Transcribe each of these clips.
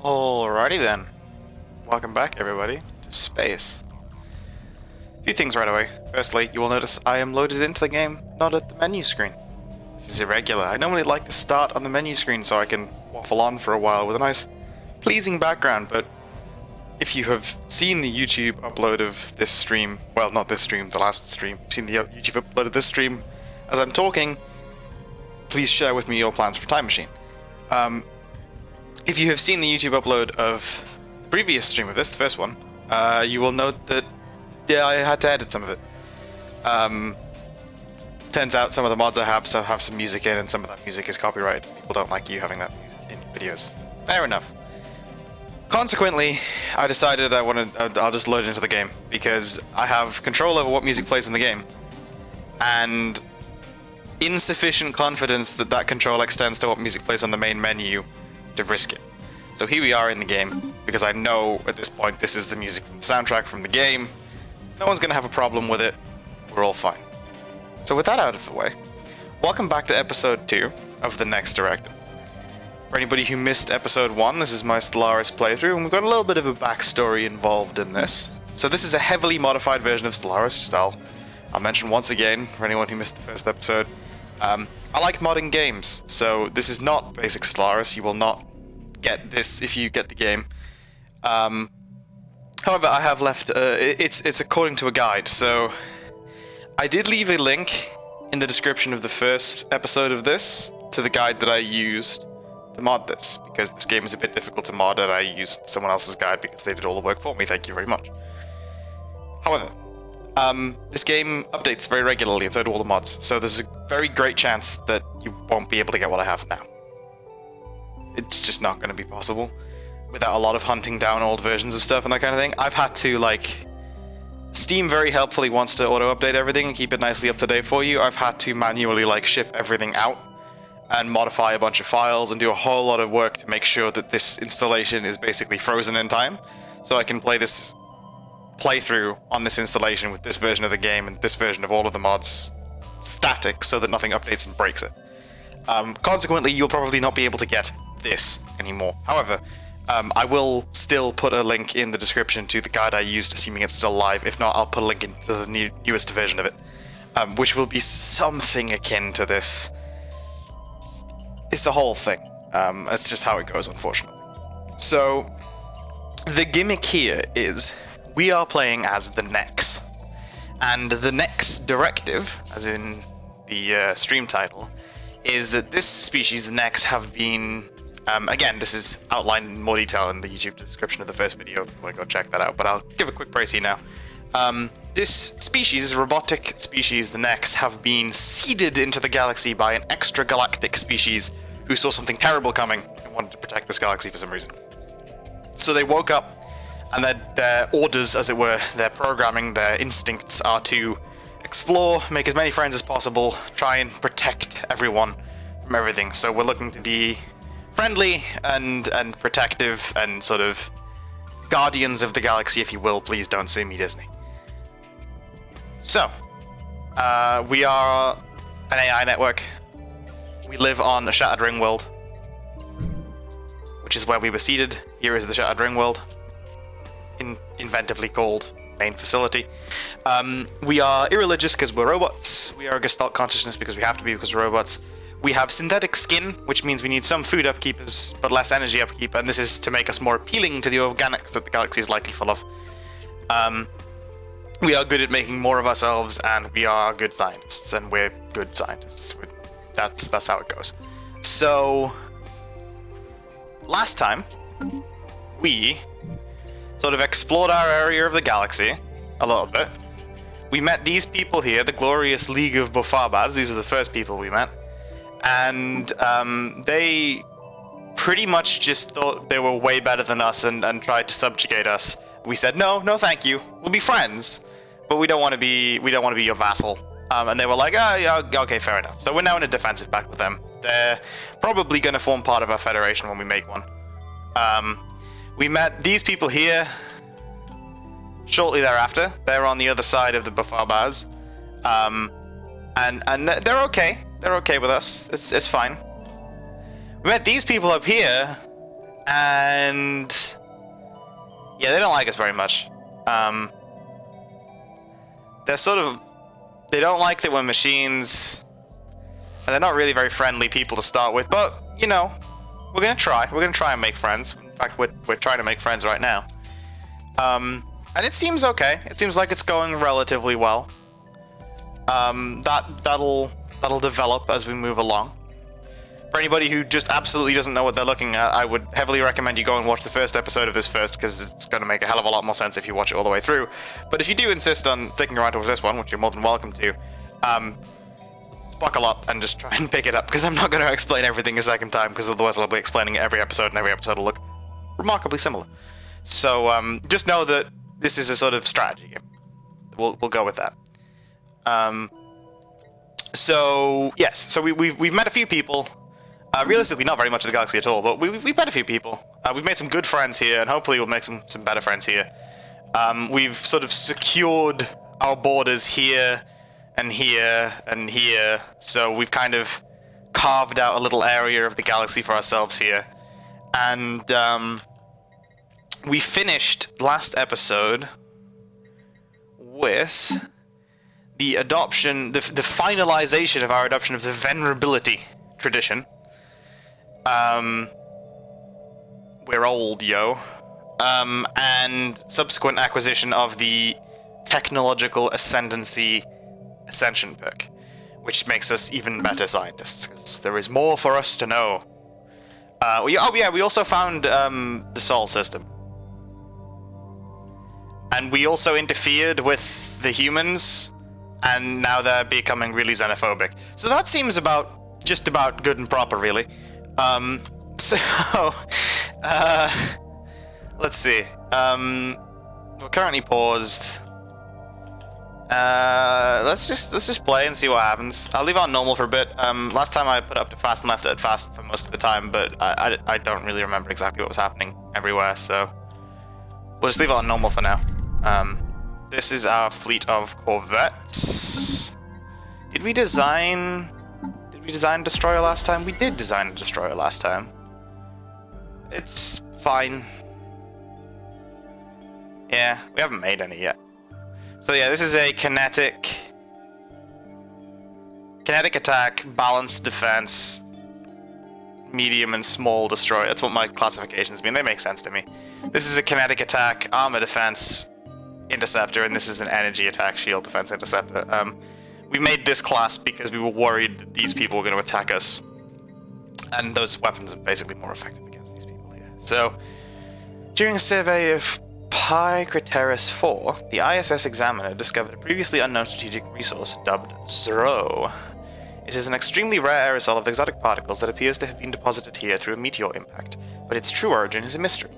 Alrighty then. Welcome back, everybody, to space. A few things right away. Firstly, you will notice I am loaded into the game, not at the menu screen. This is irregular. I normally like to start on the menu screen so I can waffle on for a while with a nice, pleasing background, but if you have seen the YouTube upload of this stream, well, not this stream, the last stream, seen the YouTube upload of this stream as I'm talking, please share with me your plans for Time Machine. If you have seen the YouTube upload of the previous stream of this, the first one, you will note that, yeah, I had to edit some of it. Turns out some of the mods I have some music in, and some of that music is copyrighted. People don't like you having that music in videos. Fair enough. Consequently, I decided I'll just load it into the game, because I have control over what music plays in the game, and insufficient confidence that that control extends to what music plays on the main menu to risk it. So here we are in the game, because I know at this point this is the music from the soundtrack from the game. No one's going to have a problem with it. We're all fine. So with that out of the way, welcome back to episode 2 of the NEX Directive. For anybody who missed episode 1, this is my Stellaris playthrough, and we've got a little bit of a backstory involved in this. So this is a heavily modified version of Stellaris, just I'll mention once again, for anyone who missed the first episode. I like modding games, so this is not basic Stellaris. You will not get this if you get the game. However, I have left, it's according to a guide, so I did leave a link in the description of the first episode of this to the guide that I used to mod this, because this game is a bit difficult to mod and I used someone else's guide because they did all the work for me. Thank you very much. However, this game updates very regularly, and so do all the mods, so there's a very great chance that you won't be able to get what I have now. It's just not going to be possible without a lot of hunting down old versions of stuff and that kind of thing. I've had to, Steam very helpfully wants to auto-update everything and keep it nicely up to date for you. I've had to manually, ship everything out and modify a bunch of files and do a whole lot of work to make sure that this installation is basically frozen in time, so I can play this playthrough on this installation with this version of the game and this version of all of the mods static, so that nothing updates and breaks it. Consequently, you'll probably not be able to get this anymore. However, I will still put a link in the description to the guide I used, assuming it's still live. If not, I'll put a link into the newest version of it, which will be something akin to this. It's a whole thing. It's just how it goes, unfortunately. So, the gimmick here is we are playing as the NEX. And the NEX Directive, as in the stream title, is that this species, the NEX, have been... again, this is outlined in more detail in the YouTube description of the first video if you want to go check that out, but I'll give a quick précis now. This species, this robotic species, the NEX, have been seeded into the galaxy by an extragalactic species who saw something terrible coming and wanted to protect this galaxy for some reason. So they woke up, and their orders, as it were, their programming, their instincts are to explore, make as many friends as possible, try and protect everyone from everything. So we're looking to be friendly and protective and sort of guardians of the galaxy, if you will. Please don't sue me, Disney. So, we are an AI network. We live on a shattered ringworld, which is where we were seeded. Here is the shattered ringworld, inventively called main facility. We are irreligious because we're robots. We are Gestalt consciousness because we have to be, because we're robots. We have synthetic skin, which means we need some food upkeep, but less energy upkeep, and this is to make us more appealing to the organics that the galaxy is likely full of. We are good at making more of ourselves, and we are good scientists, and we're good scientists. That's how it goes. So, last time, we sort of explored our area of the galaxy a little bit. We met these people here, the glorious League of Bufabas. These are the first people we met. And they pretty much just thought they were way better than us and tried to subjugate us. We said, no thank you. We'll be friends, but we don't want to be your vassal. And they were like, yeah, okay, fair enough. So we're now in a defensive pact with them. They're probably going to form part of our federation when we make one. We met these people here shortly thereafter. They're on the other side of the Bufabas. And they're okay. They're okay with us. It's fine. We met these people up here, And yeah, they don't like us very much. They're sort of... They don't like that we're machines, and they're not really very friendly people to start with, but, you know, we're gonna try. We're gonna try and make friends. In fact, we're trying to make friends right now. And it seems okay. It seems like it's going relatively well. That'll develop as we move along. For anybody who just absolutely doesn't know what they're looking at, I would heavily recommend you go and watch the first episode of this first, because it's going to make a hell of a lot more sense if you watch it all the way through. But if you do insist on sticking around towards this one, which you're more than welcome to, buckle up and just try and pick it up, because I'm not going to explain everything a second time, because otherwise I'll be explaining it every episode, and every episode will look remarkably similar. So just know that this is a sort of strategy. We'll go with that. So yes, so we've met a few people. Realistically, not very much of the galaxy at all, but we've met a few people. We've made some good friends here, and hopefully we'll make some better friends here. We've sort of secured our borders here, and here, and here, so we've kind of carved out a little area of the galaxy for ourselves here. And we finished last episode with the adoption, the finalization of our adoption of the venerability tradition. We're old, yo. And subsequent acquisition of the technological ascendancy ascension perk, which makes us even better scientists, because there is more for us to know. We also found the Sol system. And we also interfered with the humans, and now they're becoming really xenophobic. So that seems just about good and proper, really. Let's see. We're currently paused. Let's just play and see what happens. I'll leave it on normal for a bit. Last time I put it up to fast and left it at fast for most of the time, but I don't really remember exactly what was happening everywhere, so we'll just leave it on normal for now. This is our fleet of corvettes. Did we design a destroyer last time? We did design a destroyer last time. It's fine. Yeah, we haven't made any yet. So yeah, this is a kinetic attack, balanced defense, medium and small destroyer. That's what my classifications mean. They make sense to me. This is a kinetic attack, armor defense, interceptor, and this is an energy attack, shield defense, interceptor. We made this class because we were worried that these people were going to attack us, and those weapons are basically more effective against these people here. So, during a survey of Pi Craterus 4, the ISS examiner discovered a previously unknown strategic resource dubbed Zro. It is an extremely rare aerosol of exotic particles that appears to have been deposited here through a meteor impact, but its true origin is a mystery.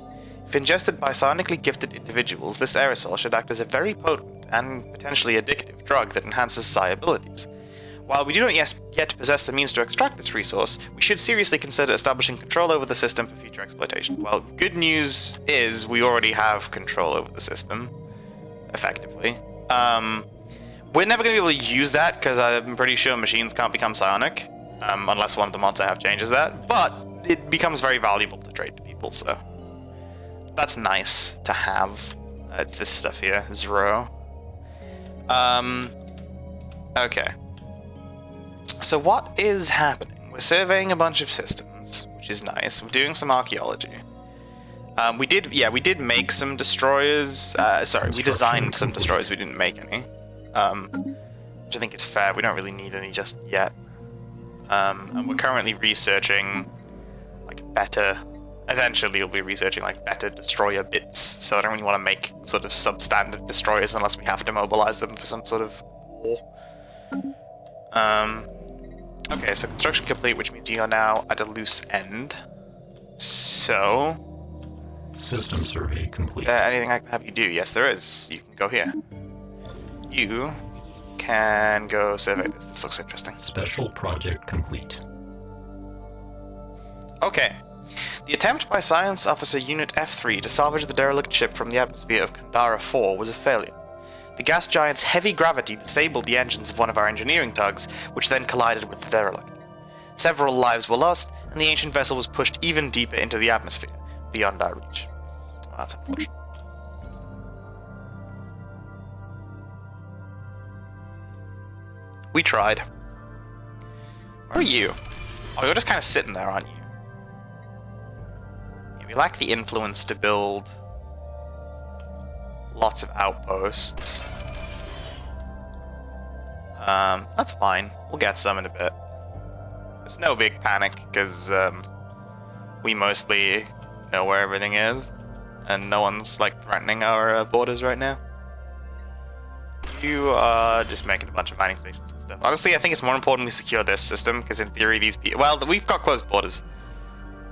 If ingested by psionically gifted individuals, this aerosol should act as a very potent and potentially addictive drug that enhances psi abilities. While we do not yet possess the means to extract this resource, we should seriously consider establishing control over the system for future exploitation. Well, good news is we already have control over the system, effectively. We're never going to be able to use that, because I'm pretty sure machines can't become psionic, unless one of the mods I have changes that, but it becomes very valuable to trade to people, so that's nice to have. It's this stuff here, Zero. Okay. So what is happening? We're surveying a bunch of systems, which is nice. We're doing some archaeology. We did make some destroyers. We designed some destroyers. We didn't make any. Which I think is fair. We don't really need any just yet. And we're currently researching, like, better... Eventually we'll be researching, like, better destroyer bits. So I don't really want to make sort of substandard destroyers unless we have to mobilize them for some sort of war. Okay, so construction complete, which means you are now at a loose end. So... System survey complete. Anything I can have you do? Yes, there is. You can go here. You can go survey this. This looks interesting. Special project complete. Okay. The attempt by Science Officer Unit F3 to salvage the derelict ship from the atmosphere of Kandara 4 was a failure. The gas giant's heavy gravity disabled the engines of one of our engineering tugs, which then collided with the derelict. Several lives were lost, and the ancient vessel was pushed even deeper into the atmosphere. beyond our reach. Well, that's unfortunate. We tried. Where are you? Oh, you're just kind of sitting there, aren't you? Yeah, we lack the influence to build lots of outposts. That's fine. We'll get some in a bit. It's no big panic, because we mostly know where everything is, and no one's like threatening our borders right now. You are just making a bunch of mining stations and stuff. Honestly, I think it's more important we secure this system, because in theory these people... Well, we've got closed borders,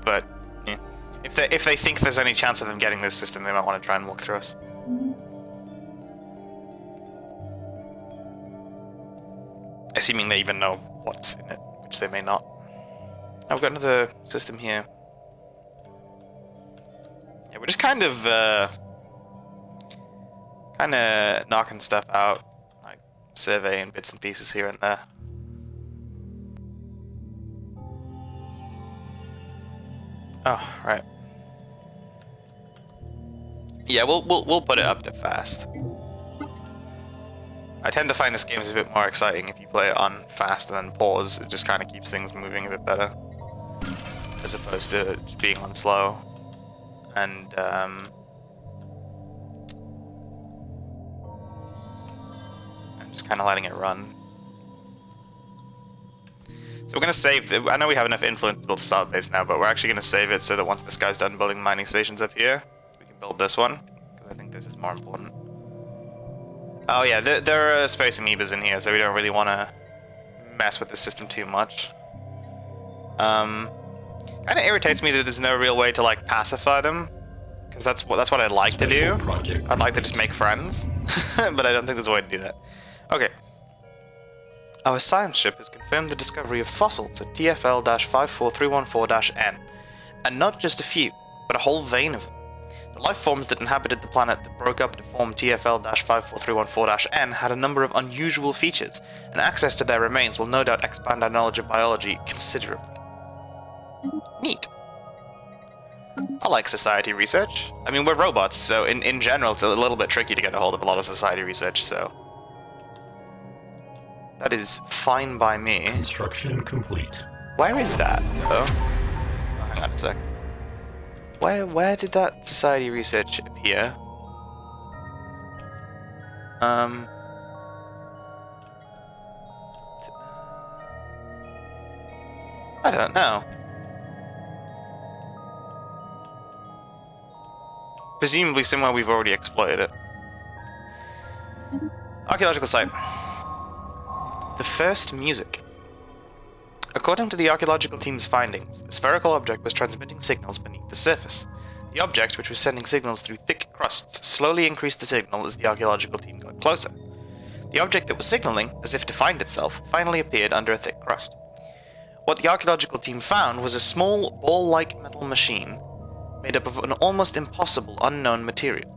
but yeah. If they think there's any chance of them getting this system, they might want to try and walk through us. Assuming they even know what's in it, which they may not. Oh, we've got another system here. Yeah, we're just kind of knocking stuff out, like surveying bits and pieces here and there. Oh, right. Yeah, we'll put it up to fast. I tend to find this game is a bit more exciting if you play it on fast and then pause. It just kind of keeps things moving a bit better, as opposed to just being on slow. And just kind of letting it run. So we're going to save... I know we have enough influence to build a start base now, but we're actually going to save it so that once this guy's done building mining stations up here, we can build this one, because I think this is more important. Oh yeah, there are space amoebas in here, so we don't really want to mess with the system too much. Kind of irritates me that there's no real way to like pacify them, because that's what I'd like to do. I'd like to just make friends, but I don't think there's a way to do that. Okay. Our science ship has confirmed the discovery of fossils at TFL-54314-N, and not just a few, but a whole vein of them. The life forms that inhabited the planet that broke up to form TFL-54314-N had a number of unusual features, and access to their remains will no doubt expand our knowledge of biology considerably. Neat. I like society research. I mean, we're robots, so in general it's a little bit tricky to get a hold of a lot of society research, so... That is fine by me. Construction complete. Where is that, though? Oh, hang on a sec. Where did that society research appear? I don't know. Presumably somewhere we've already exploited it. Archaeological site. The first music. According to the archaeological team's findings, a spherical object was transmitting signals beneath the surface. The object, which was sending signals through thick crusts, slowly increased the signal as the archaeological team got closer. The object that was signaling, as if to find itself, finally appeared under a thick crust. What the archaeological team found was a small, ball-like metal machine made up of an almost impossible unknown material.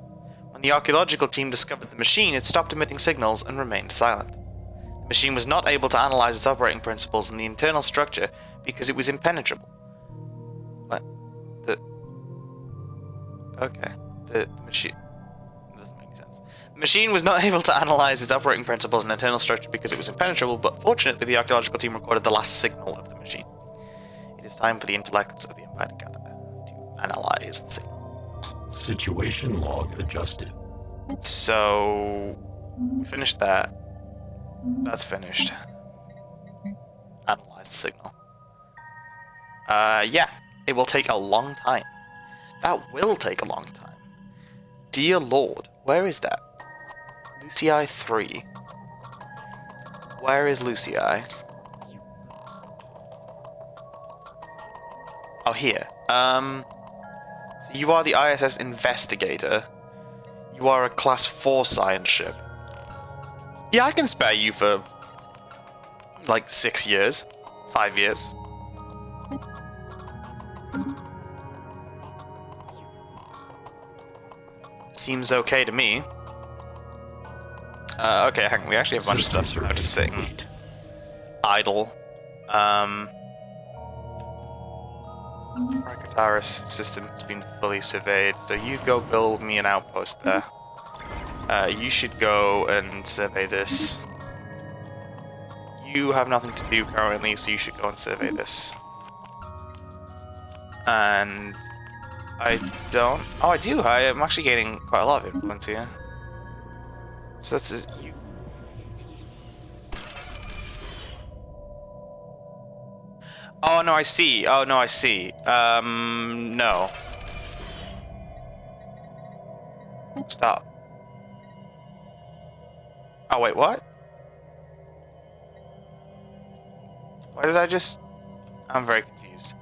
When the archaeological team discovered the machine, it stopped emitting signals and remained silent. The machine was not able to analyze its operating principles and the internal structure because it was impenetrable. What? Okay. The machine... That doesn't make any sense. The machine was not able to analyze its operating principles and internal structure because it was impenetrable, but fortunately the archaeological team recorded the last signal of the machine. It is time for the intellects of the Empire to gather to analyze the signal. Situation log adjusted. So... we finished that. That's finished. Analyze the signal. Yeah. It will take a long time. That will take a long time. Dear Lord, where is that? Lucii 3. Where is Lucii? Oh, here. So you are the ISS Investigator. You are a Class 4 science ship. Yeah, I can spare you for, like, 6 years. 5 years. Seems okay to me. Okay, hang on. We actually have a bunch of stuff now just sitting Rakataris system has been fully surveyed, so you go build me an outpost there. You should go and survey this. You have nothing to do currently, so you should go and survey this. And I don't... Oh, I do. I am actually gaining quite a lot of influence here. So that's... You... Oh, no, I see. Oh, no, I see. No. Stop. Oh, wait, what? Why did I just... I'm very confused.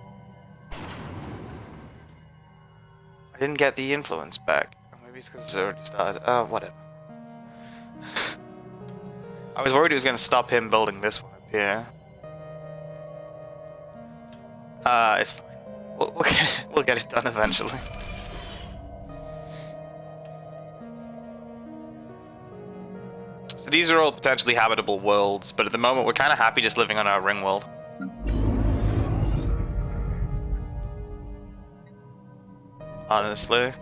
I didn't get the influence back. Maybe it's because it's already started. Oh, whatever. I was worried it was going to stop him building this one up here. It's fine. We'll get it done eventually. So these are all potentially habitable worlds, but at the moment we're kind of happy just living on our ring world. Honestly.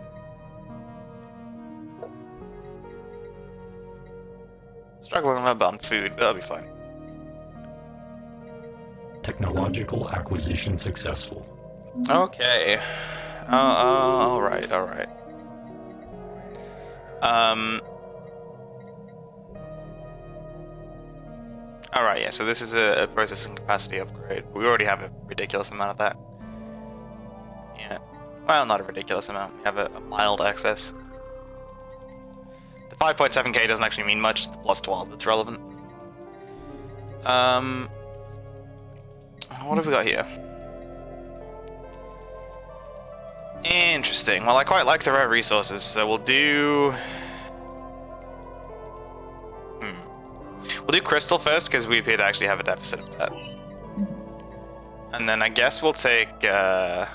Struggling a little bit on food, but that'll be fine. Technological acquisition successful. Okay. Alright. Alright, yeah, so this is a processing capacity upgrade. We already have a ridiculous amount of that. Yeah. Well, not a ridiculous amount. We have a mild excess. The 5.7k doesn't actually mean much, it's the plus 12 that's relevant. What have we got here? Interesting. Well, I quite like the rare resources, so we'll do... We'll do crystal first, because we appear to actually have a deficit of that. And then I guess we'll take... So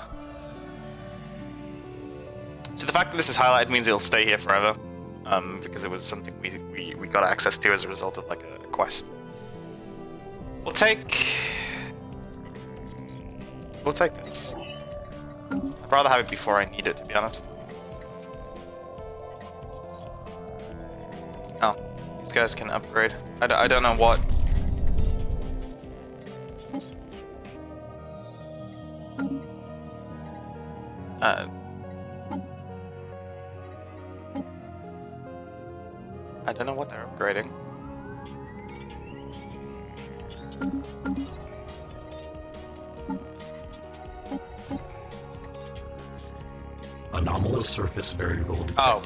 the fact that this is highlighted means it'll stay here forever. Because it was something we got access to as a result of, like, a quest. We'll take this. I'd rather have it before I need it, to be honest. Oh, these guys can upgrade. I don't know what. I don't know what they're upgrading. Anomalous surface variable detected. Oh,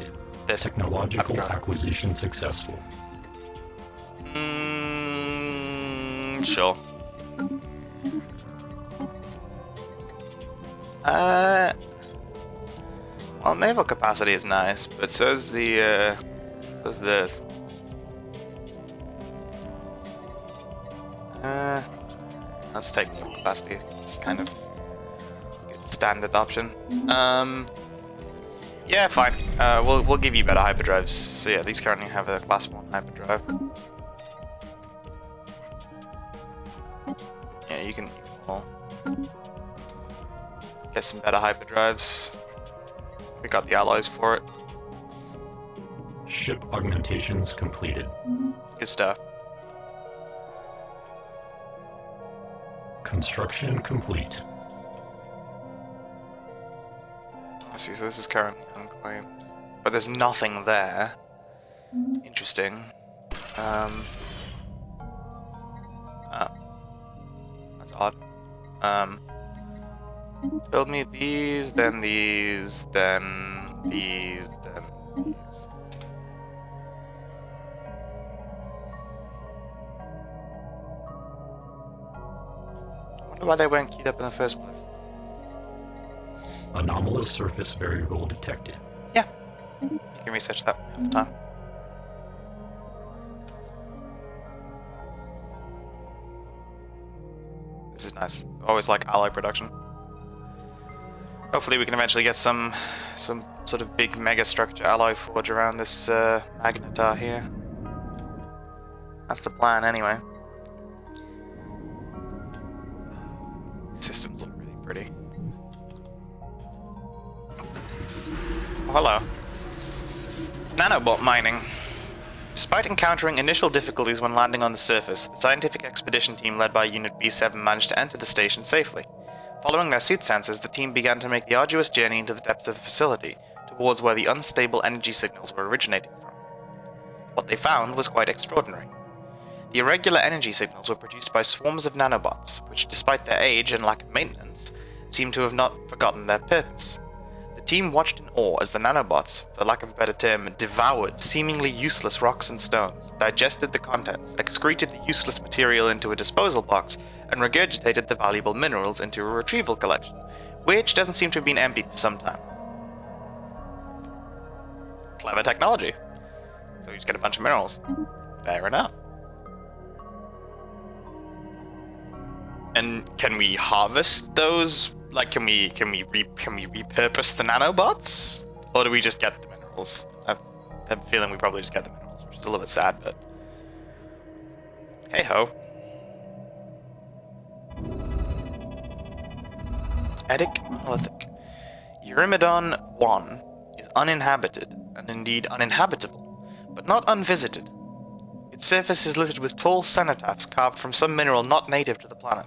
this. Technological acquisition successful. Sure. Well, naval capacity is nice, but so's the, so's this. Let's take naval capacity. It's kind of a good standard option. Yeah, fine. We'll give you better hyperdrives. So yeah, these currently have a class 1 hyperdrive. Yeah, you can get some better hyperdrives. We got the alloys for it. Ship augmentations completed. Good stuff. Construction complete. I see, so this is currently unclaimed. But there's nothing there. Interesting. Oh. That's odd. Build me these, then these, then these, then these. I wonder why they weren't keyed up in the first place. Anomalous surface variable detected. Yeah. You can research that when you have time. This is nice. Always like ally production. Hopefully we can eventually get some sort of big mega structure alloy forge around this magnetar here. That's the plan anyway. Systems look really pretty. hello. Nanobot mining. Despite encountering initial difficulties when landing on the surface, the scientific expedition team led by Unit B7 managed to enter the station safely. Following their suit sensors, the team began to make the arduous journey into the depths of the facility, towards where the unstable energy signals were originating from. What they found was quite extraordinary. The irregular energy signals were produced by swarms of nanobots, which, despite their age and lack of maintenance, seemed to have not forgotten their purpose. The team watched in awe as the nanobots, for lack of a better term, devoured seemingly useless rocks and stones, digested the contents, excreted the useless material into a disposal box, and regurgitated the valuable minerals into a retrieval collection, which doesn't seem to have been emptied for some time. Clever technology. So you just get a bunch of minerals. Fair enough. And can we harvest those? Like, can we repurpose the nanobots, or do we just get the minerals? I have a feeling we probably just get the minerals, which is a little bit sad, but hey ho. Edic Monolithic. Eurymedon 1 is uninhabited, and indeed uninhabitable, but not unvisited. Its surface is littered with tall cenotaphs carved from some mineral not native to the planet,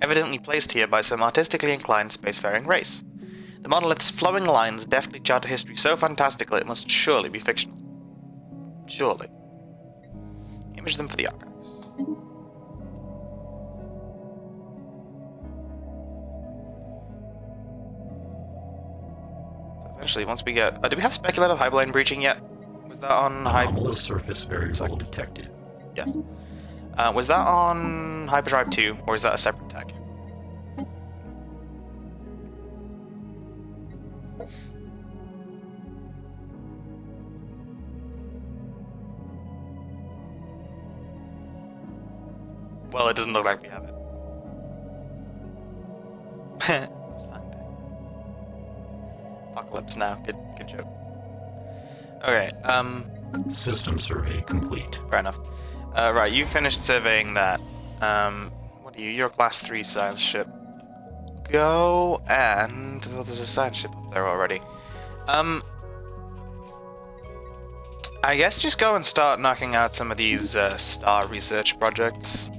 evidently placed here by some artistically inclined spacefaring race. The monolith's flowing lines deftly chart a history so fantastical it must surely be fictional. Surely. Image them for the archives. So eventually, once we get... do we have speculative hyperline breaching yet? Was that on Anomalous surface variable detected. Yes. Was that on Hyperdrive 2, or is that a separate tag? Well, it doesn't look like we have it. Apocalypse now. Good joke. Okay, System survey complete. fair enough. Right, you finished surveying that. What are you? You're a class 3 science ship. Go and... oh, there's a science ship up there already. I guess just go and start knocking out some of these star research projects.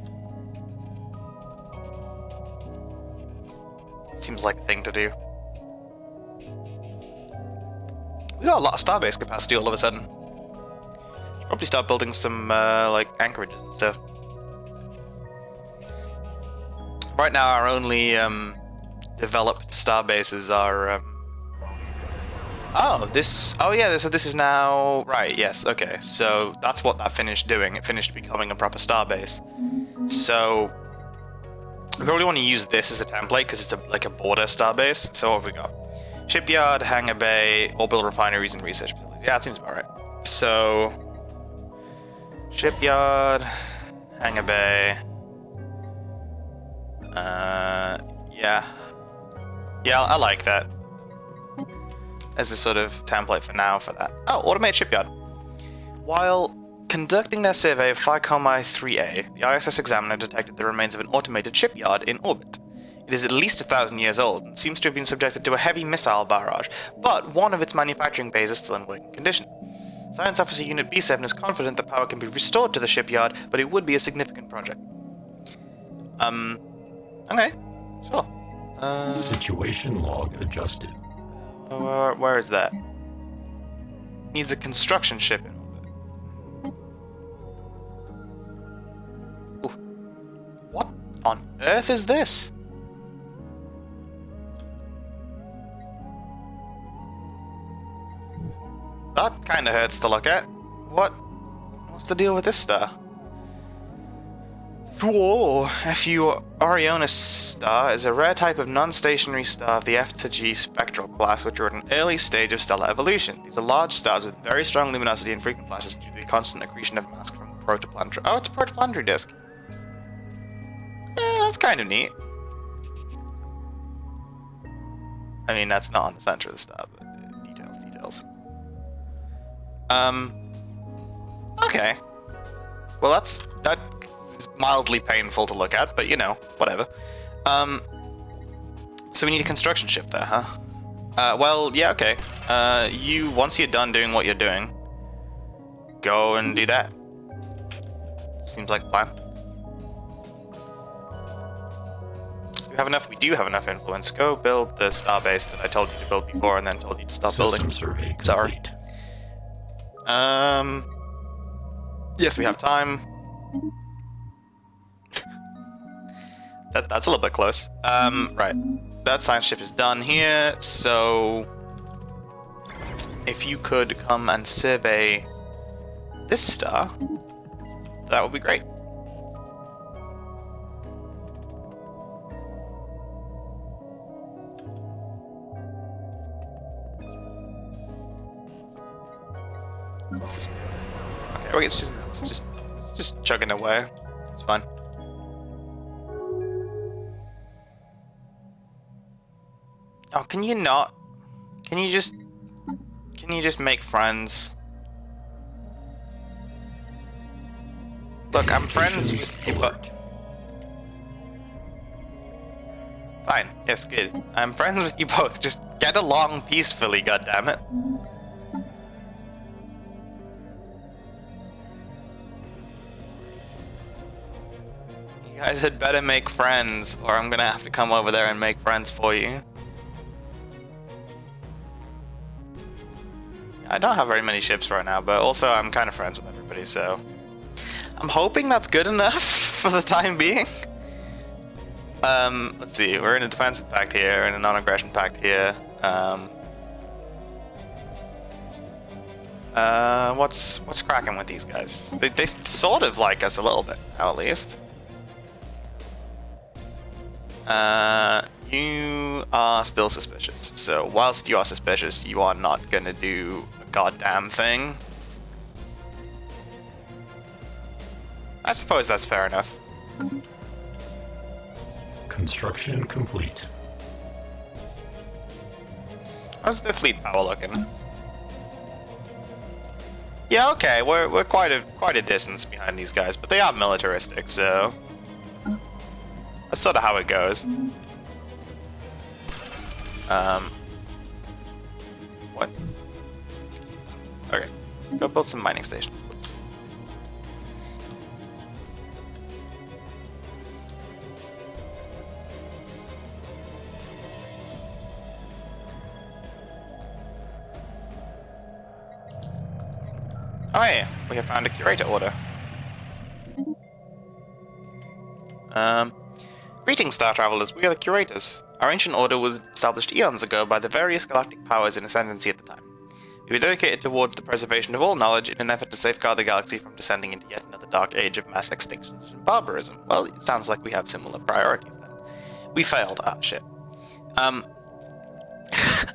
Seems like a thing to do. We got a lot of starbase capacity all of a sudden. Should probably start building some like anchorages and stuff. Right now, our only developed starbases are. Oh yeah. So this is now right. Yes. Okay. So that's what that finished doing. It finished becoming a proper starbase. So we probably want to use this as a template because it's like a border starbase. So what have we got? Shipyard, hangar bay, orbital refineries, and research facilities. Yeah, that seems about right. So, shipyard, hangar bay. Yeah, I like that as a sort of template for now for that. Oh, automated shipyard. While conducting their survey of Phi-Comi 3A, the ISS examiner detected the remains of an automated shipyard in orbit. It is at least 1,000 years old and seems to have been subjected to a heavy missile barrage, but one of its manufacturing bays is still in working condition. Science Officer Unit B7 is confident that power can be restored to the shipyard, but it would be a significant project. Okay, sure. Situation log adjusted. Where is that? Needs a construction ship in orbit. Ooh. What on earth is this? That kinda hurts to look at. What's the deal with this star? Whoa! FU Orionis star is a rare type of non-stationary star of the F to G spectral class, which are at an early stage of stellar evolution. These are large stars with very strong luminosity and frequent flashes due to the constant accretion of mass from the protoplanetary. Oh, it's a protoplanetary disk. That's kind of neat. I mean, that's not on the center of the star, but details. Okay. Well, that is mildly painful to look at, but you know, whatever. So we need a construction ship there, huh? Well, yeah, okay. Once you're done doing what you're doing, go and do that. Seems like a plan. Do we have enough? We do have enough influence. Go build the starbase that I told you to build before and then told you to stop building. System survey complete. Sorry. Yes, we have time. That's a little bit close. Right. That science ship is done here, so if you could come and survey this star, that would be great. What's this? Okay, well, it's just chugging away. It's fine. Oh, can you not? Can you just make friends? Look, I'm friends with you, but... Fine. Yes, good. I'm friends with you both. Just get along peacefully, goddammit. You guys had better make friends, or I'm gonna have to come over there and make friends for you. I don't have very many ships right now, but also I'm kind of friends with everybody, so... I'm hoping that's good enough for the time being. Let's see, we're in a defensive pact here, and a non-aggression pact here. What's cracking with these guys? They sort of like us a little bit, at least. You are still suspicious. So whilst you are suspicious, you are not gonna do a goddamn thing. I suppose that's fair enough. Construction complete. How's the fleet power looking? Yeah, okay, we're quite a distance behind these guys, but they are militaristic, so that's sort of how it goes. What? Okay, go build some mining stations, please. Oh yeah, we have found a curator order. Greetings, Star Travelers, we are the curators. Our ancient order was established eons ago by the various galactic powers in ascendancy at the time. We were dedicated towards the preservation of all knowledge in an effort to safeguard the galaxy from descending into yet another dark age of mass extinctions and barbarism. Well, it sounds like we have similar priorities then. We failed. Ah, shit.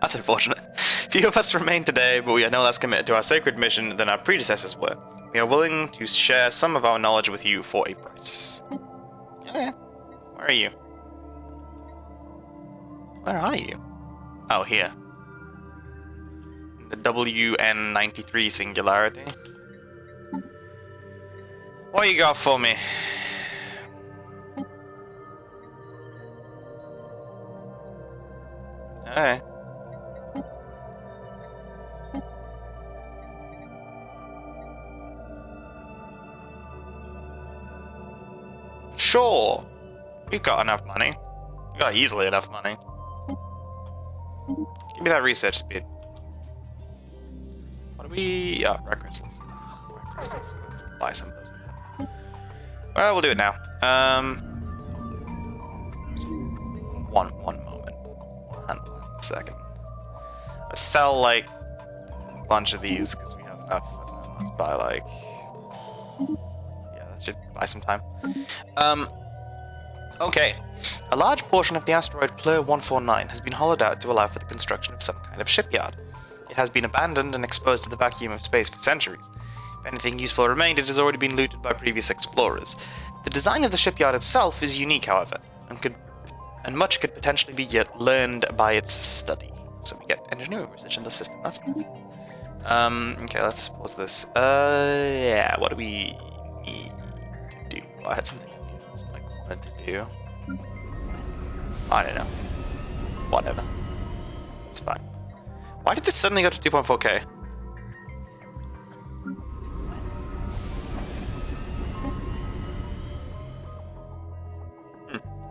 That's unfortunate. Few of us remain today, but we are no less committed to our sacred mission than our predecessors were. We are willing to share some of our knowledge with you for a price. Okay. Where are you? Where are you? Oh, here. The WN93 singularity. What you got for me? Hey. Sure. We've got enough money. We've got easily enough money. Give me that research speed. What do we... Oh, rec crystals. Buy some of those. Well, we'll do it now. One moment. 1 second. Let's sell, like, a bunch of these, because we have enough. I don't know, let's buy, like... Yeah, that should buy some time. Okay. A large portion of the asteroid Plur 149 has been hollowed out to allow for the construction of some kind of shipyard. It has been abandoned and exposed to the vacuum of space for centuries. If anything useful remained, it has already been looted by previous explorers. The design of the shipyard itself is unique, however, and much could potentially be yet learned by its study. So we get engineering research in the system. That's nice. Okay, let's pause this. Yeah, what do we need to do? I had something I wanted to do. I don't know. Whatever. It's fine. Why did this suddenly go to 2.4K?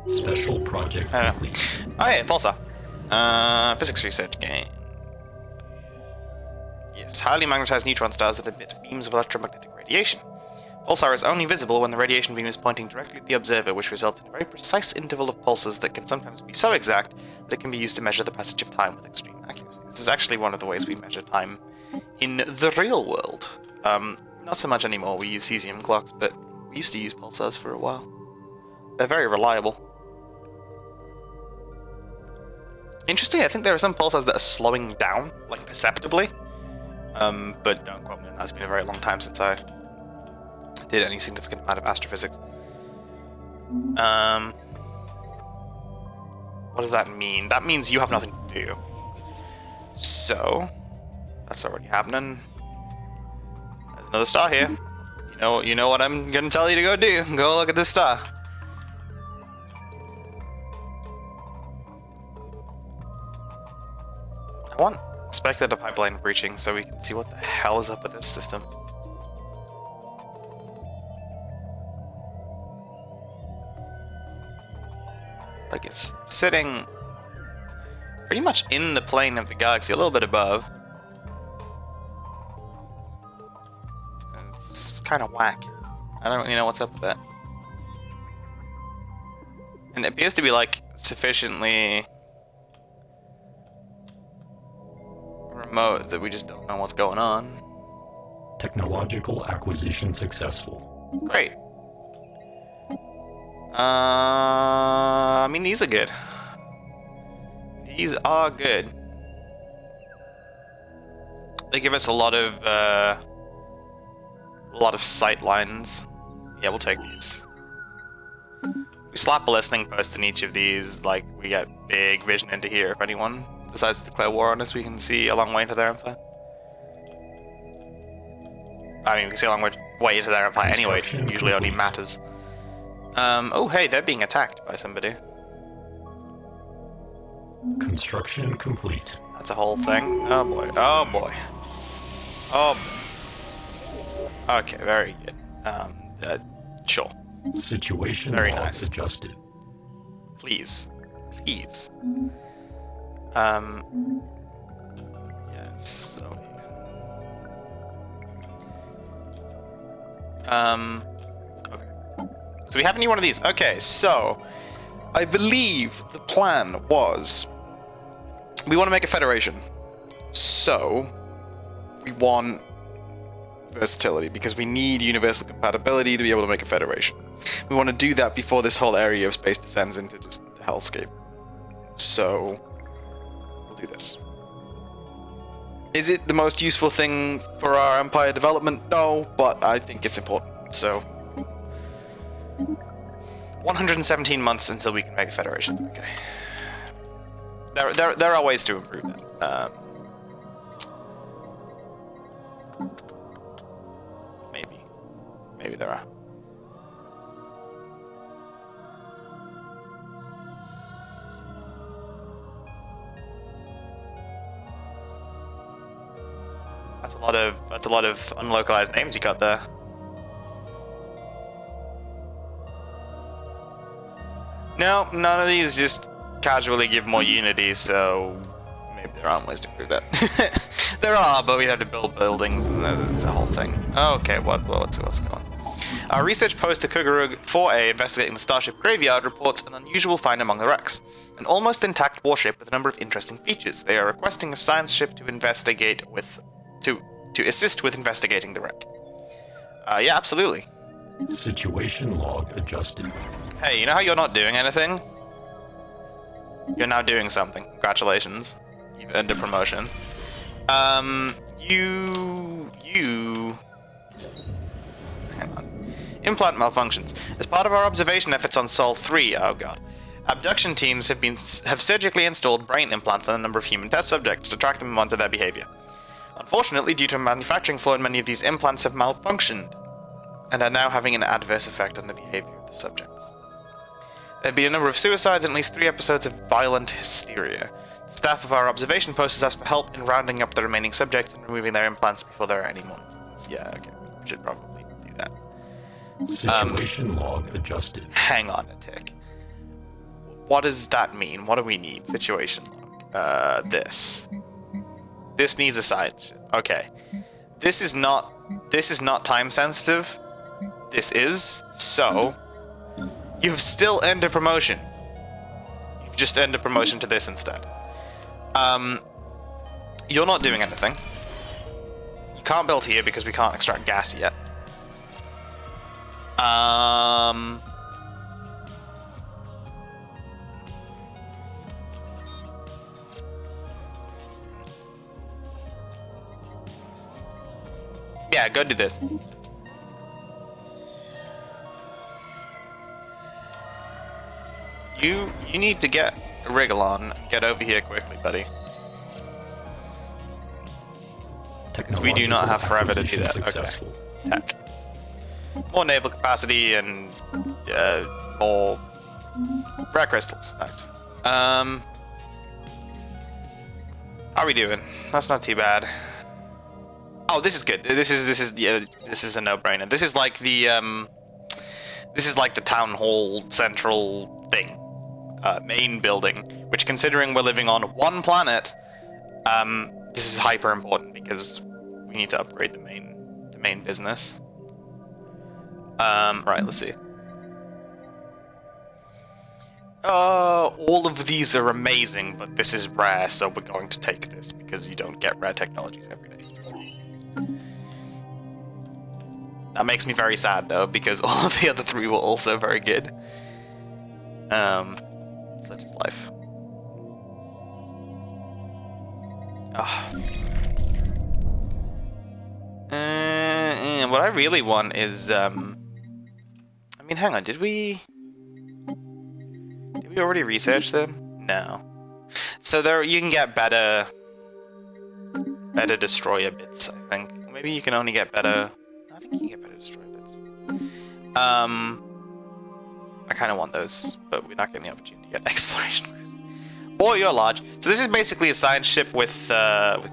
Special project complete. Oh, hey, pulsar. Physics research game. Yes, highly magnetized neutron stars that emit beams of electromagnetic radiation. Pulsar is only visible when the radiation beam is pointing directly at the observer, which results in a very precise interval of pulses that can sometimes be so exact that it can be used to measure the passage of time with extreme accuracy. This is actually one of the ways we measure time in the real world. Not so much anymore, we use cesium clocks, but we used to use pulsars for a while. They're very reliable. Interestingly, I think there are some pulsars that are slowing down, like perceptibly. But don't quote me on that. It's been a very long time since I did any significant amount of astrophysics. What does that mean? That means you have nothing to do. So, that's already happening. There's another star here. You know what I'm gonna tell you to go do. Go look at this star. I want speculative pipeline breaching so we can see what the hell is up with this system. Like, it's sitting pretty much in the plane of the galaxy, a little bit above. And it's kind of whack. I don't really know what's up with that. And it appears to be, like, sufficiently remote that we just don't know what's going on. Technological acquisition successful. Great. I mean, these are good. These are good. They give us a lot of sight lines. Yeah, we'll take these. We slap a listening post in each of these, like, we get big vision into here. If anyone decides to declare war on us, we can see a long way into their empire. I mean, we can see a long way into their empire anyway, it usually only matters. Oh hey, they're being attacked by somebody. Construction complete. That's a whole thing. Oh boy, oh boy. Oh boy. Okay, very good. Sure. Situation very log nice. Adjusted. Please. Please. Yes. Okay. So we have any one of these. Okay, so I believe the plan was we want to make a federation. So we want versatility because we need universal compatibility to be able to make a federation. We want to do that before this whole area of space descends into just hellscape. So we'll do this. Is it the most useful thing for our empire development? No, but I think it's important. So 117 months until we can make a federation. Okay. There are ways to improve that. Maybe there are. That's a lot of unlocalized names you got there. No, none of these just casually give more unity, so maybe there aren't ways to improve that. There are, but we have to build buildings, and it's a whole thing. Okay, what's going on? Our research post the Kugarug 4A investigating the Starship Graveyard reports an unusual find among the wrecks. An almost intact warship with a number of interesting features. They are requesting a science ship to investigate with... to assist with investigating the wreck. Yeah, absolutely. Situation log adjusted. Hey, you know how you're not doing anything? You're now doing something. Congratulations. You've earned a promotion. Hang on. Implant malfunctions. As part of our observation efforts on Sol 3, oh god, abduction teams have surgically installed brain implants on a number of human test subjects to track them and monitor their behavior. Unfortunately, due to a manufacturing flaw, many of these implants have malfunctioned and are now having an adverse effect on the behavior of the subjects. There have been a number of suicides and at least 3 episodes of violent hysteria. Staff of our observation post has asked for help in rounding up the remaining subjects and removing their implants before there are any more incidents. Yeah, okay, we should probably do that. Situation log adjusted. Hang on a tick. What does that mean? What do we need? Situation log. This. This needs a side. Okay. This is not time sensitive. This is. So you've still earned a promotion. You've just earned a promotion to this instead. You're not doing anything. You can't build here because we can't extract gas yet. Yeah, go do this. You need to get a wriggle on and get over here quickly, buddy. We do not have forever to do that. Successful. Okay. Heck. More naval capacity and more rare crystals. Nice. How are we doing? That's not too bad. Oh, this is good. This is a no-brainer. This is like the town hall central thing, main building. Which, considering we're living on one planet, this is hyper important because we need to upgrade the main business. Right, let's see. All of these are amazing, but this is rare, so we're going to take this because you don't get rare technologies every day. That makes me very sad though, because all of the other three were also very good. Such is life. What I really want is, I mean, hang on, did we already research them? No. So there, you can get better destroyer bits, I think. Maybe you can only get better. I think you can get better destroyer bits. I kind of want those, but we're not getting the opportunity to get exploration first. Or you're large. So this is basically a science ship with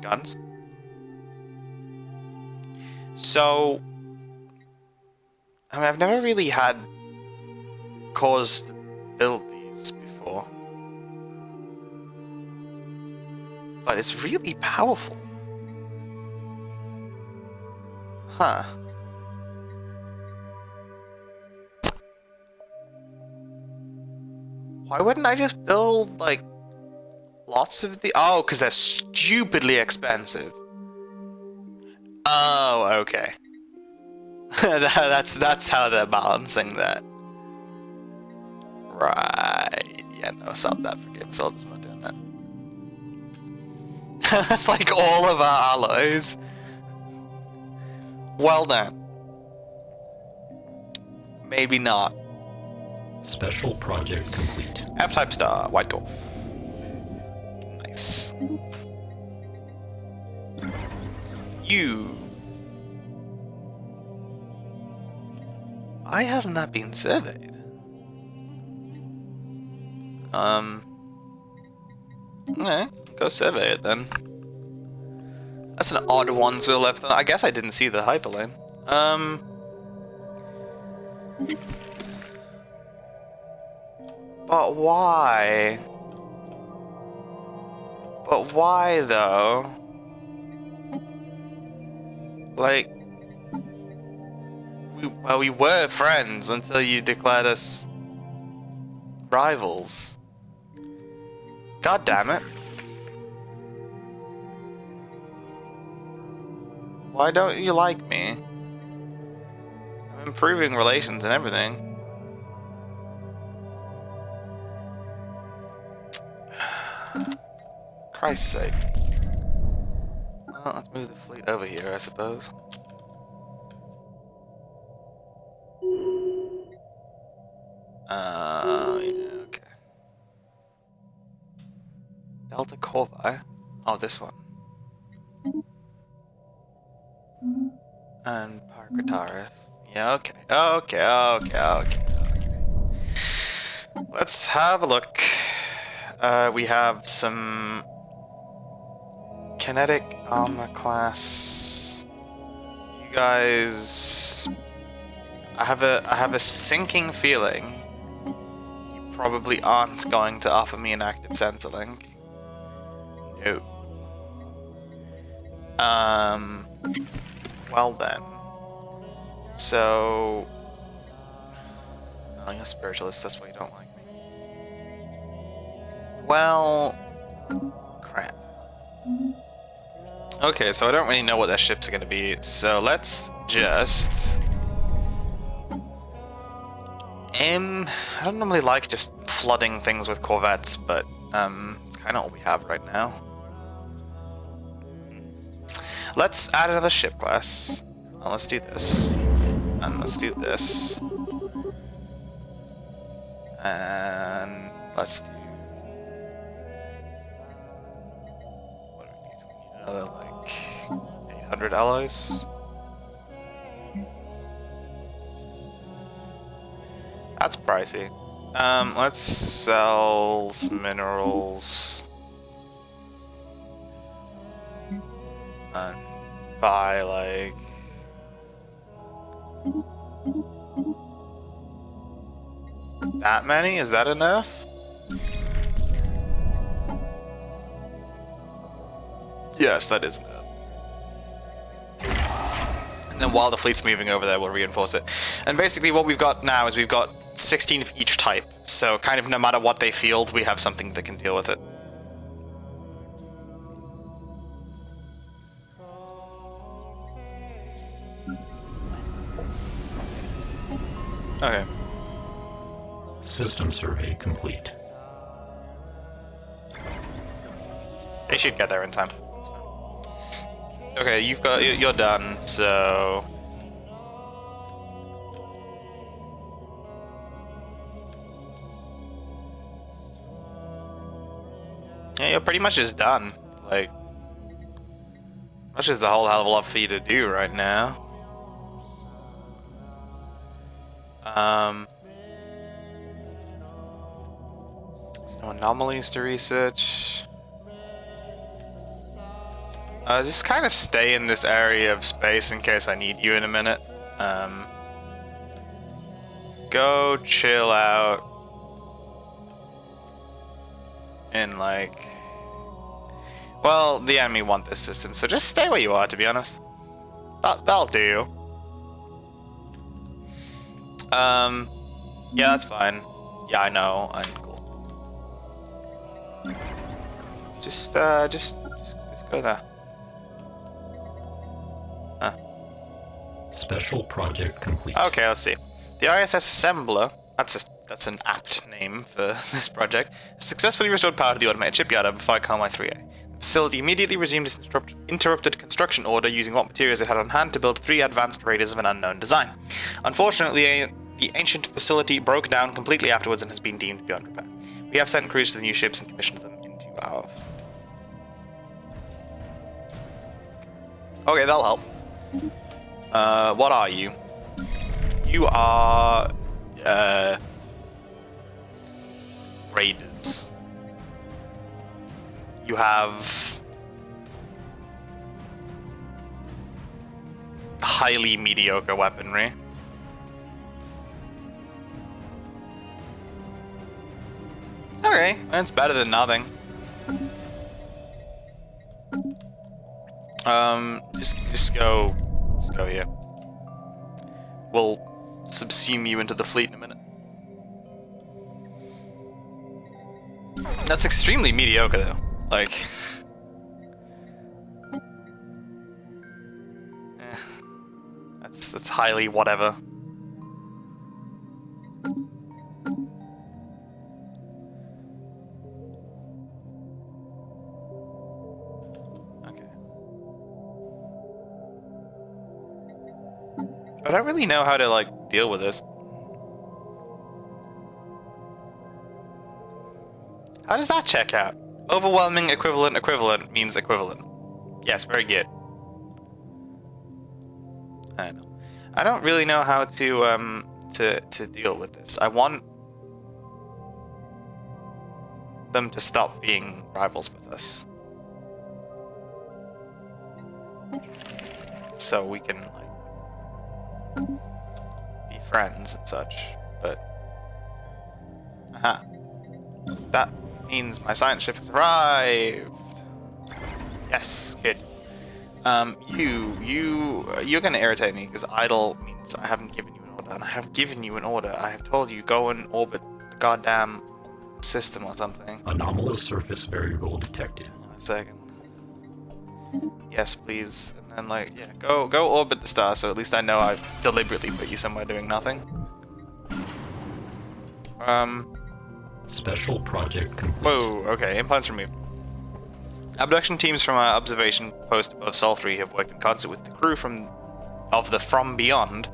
guns. So, I mean, I've never really had cause to build these before, but it's really powerful. Huh. Why wouldn't I just build, like, lots of the... Oh, because they're stupidly expensive. Oh, okay. that's how they're balancing that. Right. Yeah, no, sell that for game. So I'm not doing that. That's like all of our alloys. Well done. Maybe not. Special project complete. F-type star, white dwarf. Nice. You. Why hasn't that been surveyed? Okay, go survey it then. That's an odd one to the left. I guess I didn't see the hyperlane. But why? But why though? Like, we were friends until you declared us rivals. God damn it. Why don't you like me? I'm improving relations and everything. Christ's sake. Well, let's move the fleet over here, I suppose. Yeah, okay. Delta Corvi. Oh, this one. And Parkrataris. Yeah, okay. Okay. Let's have a look. We have some kinetic armor class. You guys, I have a sinking feeling you probably aren't going to offer me an active sensor link. No. Well then. So, oh, you're a spiritualist. That's why you don't like me. Well, crap. Okay, so I don't really know what their ships are going to be, so let's just... I don't normally like just flooding things with corvettes, but it's kind of all we have right now. Let's add another ship class. Well, let's do this. And let's do this. And let's do... What do we need? We need another, like, 800 alloys. That's pricey. Let's sell some minerals. And buy, like... that many? Is that enough? Yes, that is enough. And then while the fleet's moving over there, we'll reinforce it. And basically what we've got now is we've got 16 of each type. So kind of no matter what they field, we have something that can deal with it. Okay. System survey complete. They should get there in time. Okay, you're done, so... yeah, you're pretty much just done. Like... that's just a whole hell of a lot for you to do right now. There's no anomalies to research. Just kind of stay in this area of space in case I need you in a minute. Go chill out. In like... well, the enemy want this system, so just stay where you are, to be honest. That'll do. Yeah, that's fine. Yeah, I know. I'm cool. Just go there. Huh. Special project complete. Okay, let's see. The ISS Assembler, that's an apt name for this project, successfully restored power to the automated shipyard of Vicom Y3A. The facility immediately resumed its interrupted construction order using what materials it had on hand to build 3 advanced raiders of an unknown design. Unfortunately, the ancient facility broke down completely afterwards and has been deemed beyond repair. We have sent crews to the new ships and commissioned them into our... okay, that'll help. What are you? You are... raiders. You have... highly mediocre weaponry. Okay, that's better than nothing. Just go here. We'll subsume you into the fleet in a minute. That's extremely mediocre, though. Like, that's highly whatever. I don't really know how to, like, deal with this. How does that check out? Overwhelming equivalent means equivalent. Yes, very good. I know. I don't really know how to deal with this. I want... them to stop being rivals with us. So we can, like, be friends and such, but... Aha. That means my science ship has arrived! Yes, good. You're gonna irritate me, because idle means I haven't given you an order, and I have given you an order. I have told you, go and orbit the goddamn system or something. Anomalous surface variable detected. Hang on a second. Yes, please. And then, like, yeah, go orbit the star, so at least I know I've deliberately put you somewhere doing nothing. Special project complete. Whoa, okay, implants removed. Abduction teams from our observation post above Sol 3 have worked in concert with the crew of the From Beyond.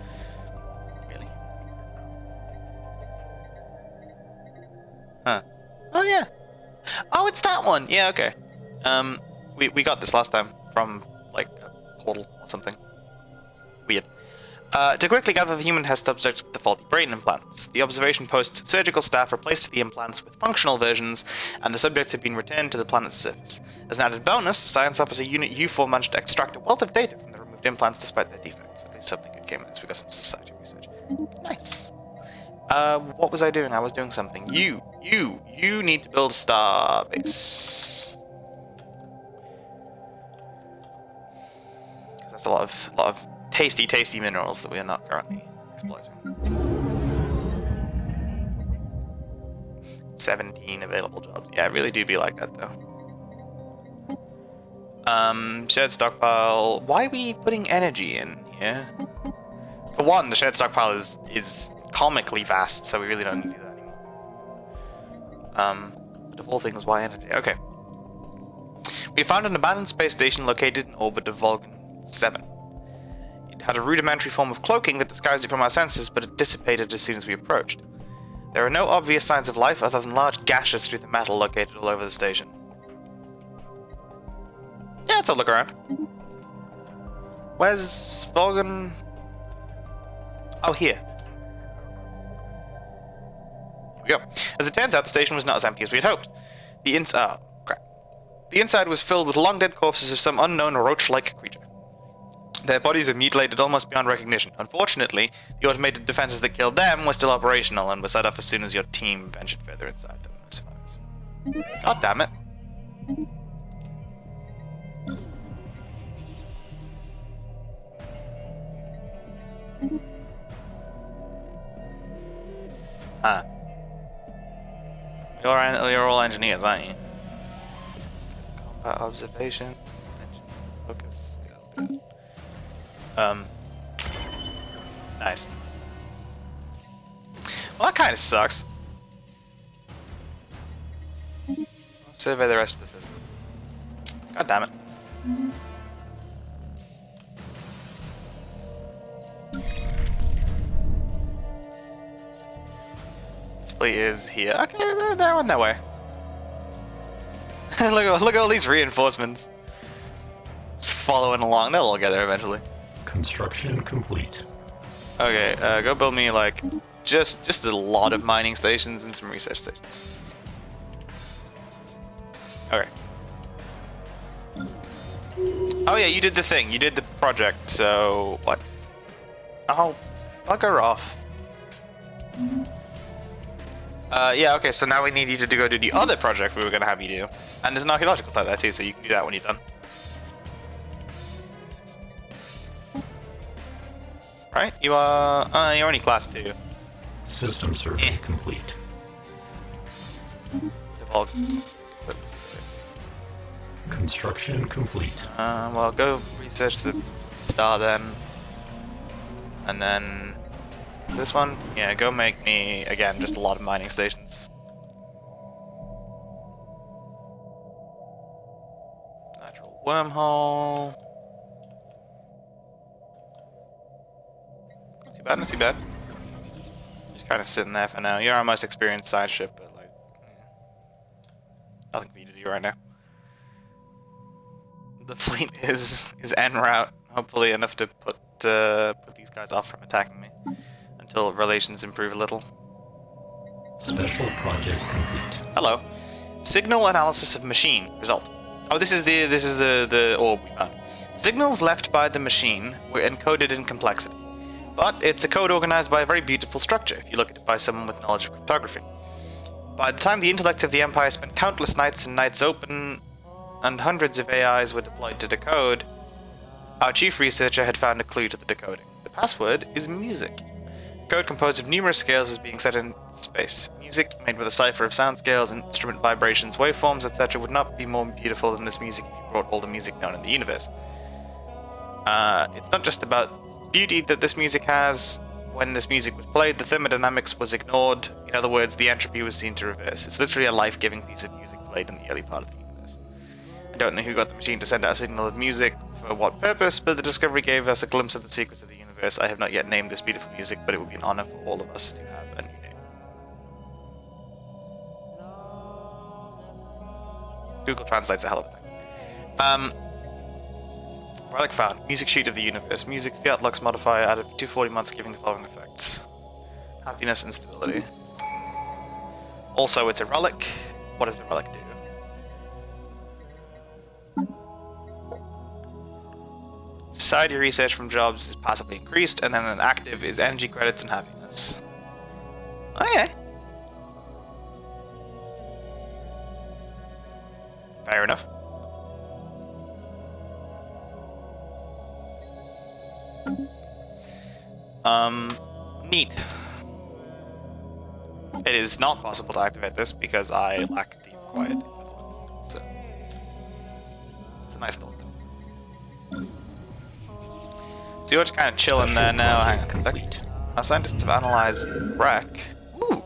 Really? Huh. Oh, yeah. Oh, it's that one! Yeah, okay. We got this last time from, like, a portal or something. Weird. To quickly gather the human test subjects with the faulty brain implants. The observation post's surgical staff replaced the implants with functional versions, and the subjects have been returned to the planet's surface. As an added bonus, Science Officer Unit U4 managed to extract a wealth of data from the removed implants despite their defects. At least something good came of this. We got some society research. Nice. What was I doing? I was doing something. You need to build a star base. Because that's a lot of tasty minerals that we are not currently exploiting. 17 available jobs. Yeah, it really do be like that though. Shared stockpile. Why are we putting energy in here? For one, the shared stockpile is comically vast, so we really don't need to do that anymore. But of all things, why energy? Okay. We found an abandoned space station located in orbit of Vulcan 7. It had a rudimentary form of cloaking that disguised it from our senses, but it dissipated as soon as we approached. There are no obvious signs of life other than large gashes through the metal located all over the station. Yeah, let's have a look around. Where's Vulcan? Oh, here. Here we go. As it turns out, the station was not as empty as we had hoped. The inside was filled with long-dead corpses of some unknown roach-like creature. Their bodies were mutilated almost beyond recognition. Unfortunately, the automated defenses that killed them were still operational and were set off as soon as your team ventured further inside them. God damn it. Ah. You're all engineers, aren't you? Combat observation. Focus. Yeah, nice. Well, that kind of sucks. Survey the rest of the system. God damn it. This fleet is here. Okay, they're on their way. look at all these reinforcements. Just following along. They'll all get there eventually. Construction complete. Okay, go build me like just a lot of mining stations and some research stations. Okay. Oh yeah, you did the thing. You did the project. So what? Oh, bugger off. Yeah. Okay. So now we need you to go do the other project we were gonna have you do, and there's an archaeological site there too, so you can do that when you're done. Right? You are. You're only class 2. System survey complete. Construction complete. Well, go research the star then. And then this one? Yeah, go make me, again, just a lot of mining stations. Natural wormhole. Not too bad. Just kind of sitting there for now. You're our most experienced side ship, but like, nothing for you to do right now. The fleet is en route, hopefully enough to put these guys off from attacking me until relations improve a little. Special project complete. Hello. Signal analysis of machine result. Oh, this is the orb we found. Signals left by the machine were encoded in complexity, but it's a code organized by a very beautiful structure if you look at it by someone with knowledge of cryptography. By the time the intellect of the Empire spent countless nights and nights open, and hundreds of AIs were deployed to decode, our chief researcher had found a clue to the decoding. The password is music. Code composed of numerous scales is being set in space. Music, made with a cipher of sound scales, instrument vibrations, waveforms, etc., would not be more beautiful than this music if you brought all the music known in the universe. It's not just about beauty that this music has. When this music was played, the thermodynamics was ignored. In other words, the entropy was seen to reverse. It's literally a life-giving piece of music played in the early part of the universe. I don't know who got the machine to send out a signal of music for what purpose, but the discovery gave us a glimpse of the secrets of the universe. I have not yet named this beautiful music, but it would be an honor for all of us to have a new name. Google translates a hell of a thing. Relic found. Music sheet of the universe. Music fiat lux modifier added for 240 months, giving the following effects: happiness and stability. Also, it's a relic. What does the relic do? Society research from jobs is passively increased, and then an active is energy credits and happiness. Okay. Fair enough. Neat. It is not possible to activate this because I lack the required influence, so it's a nice thought. So you're just kind of chilling there now. Hang on a sec. Our scientists have analyzed the wreck. Ooh.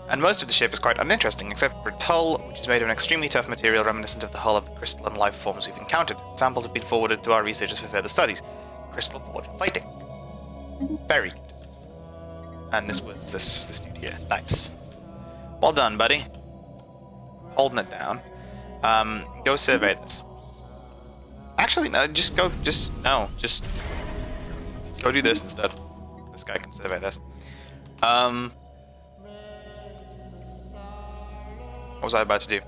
And most of the ship is quite uninteresting, except for its hull, which is made of an extremely tough material reminiscent of the hull of the crystalline life forms we've encountered. Samples have been forwarded to our researchers for further studies. Crystal forged plating. Very good. And this was this dude here. Nice. Well done, buddy. Holding it down. Go survey this. Actually, no, just go do this instead. This guy can survey this. What was I about to do?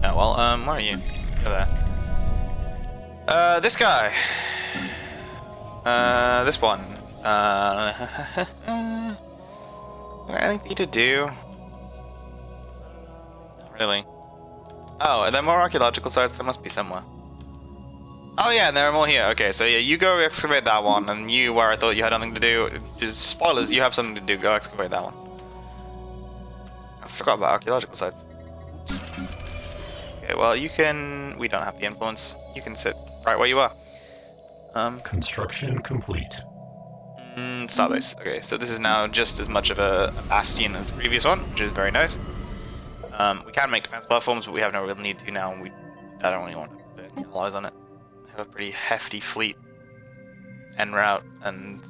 Oh, well, where are you? You're there. This guy. This one. Anything for you to do? Not really. Oh, are there more archaeological sites? There must be somewhere. Oh yeah, there are more here. Okay, so yeah, you go excavate that one, and you, where I thought you had nothing to do, just spoilers, you have something to do, go excavate that one. I forgot about archaeological sites. Oops. Okay, well you can, we don't have the influence, you can sit right where you are. Construction complete. Starbase. Okay, so this is now just as much of a bastion as the previous one, which is very nice. We can make defense platforms, but we have no real need to now, and I don't really want to put any allies on it. We have a pretty hefty fleet en route, and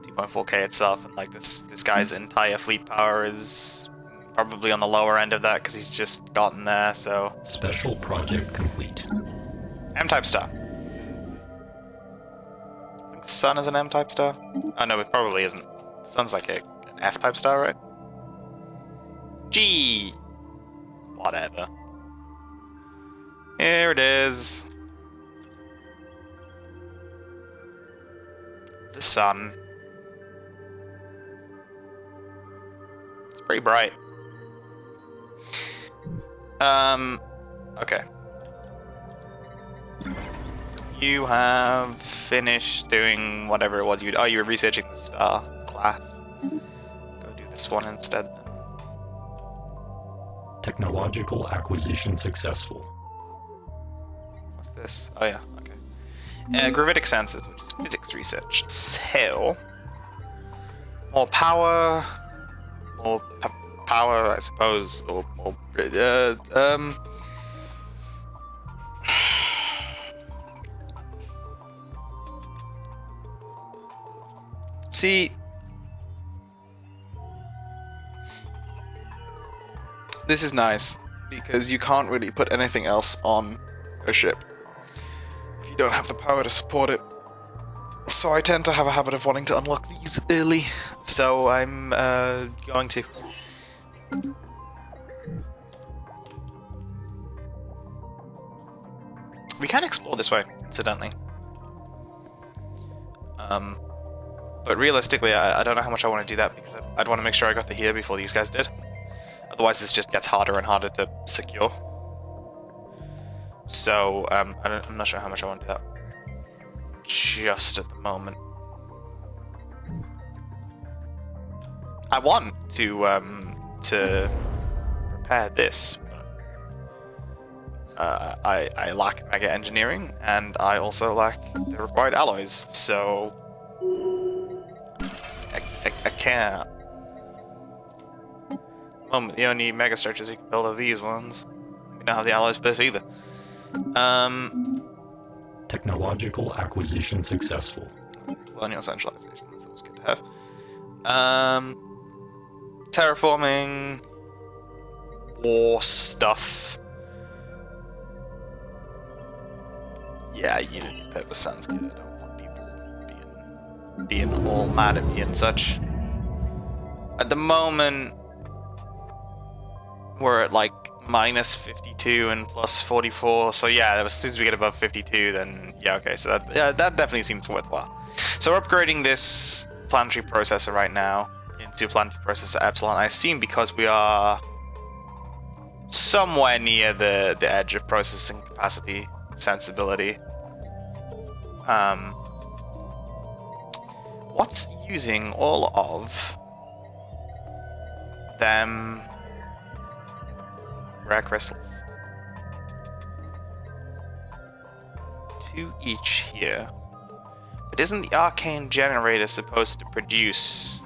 2.4k itself, and like this guy's entire fleet power is probably on the lower end of that because he's just gotten there, so... Special project complete. M-type star. The sun is an M-type star? Oh no, it probably isn't. The sun's like an F-type star, right? G. Whatever. Here it is. The sun. It's pretty bright. Okay. You have finished doing whatever it was you... Oh, you were researching the star class. Go do this one instead. Technological acquisition successful. What's this? Oh yeah, okay. Gravitic sensors, which is physics research. So... More power... More power, I suppose, or more... See, this is nice because you can't really put anything else on a ship if you don't have the power to support it. So I tend to have a habit of wanting to unlock these early. So I'm going to We can explore this way, incidentally. But realistically, I don't know how much I want to do that, because I'd want to make sure I got to here before these guys did. Otherwise, this just gets harder and harder to secure. So, I'm not sure how much I want to do that just at the moment. I want to repair this, but I lack mega engineering, and I also lack the required alloys, so I can't. The only mega structures you can build are these ones. We don't have the alloys for this either. Technological acquisition successful. Colonial centralization, that's always good to have. Terraforming, war stuff. Yeah, Unity purpose sounds good. I don't want people being all mad at me and such. At the moment, we're at like minus 52 and plus 44. So yeah, as soon as we get above 52, then yeah, okay. So that definitely seems worthwhile. So we're upgrading this planetary processor right now into planetary processor Epsilon. I assume because we are somewhere near the edge of processing capacity, sensibility. What's using all of them rare crystals? 2 each here. But isn't the arcane generator supposed to produce...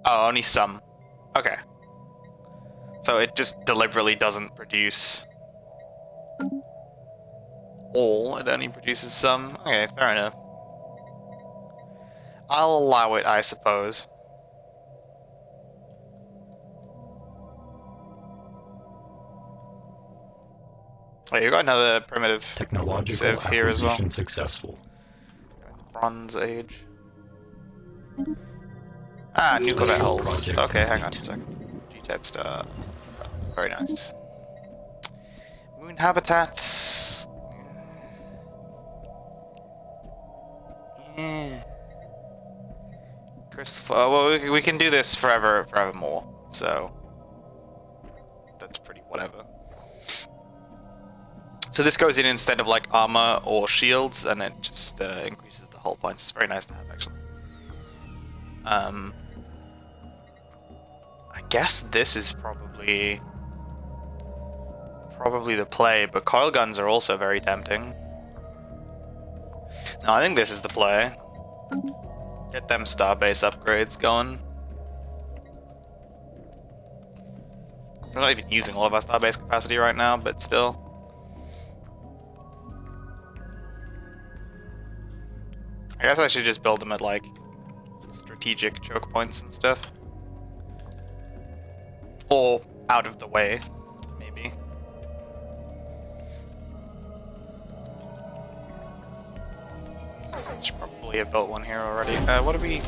Oh, only some. Okay. So it just deliberately doesn't produce all, it only produces some. Okay, fair enough. I'll allow it, I suppose. Oh, you got another primitive Technological civ here as well. acquisition successful. Bronze Age. Ah, nuclear Special holes. project Okay, hang on a complete. second. G-type star. Very nice. Moon habitats. Yeah. Crystal. Well, we can do this forevermore. So that's pretty whatever. So this goes in instead of like armor or shields, and it just increases the hull points. It's very nice to have, actually. I guess this is probably the play, but coil guns are also very tempting. No, I think this is the play. Get them starbase upgrades going. We're not even using all of our starbase capacity right now, but still. I guess I should just build them at like strategic choke points and stuff. Or out of the way, maybe. Should probably have built one here already. What are we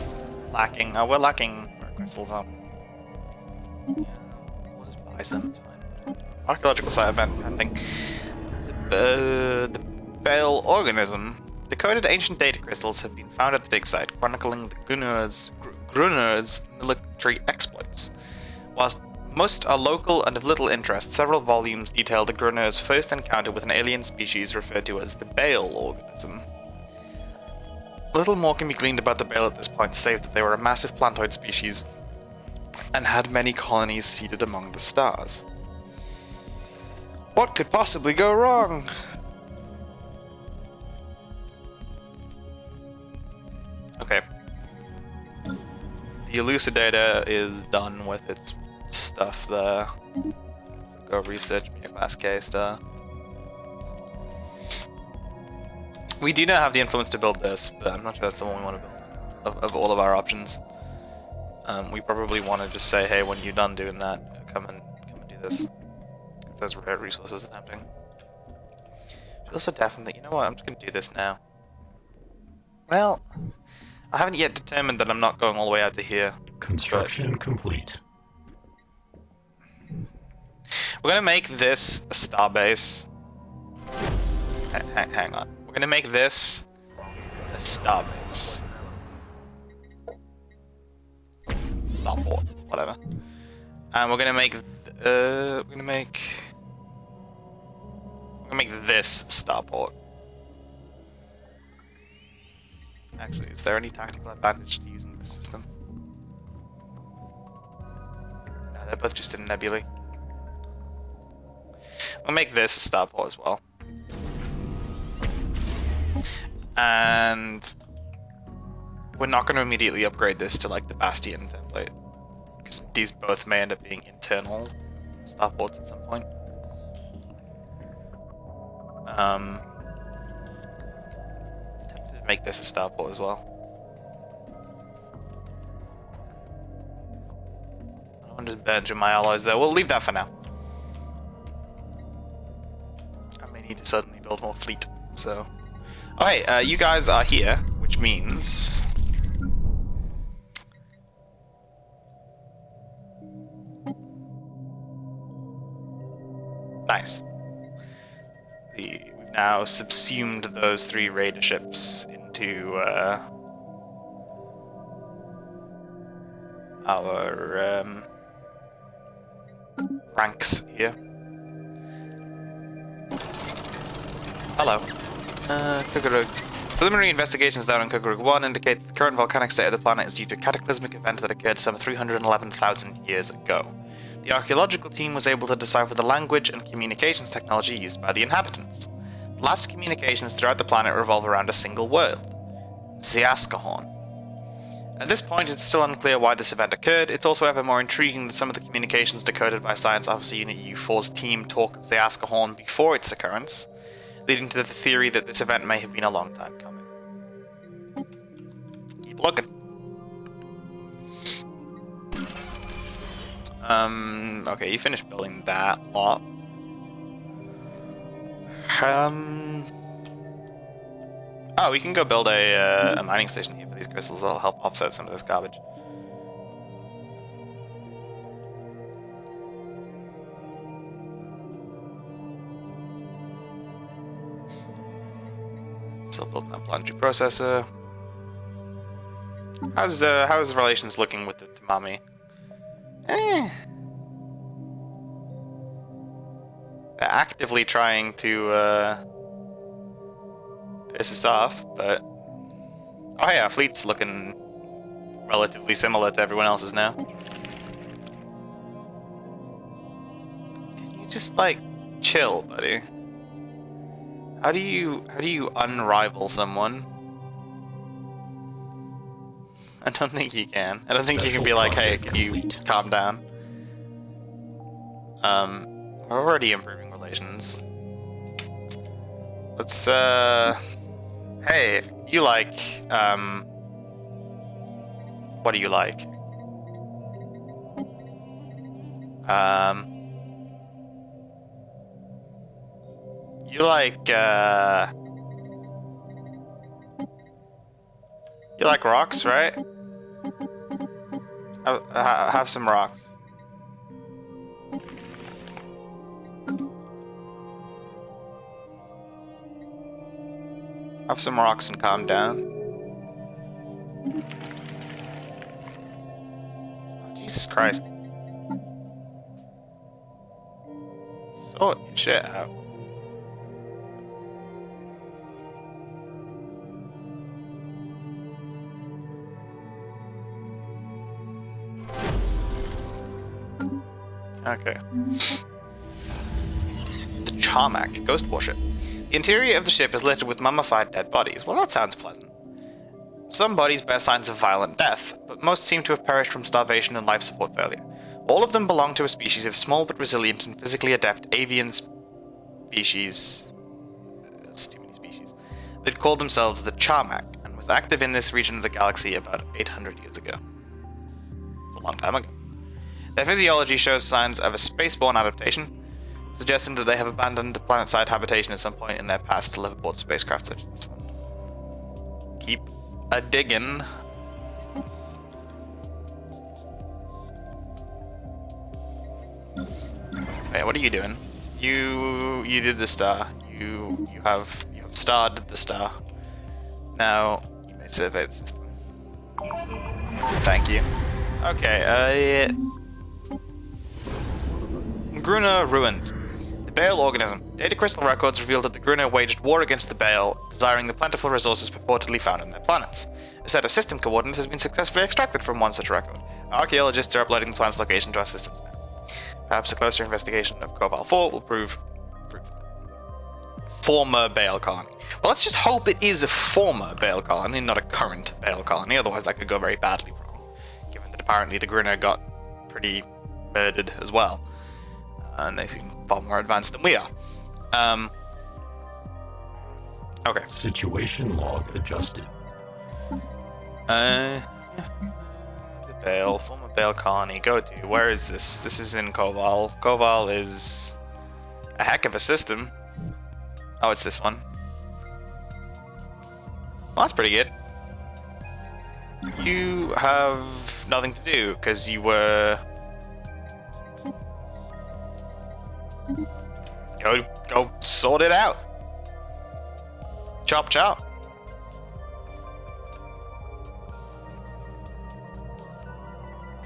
lacking? We're lacking crystals up. We'll just buy some, it's fine. Archaeological site event pending. The Bale organism. Decoded ancient data crystals have been found at the dig site, chronicling the Grunner's military exploits. Whilst most are local and of little interest, several volumes detail the Grunner's first encounter with an alien species referred to as the Bale organism. Little more can be gleaned about the Bale at this point, save that they were a massive plantoid species and had many colonies seeded among the stars. What could possibly go wrong? Okay. The Elucidator is done with its stuff there. So go research me a class K star. We do not have the influence to build this, but I'm not sure that's the one we want to build of all of our options. We probably want to just say, hey, when you're done doing that, come and do this. If there's rare resources attempting. Also definitely, you know what, I'm just going to do this now. Well, I haven't yet determined that I'm not going all the way out to here. Construction complete. We're gonna make this a starbase. Hang on. We're gonna make this a starbase. Starport, whatever. And we're gonna make this starport. Actually, is there any tactical advantage to using this system? No, they're both just in nebulae. We'll make this a starport as well. And we're not going to immediately upgrade this to like the Bastion template, because these both may end up being internal starports at some point. Tempted to make this a starport as well. I don't want to burn through my alloys there. We'll leave that for now. I may need to suddenly build more fleet, so... Oh hey, you guys are here, which means... Nice. We've now subsumed those 3 raider ships into our ranks here. Hello. Kukurug. Preliminary investigations down on Kukurug 1 indicate that the current volcanic state of the planet is due to a cataclysmic event that occurred some 311,000 years ago. The archaeological team was able to decipher the language and communications technology used by the inhabitants. The last communications throughout the planet revolve around a single word, Zeaskahorn. At this point, it's still unclear why this event occurred. It's also ever more intriguing that some of the communications decoded by Science Officer Unit U4's team talk of Zeaskahorn before its occurrence, leading to the theory that this event may have been a long time coming. Keep looking. Okay, you finished building that lot. Oh, we can go build a mining station here for these crystals. That'll help offset some of this garbage. Still building that planetary processor. How's relations looking with the Tamami? They're actively trying to piss us off, but oh yeah, our fleet's looking relatively similar to everyone else's now. Can you just like chill, buddy? How do you unrival someone? I don't think you can. I don't think you can be like, hey, can you calm down? We're already improving relations. Let's, hey, you like, what do you like? You like rocks, right? Have some rocks. Have some rocks and calm down. Oh, Jesus Christ. Sort your shit out. Okay. The Charmak, ghost warship. The interior of the ship is littered with mummified dead bodies. Well, that sounds pleasant. Some bodies bear signs of violent death, but most seem to have perished from starvation and life support failure. All of them belong to a species of small but resilient and physically adept avian species. That's too many species. That called themselves the Charmak, and was active in this region of the galaxy about 800 years ago. It's a long time ago. Their physiology shows signs of a spaceborne adaptation, suggesting that they have abandoned planet-side habitation at some point in their past to live aboard spacecraft such as this one. Keep a-diggin'. Okay, what are you doing? You did the star. You have starred the star. Now you may survey the system. Thank you. Okay. Gruna ruins. The Bale organism. Data crystal records revealed that the Gruna waged war against the Bale, desiring the plentiful resources purportedly found on their planets. A set of system coordinates has been successfully extracted from one such record. Archaeologists are uploading the planet's location to our systems now. Perhaps a closer investigation of Koval 4 will prove fruitful. Former Bale colony. Well, let's just hope it is a former Bale colony, not a current Bale colony, otherwise that could go very badly wrong, given that apparently the Gruna got pretty murdered as well. And they seem far more advanced than we are. Okay. Situation log adjusted. The Bale, former Bale colony, go to. Where is this? This is in Koval. Koval is a heck of a system. Oh, it's this one. Well, that's pretty good. You have nothing to do, because you were... Go sort it out. Chop chop.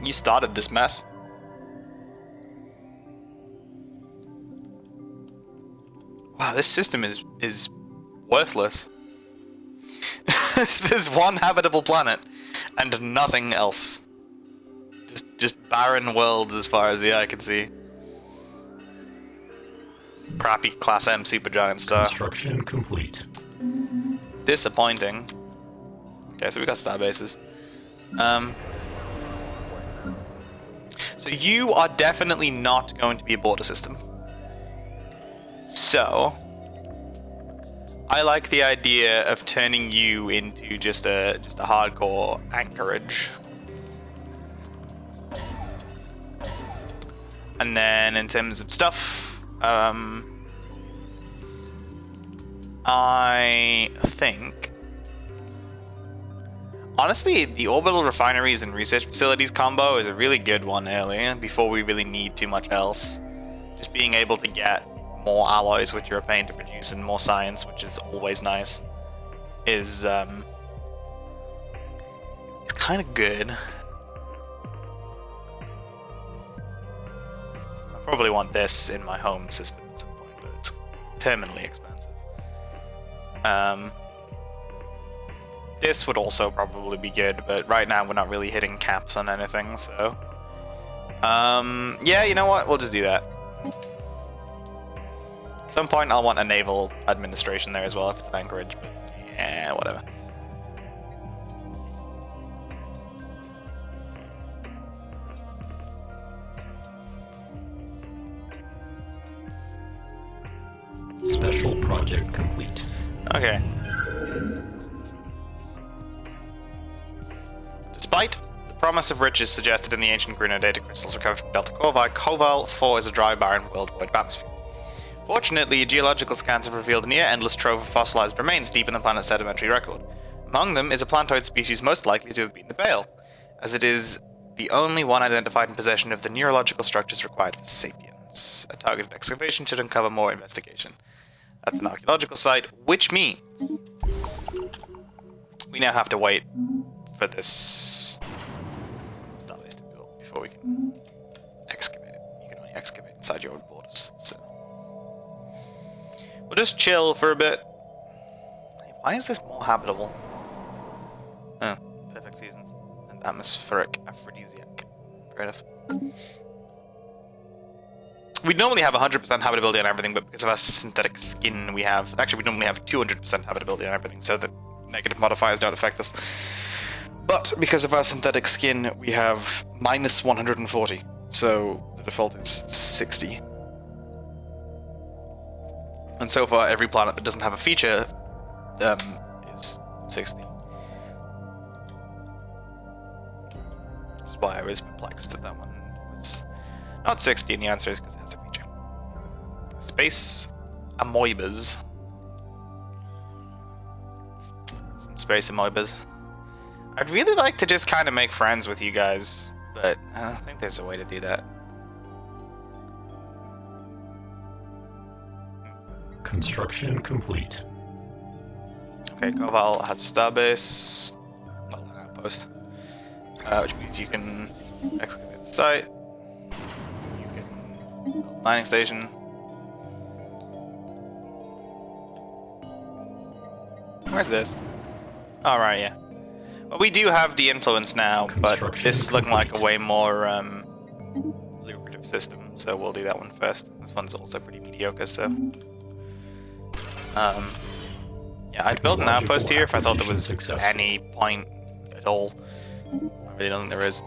You started this mess. Wow, this system is worthless. There's one habitable planet and nothing else. Just barren worlds as far as the eye can see. Crappy Class M supergiant star. Construction complete. Disappointing. Okay, so we got star bases. So you are definitely not going to be aboard a system. So I like the idea of turning you into just a hardcore anchorage. And then in terms of stuff, I think, honestly, the orbital refineries and research facilities combo is a really good one early, before we really need too much else. Just being able to get more alloys, which are a pain to produce, and more science, which is always nice, is it's kind of good. I probably want this in my home system at some point, but it's terminally expensive. This would also probably be good, but right now we're not really hitting caps on anything, so... yeah, you know what? We'll just do that. At some point I'll want a naval administration there as well, if it's an anchorage, but yeah, whatever. Special project complete. Okay. Despite the promise of riches suggested in the ancient Gruna data crystals recovered from Delta Corvi, Koval 4 is a dry, barren world void of atmosphere. Fortunately, geological scans have revealed a near-endless trove of fossilized remains deep in the planet's sedimentary record. Among them is a plantoid species most likely to have been the Bale, as it is the only one identified in possession of the neurological structures required for sapience. A targeted excavation should uncover more investigation. That's an archaeological site, which means we now have to wait for this starbase to build before we can excavate it. You can only excavate inside your own borders, so we'll just chill for a bit. Why is this more habitable? Oh, perfect seasons and atmospheric aphrodisiac. Fair enough. We'd normally have 100% habitability on everything, but because of our synthetic skin we have... Actually, we normally have 200% habitability on everything, so the negative modifiers don't affect us. But because of our synthetic skin, we have minus 140, so the default is 60. And so far, every planet that doesn't have a feature is 60. Which is why I was perplexed that that one was not 60, and the answer is because it has a feature. Space amoebas. Some space amoebas. I'd really like to just kind of make friends with you guys, but I don't think there's a way to do that. Construction complete. Okay, Koval has a starbase, well, an outpost, which means you can excavate the site, you can build a mining station. Where's this? Alright, yeah. Well, we do have the influence now, but this is looking like a way more lucrative system, so we'll do that one first. This one's also pretty mediocre, so... yeah, I'd build an outpost here if I thought there was any point at all. I really don't think there is.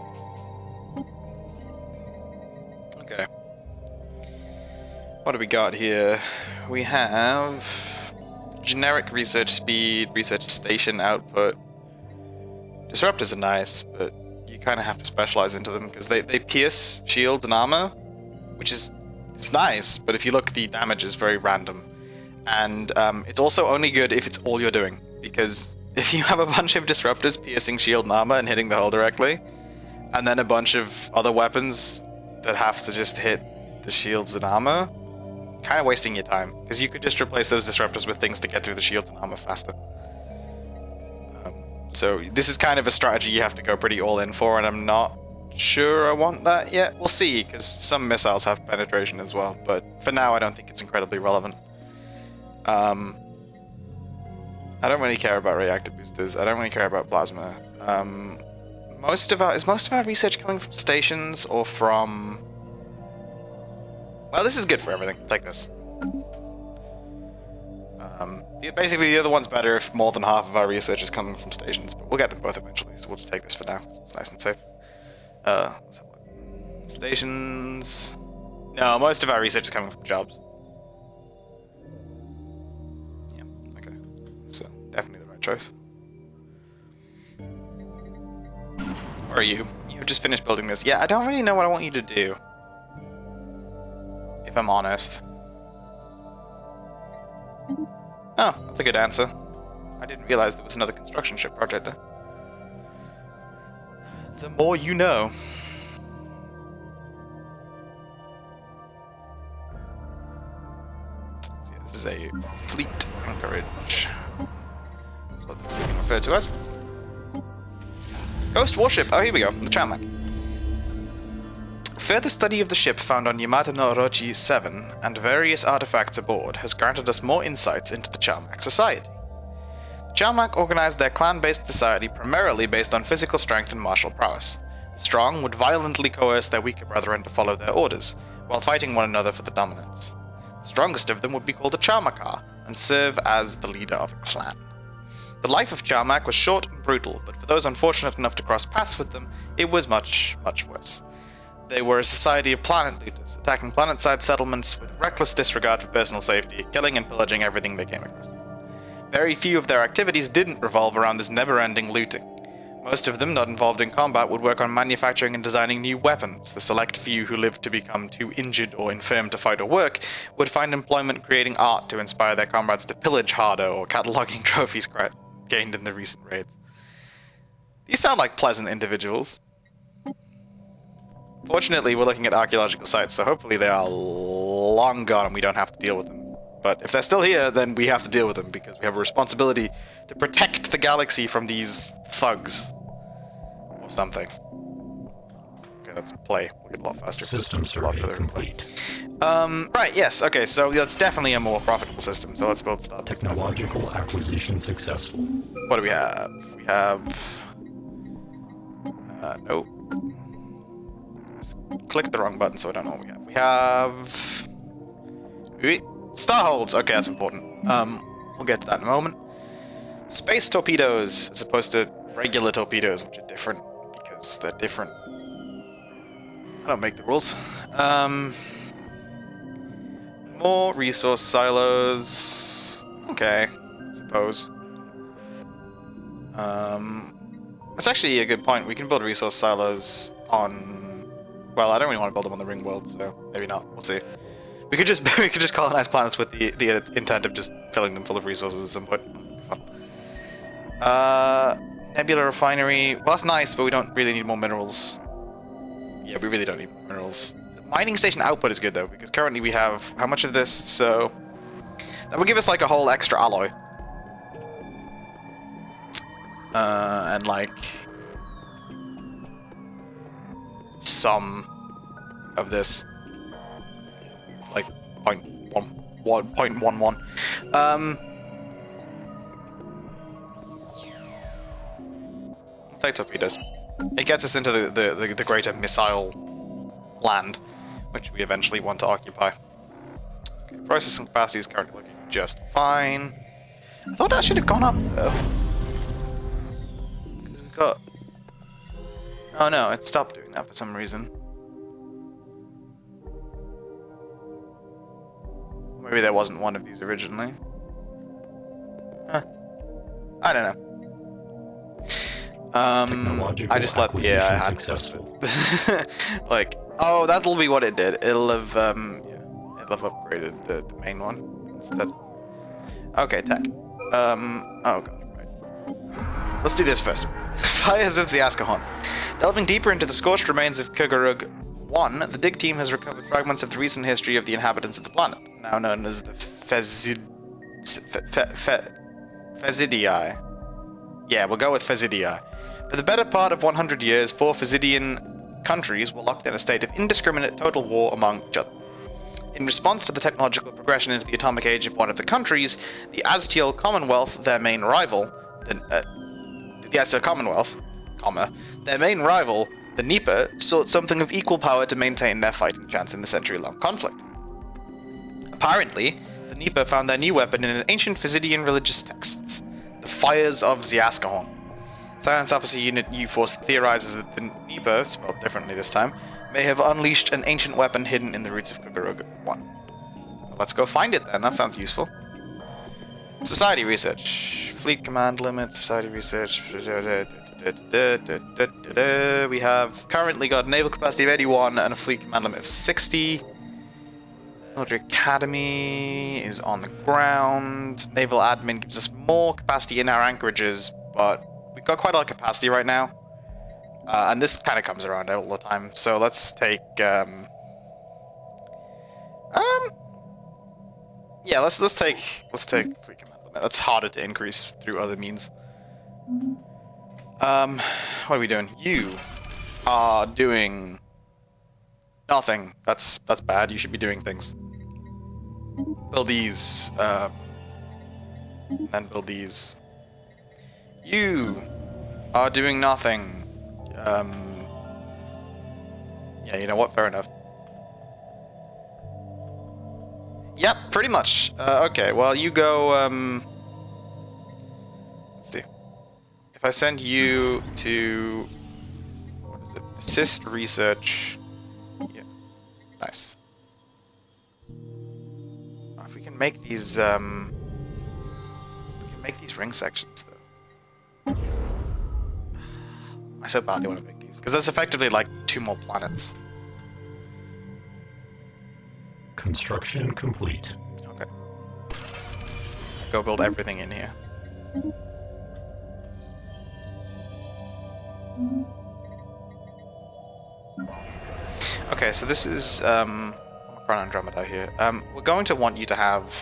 Okay. What do we got here? We have generic research speed, research station output. Disruptors are nice, but you kind of have to specialize into them because they pierce shields and armor, which is it's nice, but if you look, the damage is very random. And it's also only good if it's all you're doing, because if you have a bunch of disruptors piercing shield and armor and hitting the hull directly, and then a bunch of other weapons that have to just hit the shields and armor, kind of wasting your time, because you could just replace those disruptors with things to get through the shields and armor faster. So this is kind of a strategy you have to go pretty all in for, and I'm not sure I want that yet. We'll see, because some missiles have penetration as well, but for now I don't think it's incredibly relevant. I don't really care about reactor boosters. I don't really care about plasma. Most of our research coming from stations or from... Well, this is good for everything. Take this. Basically, the other one's better if more than half of our research is coming from stations, but we'll get them both eventually, so we'll just take this for now. It's nice and safe. Let's have a look. Stations... No, most of our research is coming from jobs. Yeah, okay. So, definitely the right choice. Where are you? You've just finished building this. Yeah, I don't really know what I want you to do. If I'm honest. Oh, that's a good answer. I didn't realize there was another construction ship project there. The more you know. So yeah, this is a fleet anchorage. That's what this is being referred to as. Ghost warship. Oh, here we go. The Charmac. Further study of the ship found on Yamata no Orochi 7 and various artifacts aboard has granted us more insights into the Charmac society. The Charmac organized their clan-based society primarily based on physical strength and martial prowess. The strong would violently coerce their weaker brethren to follow their orders, while fighting one another for the dominance. The strongest of them would be called a Charmakar and serve as the leader of a clan. The life of Charmac was short and brutal, but for those unfortunate enough to cross paths with them, it was much, much worse. They were a society of planet looters, attacking planet-side settlements with reckless disregard for personal safety, killing and pillaging everything they came across. Very few of their activities didn't revolve around this never-ending looting. Most of them, not involved in combat, would work on manufacturing and designing new weapons. The select few who lived to become too injured or infirm to fight or work would find employment creating art to inspire their comrades to pillage harder or cataloging trophies gained in the recent raids. These sound like pleasant individuals. Fortunately, we're looking at archaeological sites, so hopefully they are long gone and we don't have to deal with them. But if they're still here, then we have to deal with them, because we have a responsibility to protect the galaxy from these thugs. Or something. Okay, let's play. We'll get a lot faster. System survey complete. Right, yes, okay, so that's definitely a more profitable system, so let's build stuff. Technological acquisition successful. What do we have? We have... nope. Click the wrong button, so I don't know what we have. We have... Starholds! Okay, that's important. We'll get to that in a moment. Space torpedoes, as opposed to regular torpedoes, which are different, because they're different. I don't make the rules. More resource silos. Okay, I suppose. That's actually a good point. We can build resource silos on... Well, I don't really want to build them on the ringworld, so maybe not. We'll see. We could just colonize planets with the intent of just filling them full of resources at some point. Fun. Nebula refinery. Well, that's nice, but we don't really need more minerals. Yeah, we really don't need more minerals. The mining station output is good though, because currently we have how much of this? So That would give us like a whole extra alloy. And like some of this, like 0.11. Take torpedoes. It gets us into the greater missile land, which we eventually want to occupy. Okay, processing capacity is currently looking just fine. I thought that should have gone up though. We've got... Oh no, it stopped doing that for some reason. Maybe there wasn't one of these originally. Huh. I don't know. I just let I had successful. Like, oh, that'll be what it did. It'll have it'll have upgraded the main one instead. Okay, tech. Oh god, right. Let's do this first. Fires of Ziaskahon. Delving deeper into the scorched remains of Kugarug 1, the dig team has recovered fragments of the recent history of the inhabitants of the planet, now known as the Fezidii. Yeah, we'll go with Fezidii. For the better part of 100 years, 4 Fezidian countries were locked in a state of indiscriminate total war among each other. In response to the technological progression into the atomic age of one of the countries, the Aztiel Commonwealth, their main rival, the Aztiel Commonwealth, their main rival, the Nipa, sought something of equal power to maintain their fighting chance in the century-long conflict. Apparently, the Nipa found their new weapon in an ancient Fezidian religious texts, the Fires of Ziaskahon. Science Officer Unit U-Force theorizes that the Nipa, spelled differently this time, may have unleashed an ancient weapon hidden in the roots of Kugarug 1. Well, let's go find it then, that sounds useful. Society research. Fleet command limit, society research. We have currently got a naval capacity of 81 and a fleet command limit of 60. Military Academy is on the ground. Naval Admin gives us more capacity in our anchorages, but we've got quite a lot of capacity right now. And this kind of comes around all the time. So let's take... yeah, let's take fleet command limit. That's harder to increase through other means. What are we doing? You are doing nothing. That's bad. You should be doing things. Build these, then build these. You are doing nothing. Yeah, you know what? Fair enough. Yep, pretty much. Okay, well, you go, let's see. If I send you to, what is it? Assist research. Yeah, nice. If we can make these, we can make these ring sections, though. I so badly want to make these, because that's effectively like 2 more planets. Construction complete. Okay. Go build everything in here. Okay, so this is Omicron Andromeda here. We're going to want you to have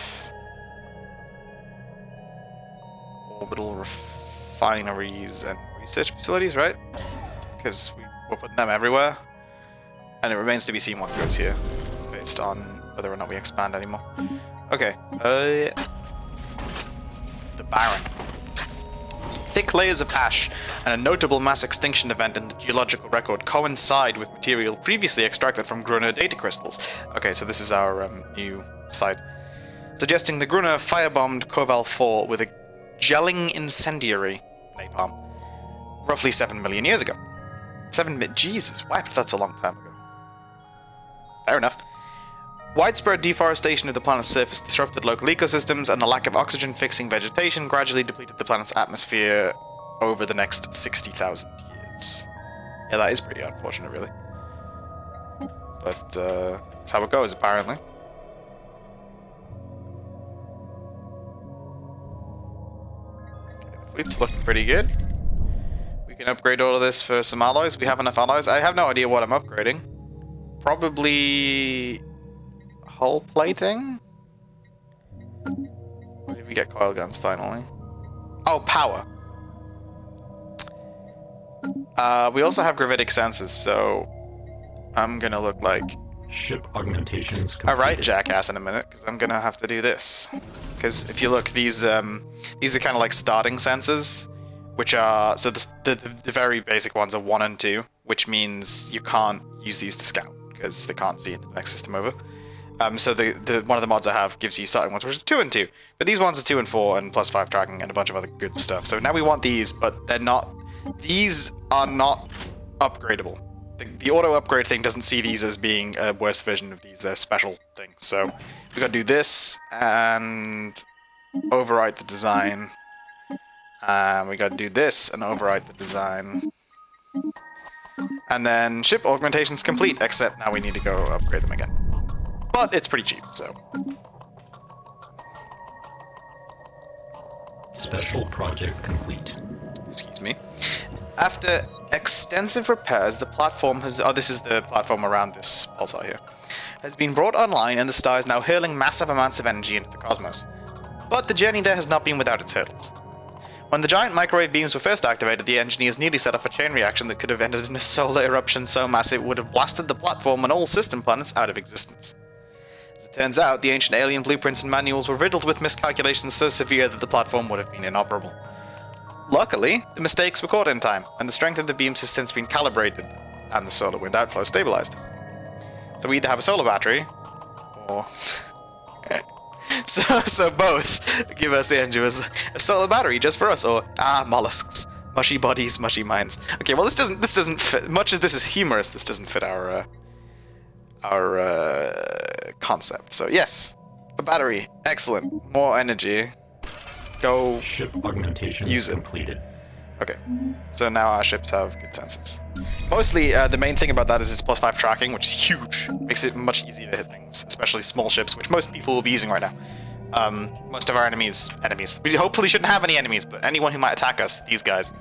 orbital refineries and research facilities, right? Because we're putting them everywhere, and it remains to be seen what goes here, based on whether or not we expand anymore. Okay, the Baron. Thick layers of ash and a notable mass extinction event in the geological record coincide with material previously extracted from Gruner data crystals. Okay, so this is our new site. Suggesting the Gruner firebombed Koval 4 with a gelling incendiary napalm roughly 7 million years ago. Jesus, what? That's a long time ago. Fair enough. Widespread deforestation of the planet's surface disrupted local ecosystems, and the lack of oxygen-fixing vegetation gradually depleted the planet's atmosphere over the next 60,000 years. Yeah, that is pretty unfortunate, really. But, that's how it goes, apparently. Okay, the fleet's looking pretty good. We can upgrade all of this for some alloys. We have enough alloys. I have no idea what I'm upgrading. Probably... hull plating? We get coil guns finally. Oh, power. We also have gravitic sensors, so I'm gonna look like Ship augmentations a completed. right jackass in a minute, because I'm gonna have to do this. Because if you look, these are kind of like starting sensors, which are so the very basic ones are 1 and 2, which means you can't use these to scout because they can't see into the next system over. So the one of the mods I have gives you starting ones, which are 2 and 2. But these ones are 2 and 4 and +5 tracking and a bunch of other good stuff. So now we want these, but they're not. These are not upgradable. The auto upgrade thing doesn't see these as being a worse version of these. They're special things. So we gotta do this and overwrite the design. We gotta do this and overwrite the design. And then ship augmentation's complete, except now we need to go upgrade them again. But it's pretty cheap, so. Special project complete. Excuse me. After extensive repairs, the platform has... Oh, this is the platform around this pulsar here. Has been brought online, and the star is now hurling massive amounts of energy into the cosmos. But the journey there has not been without its hurdles. When the giant microwave beams were first activated, the engineers nearly set off a chain reaction that could have ended in a solar eruption so massive it would have blasted the platform and all system planets out of existence. As it turns out, the ancient alien blueprints and manuals were riddled with miscalculations so severe that the platform would have been inoperable. Luckily, the mistakes were caught in time, and the strength of the beams has since been calibrated, and the solar wind outflow stabilized. So we either have a solar battery, or... so both give us the engine as a solar battery just for us, or mollusks, mushy bodies, mushy minds. Okay, well this doesn't fit. Much as this is humorous, this doesn't fit our concept. So yes, a battery, excellent, more energy. Go Ship augmentation use it. completed. Okay, so now our ships have good sensors. Mostly, the main thing about that is its +5 tracking, which is huge. Makes it much easier to hit things, especially small ships, which most people will be using right now. Most of our enemies. We hopefully shouldn't have any enemies, but anyone who might attack us, these guys,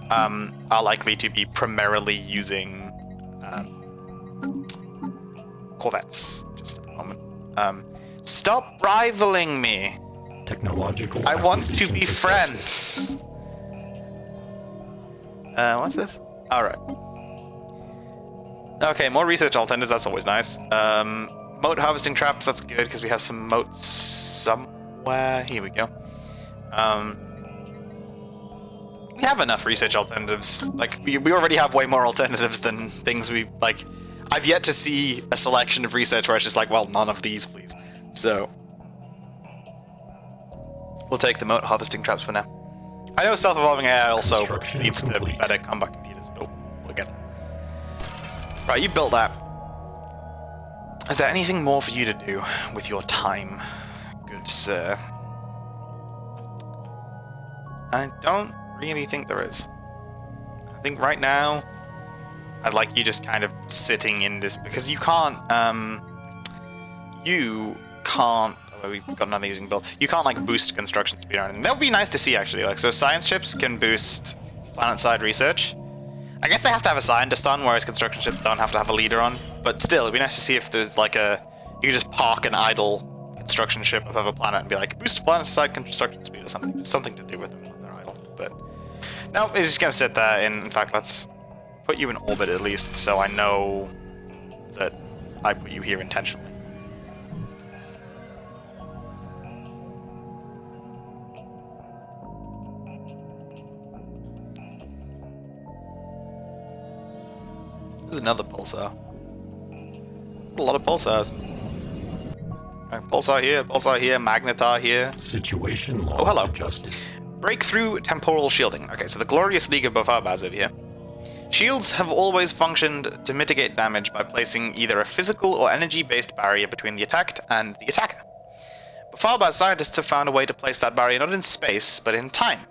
are likely to be primarily using corvettes, just at the moment. Stop rivaling me! Technological I want to acquisition be successful. friends! What's this? Alright. Okay, more research alternatives, that's always nice. Moat harvesting traps, that's good, because we have some moats somewhere. Here we go. We have enough research alternatives. Like, we already have way more alternatives than things we, like... I've yet to see a selection of research where it's just like, well, none of these, please. So... we'll take the moat harvesting traps for now. I know self-evolving AI also Construction leads to complete. better combat computers, but we'll get there. Right, you built that. Is there anything more for you to do with your time, good sir? I don't really think there is. I think right now, I'd like you just kind of sitting in this, because you can't, well, we've got nothing you can build. You can't like boost construction speed or anything. That would be nice to see actually. Like, so science ships can boost planet-side research. I guess they have to have a scientist on, whereas construction ships don't have to have a leader on. But still, it'd be nice to see if there's like you could just park an idle construction ship above a planet and be like, boost planet-side construction speed or something. Just something to do with them when they're idle. But no, it's just gonna sit there. In fact, let's put you in orbit at least, so I know that I put you here intentionally. There's another pulsar. A lot of pulsars. Pulsar here, magnetar here. Situation log hello. adjusted. Breakthrough temporal shielding. Okay, so the glorious League of Bofarbas over here. Shields have always functioned to mitigate damage by placing either a physical or energy-based barrier between the attacked and the attacker. Bofarbas scientists have found a way to place that barrier not in space, but in time.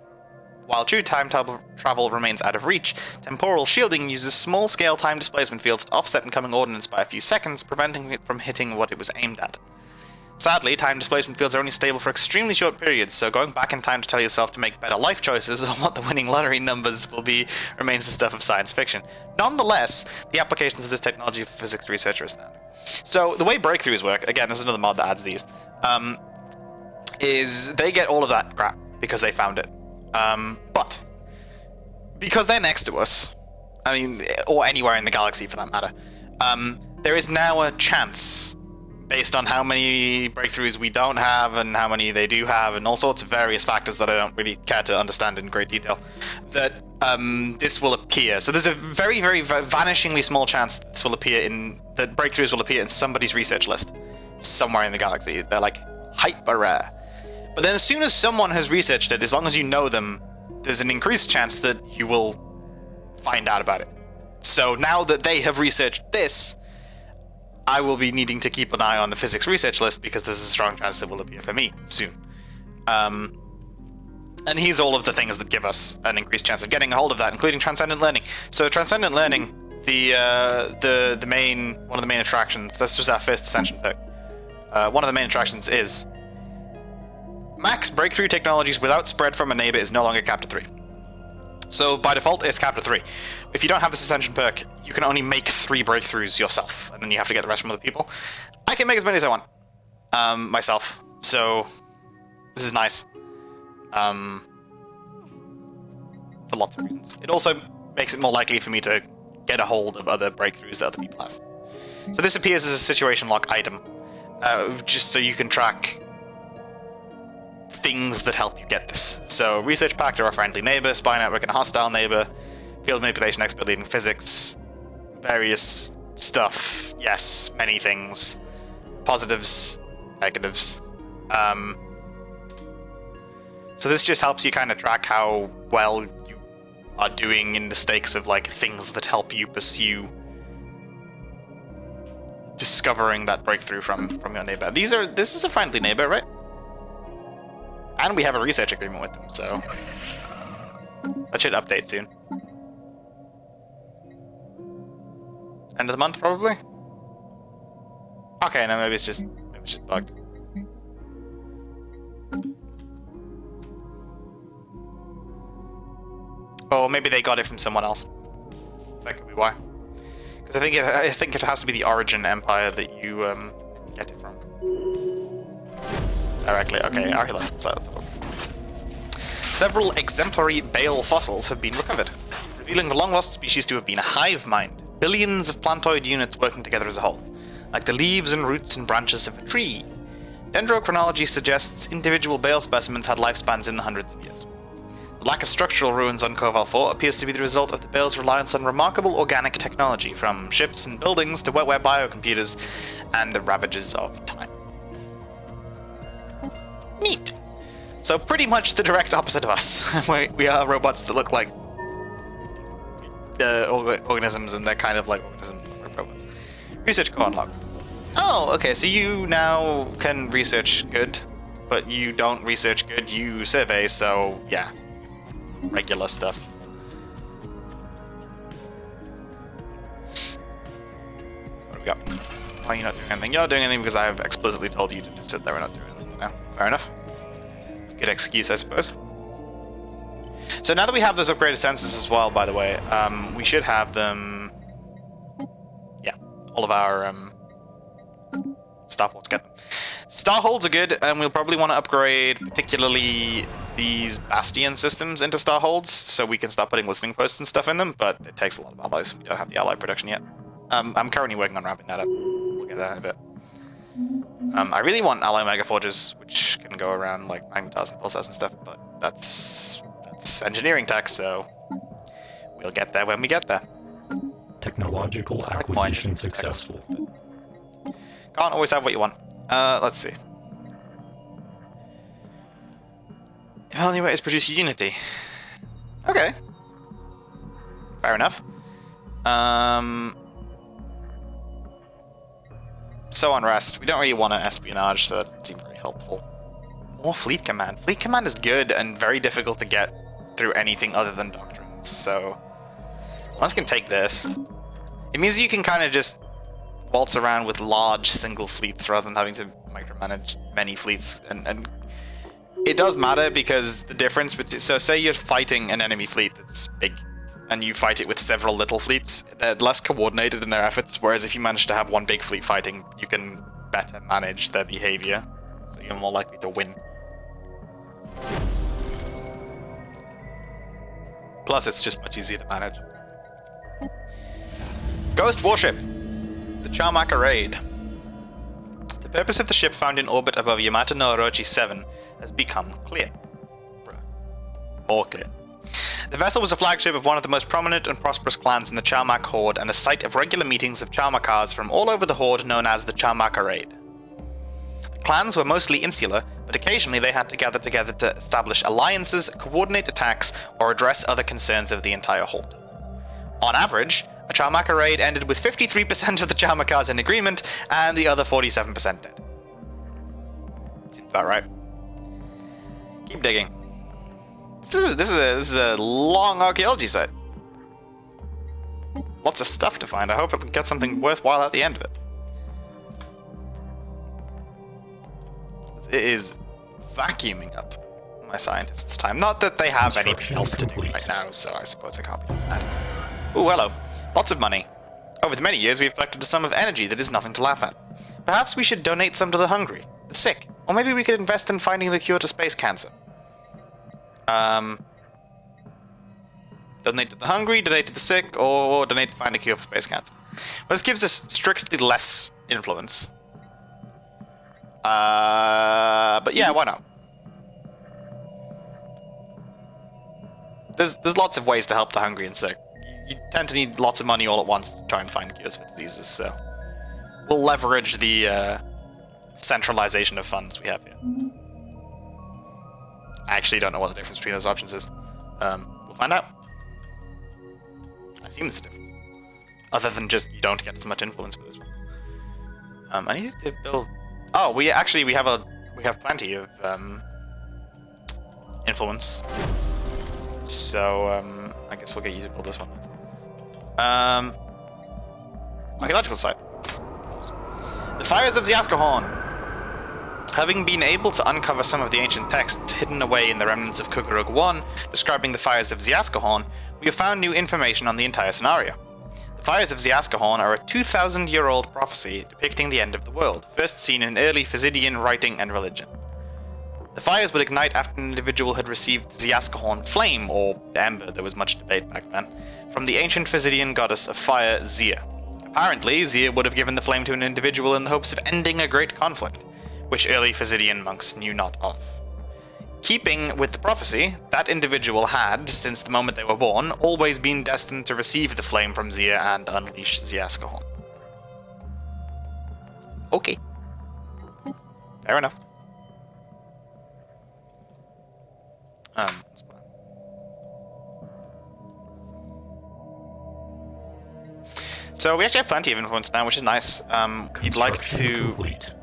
While true time travel remains out of reach, temporal shielding uses small-scale time displacement fields to offset incoming ordnance by a few seconds, preventing it from hitting what it was aimed at. Sadly, time displacement fields are only stable for extremely short periods, so going back in time to tell yourself to make better life choices or what the winning lottery numbers will be remains the stuff of science fiction. Nonetheless, the applications of this technology for physics research are astounding. So, the way breakthroughs work, again, this is another mod that adds these, is they get all of that crap because they found it. But because they're next to us, I mean, or anywhere in the galaxy for that matter, there is now a chance, based on how many breakthroughs we don't have and how many they do have, and all sorts of various factors that I don't really care to understand in great detail, that this will appear. So there's a very, very vanishingly small chance that this will appear that breakthroughs will appear in somebody's research list somewhere in the galaxy. They're like hyper rare. But then as soon as someone has researched it, as long as you know them, there's an increased chance that you will find out about it. So now that they have researched this, I will be needing to keep an eye on the physics research list because there's a strong chance it will appear for me soon. And here's all of the things that give us an increased chance of getting a hold of that, including transcendent learning. So transcendent learning, one of the main attractions. This was our first ascension perk. One of the main attractions is max breakthrough technologies without spread from a neighbor is no longer capped at 3. So by default, it's capped at 3. If you don't have this ascension perk, you can only make 3 breakthroughs yourself, and then you have to get the rest from other people. I can make as many as I want myself, so this is nice for lots of reasons. It also makes it more likely for me to get a hold of other breakthroughs that other people have. So this appears as a situation lock item, just so you can track things that help you get this. So research pact or a friendly neighbor, spy network and a hostile neighbor, field manipulation expert leading physics, various stuff, yes, many things, positives, negatives. So this just helps you kind of track how well you are doing in the stakes of like things that help you pursue discovering that breakthrough from your neighbor. This is a friendly neighbor, right? And we have a research agreement with them, so that should update soon. End of the month, probably? Okay, no, maybe it's just bugged. Oh, maybe they got it from someone else. That could be why. Because I think it has to be the Origin Empire that you get it from. Directly. Okay, several exemplary Bale fossils have been recovered, revealing the long-lost species to have been a hive mind. Billions of plantoid units working together as a whole, like the leaves and roots and branches of a tree. Dendrochronology suggests individual Bale specimens had lifespans in the hundreds of years. The lack of structural ruins on Koval 4 appears to be the result of the Bale's reliance on remarkable organic technology, from ships and buildings to wetware biocomputers and the ravages of time. Neat. So pretty much the direct opposite of us. We are robots that look like organisms, and they're kind of like organisms that look like robots. Research core unlocked. Oh, okay, so you now can research good, but you don't research good, you survey, so yeah. Regular stuff. What do we got? Why are you not doing anything? You're not doing anything because I have explicitly told you to just sit there and not do anything. No, fair enough. Good excuse, I suppose. So now that we have those upgraded sensors as well, by the way, we should have them... Yeah, all of our starports get them. Starholds are good, and we'll probably want to upgrade particularly these Bastion systems into Starholds, so we can start putting listening posts and stuff in them, but it takes a lot of alloys. We don't have the ally production yet. I'm currently working on ramping that up. We'll get that in a bit. I really want ally megaforges, which can go around like magnetars and pulsars and stuff, but that's engineering tech, so we'll get there when we get there. Technological acquisition successful. Can't always have what you want. Let's see. Evaluate is produce Unity. Okay. Fair enough. So unrest. We don't really want an espionage, so that doesn't seem very helpful. More fleet command. Fleet command is good and very difficult to get through anything other than doctrines, so one can take this. It means you can kind of just waltz around with large single fleets rather than having to micromanage many fleets, and it does matter because the difference between, so say you're fighting an enemy fleet that's big and you fight it with several little fleets, they're less coordinated in their efforts, whereas if you manage to have one big fleet fighting, you can better manage their behavior, so you're more likely to win Plus, it's just much easier to manage. Ghost Warship. The Charmaca Raid. The purpose of the ship found in orbit above Yamato no Orochi 7 has become clear. More clear. The vessel was a flagship of one of the most prominent and prosperous clans in the Charmac Horde and a site of regular meetings of Charmacars from all over the Horde known as the Charmaca Raid. The clans were mostly insular, but occasionally they had to gather together to establish alliances, coordinate attacks, or address other concerns of the entire Horde. On average, a Charmaca raid ended with 53% of the Charmacars in agreement and the other 47% dead. Seems about right. Keep digging. This is a long archaeology site. Lots of stuff to find. I hope it'll get something worthwhile at the end of it. It is vacuuming up my scientists' time. Not that they have anything else to do right now, so I suppose I can't be mad. Ooh, hello. Lots of money. Over the many years, we've collected a sum of energy that is nothing to laugh at. Perhaps we should donate some to the hungry, the sick, or maybe we could invest in finding the cure to space cancer. Donate to the hungry, donate to the sick, or donate to find a cure for space cancer. Well, this gives us strictly less influence. But yeah, why not? There's lots of ways to help the hungry and sick. You tend to need lots of money all at once to try and find cures for diseases, so we'll leverage the centralization of funds we have here. I actually don't know what the difference between those options is. We'll find out. I assume there's a difference. Other than just you don't get as much influence for this one. I need to build... Oh, we have plenty of influence. So I guess we'll get you to build this one next. Archaeological site. The Fires of Ziaskahorn. Having been able to uncover some of the ancient texts hidden away in the remnants of Kukurug 1, describing the Fires of Ziaskahorn, we have found new information on the entire scenario. The Fires of Ziaskahorn are a 2,000-year-old prophecy depicting the end of the world, first seen in early Physidian writing and religion. The fires would ignite after an individual had received Ziaskahorn flame, or ember, there was much debate back then, from the ancient Physidian goddess of fire, Zia. Apparently, Zia would have given the flame to an individual in the hopes of ending a great conflict, which early Physidian monks knew not of. Keeping with the prophecy, that individual had, since the moment they were born, always been destined to receive the flame from Zia and unleash Ziaskahorn. Okay. Fair enough. So we actually have plenty of influence now, which is nice. We'd like to... Complete.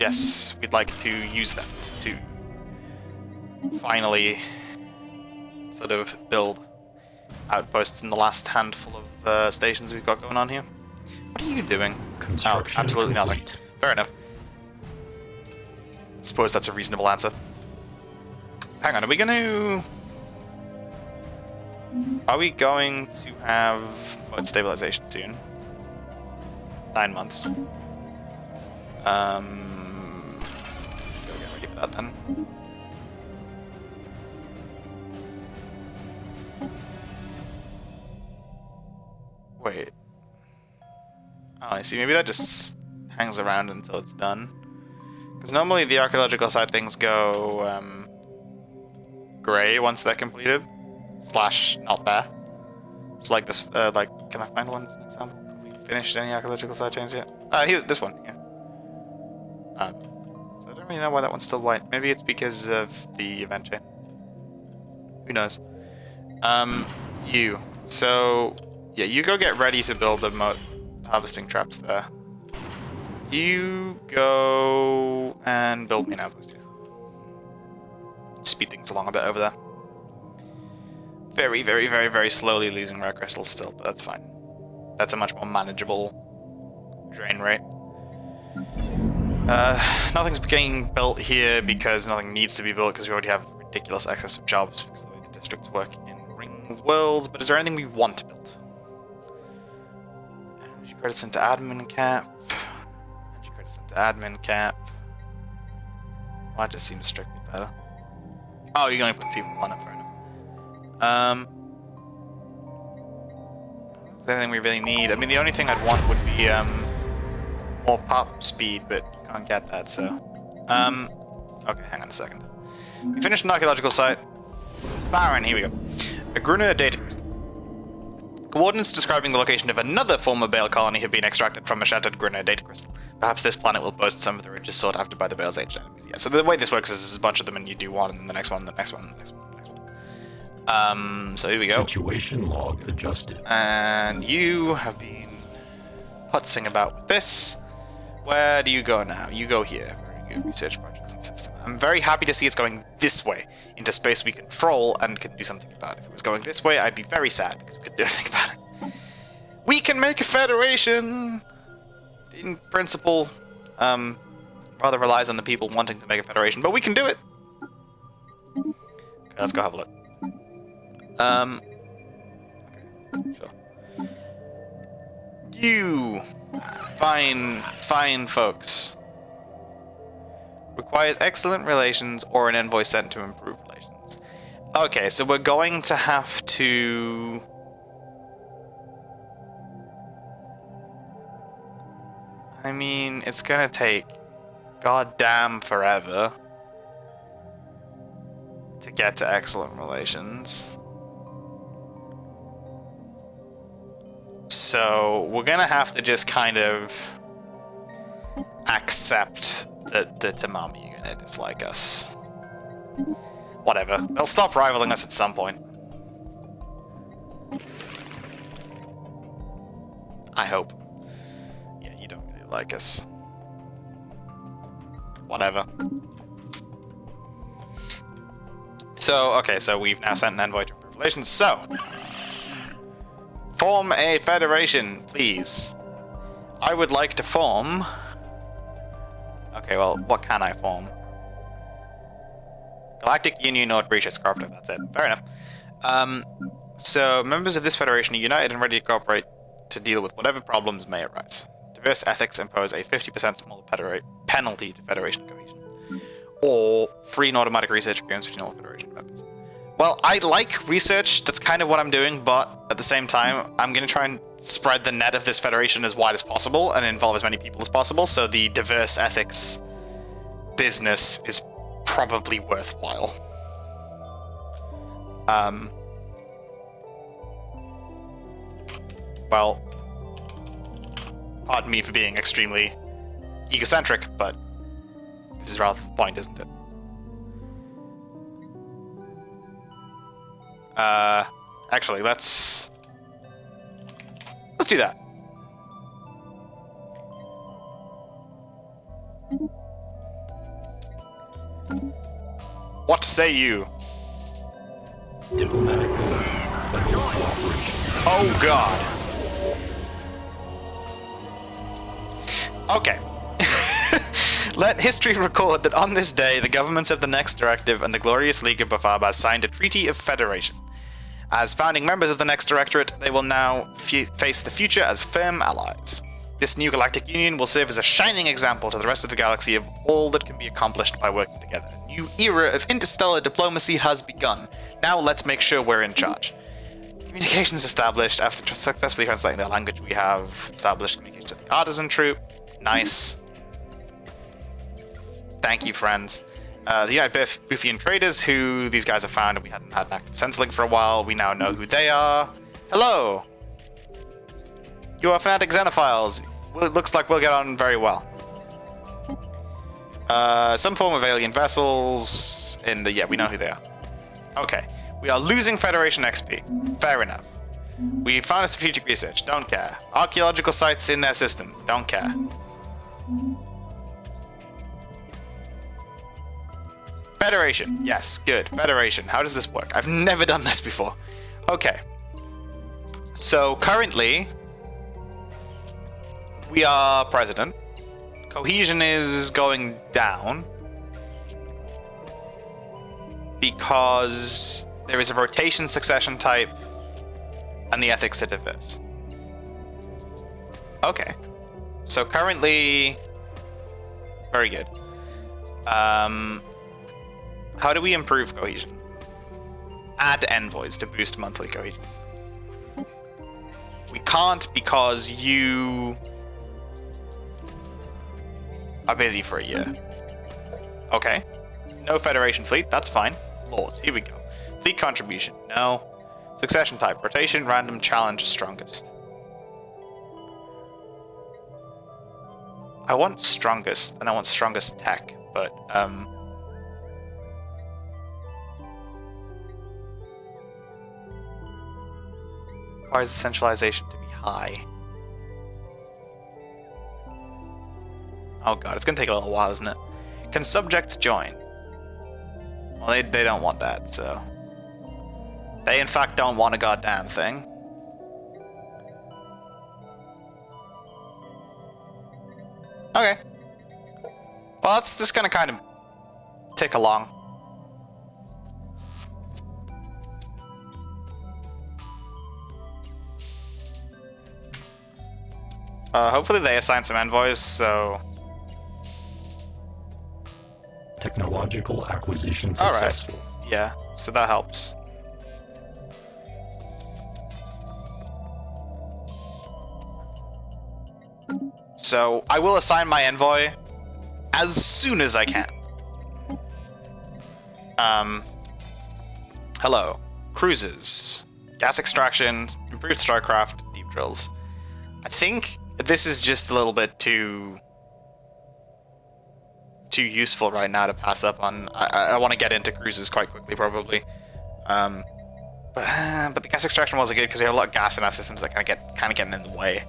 Yes, we'd like to use that to finally sort of build outposts in the last handful of stations we've got going on here. What are you doing? Oh, absolutely nothing. Fair enough. I suppose that's a reasonable answer. Hang on, are we going to have mode stabilization soon? 9 months. Should we get ready for that then? Wait. Oh, I see. Maybe that just hangs around until it's done. Because normally the archaeological side things go grey once they're completed. Slash not there. It's like this, can I find one as an example? Have we finished any archaeological side chains yet? Here, this one, yeah. So I don't really know why that one's still white. Maybe it's because of the event chain. Who knows? You. So, yeah, you go get ready to build the harvesting traps there. You go and build me an outpost here. Speed things along a bit over there. Very, very, very, very slowly losing rare crystals still, but that's fine. That's a much more manageable drain rate. Nothing's getting built here because nothing needs to be built because we already have ridiculous excess of jobs because of the way the districts work in ringworlds. But is there anything we want to build? Energy credits into admin cap. Energy credits into admin cap. Well, that just seems strictly better. Oh, you're going to put 2 on it, fair enough. Is there anything we really need? I mean, the only thing I'd want would be more pop speed, but you can't get that, so... Okay, hang on a second. We finished an archaeological site. Baron, here we go. A Gruner data crystal. Coordinates describing the location of another former Bale colony have been extracted from a shattered Gruner data crystal. Perhaps this planet will boast some of the riches sought after by the Bale's ancient enemies. Yeah, so the way this works is there's a bunch of them and you do one, and the next one, the next one, the next one, the next one. So here we go. Situation log adjusted. And you have been putzing about with this. Where do you go now? You go here. Very good. Research projects and systems. I'm very happy to see it's going this way, into space we control and can do something about it. If it was going this way, I'd be very sad because we couldn't do anything about it. We can make a federation! In principle, rather relies on the people wanting to make a federation, but we can do it! Okay, let's go have a look. Okay, sure. You fine folks. Requires excellent relations or an envoy sent to improve relations. Okay, so we're going to have to... I mean, it's gonna take goddamn forever to get to excellent relations. So we're gonna have to just kind of accept that the Tamami unit is like us. Whatever. They'll stop rivaling us at some point. I hope. Yeah, you don't really like us. Whatever. So, okay, so we've now sent an envoy to improve relations. So, form a federation, please. I would like to form... Okay, well, what can I form? Galactic Union or Breaches Cooperative, that's it. Fair enough. So, members of this federation are united and ready to cooperate to deal with whatever problems may arise. Diverse ethics impose a 50% smaller penalty to Federation cohesion. Or free and automatic research agreements between all Federation members. Well, I like research, that's kind of what I'm doing, but at the same time, I'm going to try and spread the net of this Federation as wide as possible and involve as many people as possible, so the diverse ethics business is probably worthwhile. Well, pardon me for being extremely egocentric, but this is rather the point, isn't it? Actually, let's do that. What say you? Diplomatic federal cooperation. Oh God. Okay. Let history record that on this day, the governments of the NEX Directive and the glorious League of Bafabas signed a Treaty of Federation. As founding members of the NEX Directorate, they will now face the future as firm allies. This new galactic union will serve as a shining example to the rest of the galaxy of all that can be accomplished by working together. A new era of interstellar diplomacy has begun. Now let's make sure we're in charge. Communications established. After successfully translating their language, we have established communications with the Artisan Troop. Nice. Thank you, friends. The United Buffian traders, who these guys have found, and we hadn't had an active sense link for a while. We now know who they are. Hello! You are fanatic xenophiles. Well, it looks like we'll get on very well. Some form of alien vessels in the... Yeah, we know who they are. Okay. We are losing Federation XP. Fair enough. We found a strategic research. Don't care. Archaeological sites in their systems. Don't care. Federation. Yes, good. Federation. How does this work? I've never done this before. Okay. So, currently, we are president. Cohesion is going down because there is a rotation succession type and the ethics are diverse. Okay. So, currently, very good. How do we improve cohesion? add envoys to boost monthly cohesion. We can't because you are busy for a year. Okay. No Federation fleet, that's fine. Laws, here we go. Fleet contribution, no. Succession type, rotation, random, challenge, strongest. I want strongest, and I want strongest tech, but, requires the centralization to be high. Oh god, it's gonna take a little while, isn't it? Can subjects join? Well, they don't want that, so... They in fact don't want a goddamn thing. Okay. Well, that's just gonna kind of tick along. Hopefully they assign some envoys, so... Technological acquisition successful. Alright. Yeah, so that helps. So, I will assign my envoy as soon as I can. Hello. Cruises. Gas extraction, improved starcraft, deep drills. I think this is just a little bit too useful right now to pass up on. I want to get into cruises quite quickly, probably. But the gas extraction wasn't good because we have a lot of gas in our systems that kind of getting in the way.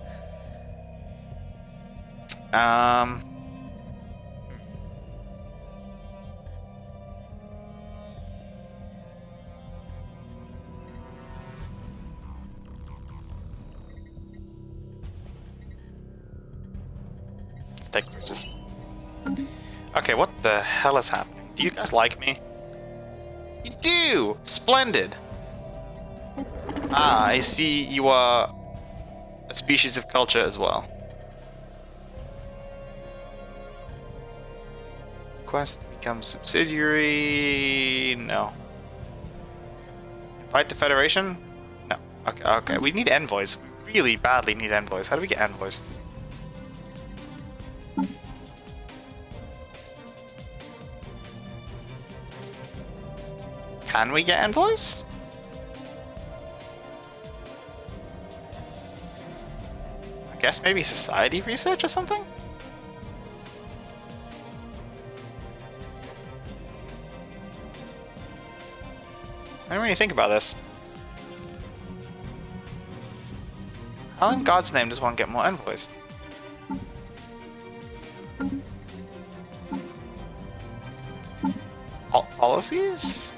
Let's take cruises. Okay, what the hell is happening? Do you guys like me? You do! Splendid! Ah, I see you are a species of culture as well. Quest to become subsidiary... No. Fight the Federation? No. Okay. We need envoys. We really badly need envoys. How do we get envoys? Can we get envoys? I guess maybe society research or something? I didn't really think about this. How in God's name does one get more envoys? Policies?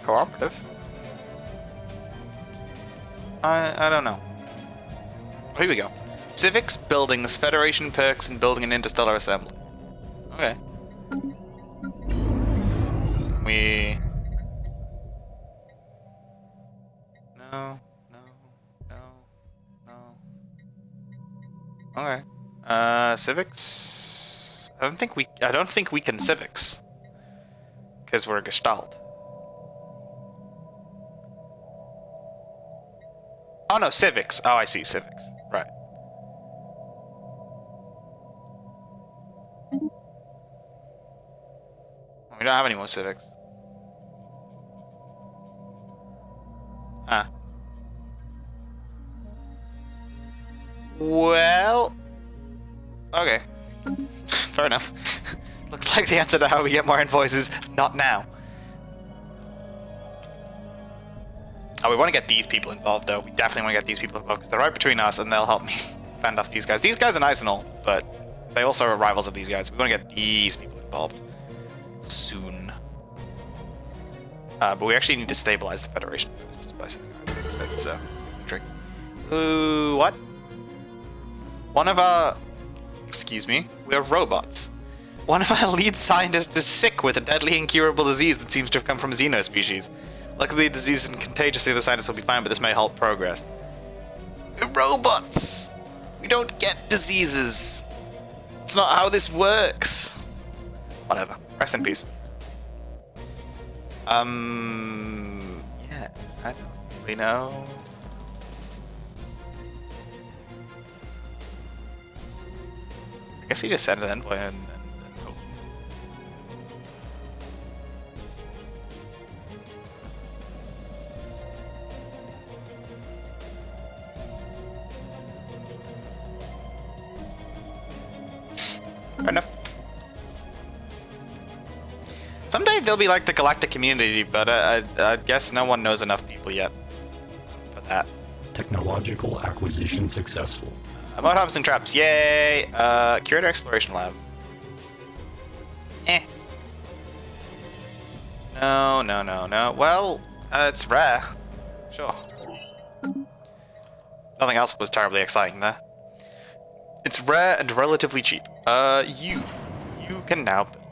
Cooperative? I don't know. Here we go. Civics, buildings, Federation perks, and building an interstellar assembly. Okay. No. Okay. Civics? I don't think we can civics. Because we're a Gestalt. Oh no, civics. Oh, I see, civics. Right. We don't have any more civics. Ah. Well... Okay. Fair enough. Looks like the answer to how we get more envoys is not now. Oh, we want to get these people involved, though. We definitely want to get these people involved, because they're right between us, and they'll help me fend off these guys. These guys are nice and all, but they also are rivals of these guys. We want to get these people involved soon. But we actually need to stabilize the Federation first, just by saying that. It's a trick. Ooh, what? One of our... Excuse me. We are robots. One of our lead scientists is sick with a deadly incurable disease that seems to have come from a xeno species. Luckily, the disease isn't contagious, so the scientists will be fine, but this may halt progress. We're robots! We don't get diseases! It's not how this works! Whatever. Rest in peace. Yeah, I don't really know. I guess he just sent an envoy and hope. Fair enough. Someday they'll be like the galactic community, but I guess no one knows enough people yet for that. Technological acquisition successful. Remote harvesting traps, yay! Curator exploration lab. Eh. No. Well, it's rare. Sure. Nothing else was terribly exciting there. It's rare and relatively cheap. You can now build.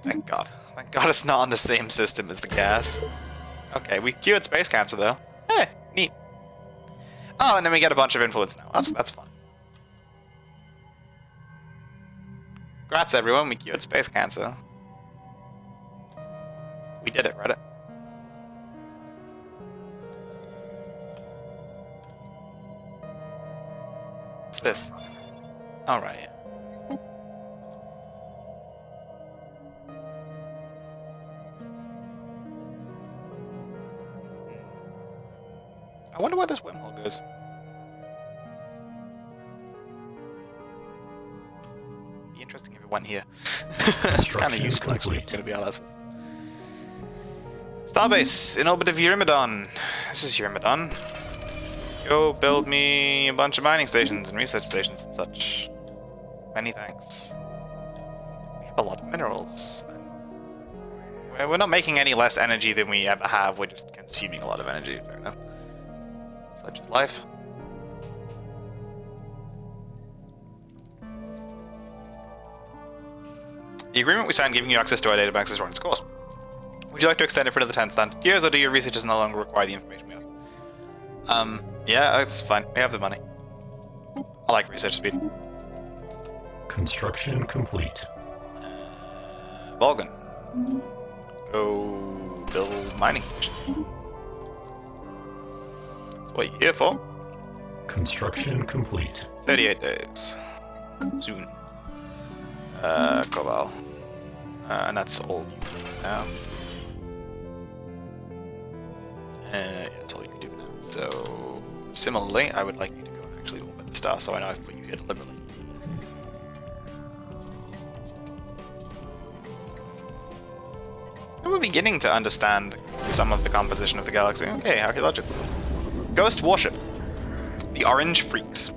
Thank God. Thank God it's not on the same system as the gas. Okay, we cured space cancer though. Hey, neat. Oh, and then we get a bunch of influence now. That's fun. Congrats everyone, we cured space cancer. We did it, Reddit. What's this? Alright. I wonder where this wormhole goes. Be interesting if it went here. It's kind of useful actually, I'm gonna be honest with you. Starbase in orbit of Eurymedon. This is Eurymedon. Go build me a bunch of mining stations and research stations and such. Many thanks. We have a lot of minerals. We're not making any less energy than we ever have, we're just consuming a lot of energy, fair enough. Such is life. The agreement we signed giving you access to our databanks is running its course. Would you like to extend it for another 10 standard years, or do your researchers no longer require the information we have? Yeah, it's fine. We have the money. I like research speed. Construction complete. Volgan. Go build mining station. That's what you're here for. Construction complete. 38 days. Soon. Koval. And that's all you can do now. Yeah, that's all you can do for now. So, similarly, I would like you to go and actually orbit the star, so I know I've put you here deliberately. We're beginning to understand some of the composition of the galaxy. Okay, archaeological. Ghost Warship. The Orange Freaks.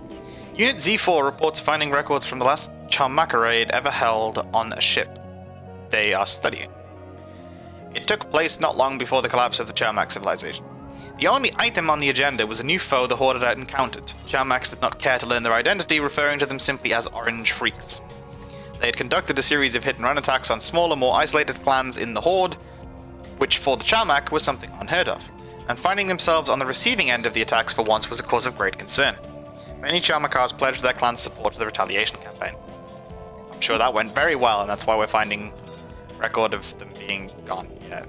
Unit Z4 reports finding records from the last Charmaka raid ever held on a ship they are studying. It took place not long before the collapse of the Charmak civilization. The only item on the agenda was a new foe the Horde had encountered. Charmaks did not care to learn their identity, referring to them simply as Orange Freaks. They had conducted a series of hit-and-run attacks on smaller, more isolated clans in the Horde, which for the Charmak was something unheard of, and finding themselves on the receiving end of the attacks for once was a cause of great concern. Many Charmakars pledged their clan's support to the retaliation campaign. I'm sure that went very well, and that's why we're finding record of them being gone. Yeah,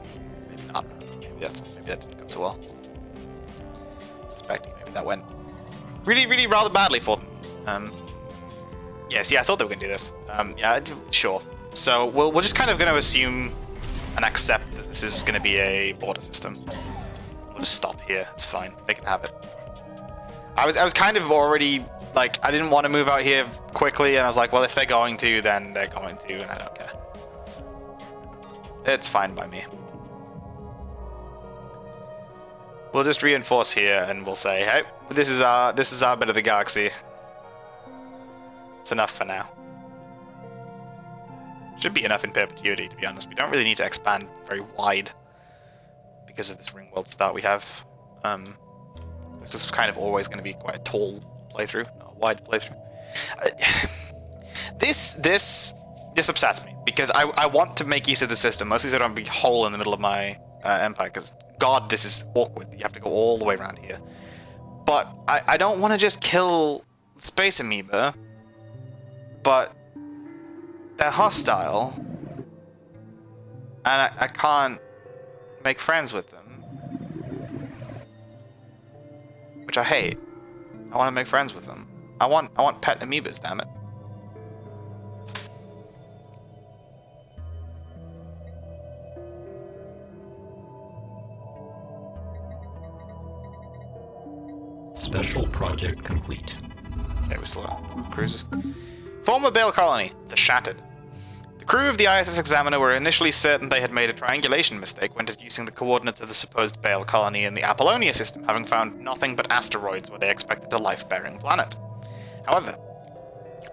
maybe not. Maybe that didn't go so well. Suspecting maybe that went really rather badly for them. Yeah, see, I thought they were going to do this. Yeah, sure. So we're just kind of going to assume and accept that this is going to be a border system. We'll just stop here. It's fine. They can have it. I was kind of already like, I didn't want to move out here quickly, and I was like, well, if they're going to, then they're going to, and I don't care. It's fine by me. We'll just reinforce here, and we'll say, hey, this is our bit of the galaxy. It's enough for now. Should be enough in perpetuity, to be honest. We don't really need to expand very wide because of this ringworld start we have. This is kind of always going to be quite a tall playthrough, not a wide playthrough. This upsets me because I want to make use of the system, mostly so I don't be a hole in the middle of my empire. Because God, this is awkward. You have to go all the way around here. But I don't want to just kill space amoeba. But they're hostile, and I can't make friends with them. Which I hate. I want to make friends with them. I want pet amoebas, damn it. Special project complete. Okay, we still have cruises. Former Bale colony, the Shattered. The crew of the ISS Examiner were initially certain they had made a triangulation mistake when deducing the coordinates of the supposed Bale colony in the Apollonia system, having found nothing but asteroids where they expected a life-bearing planet. However,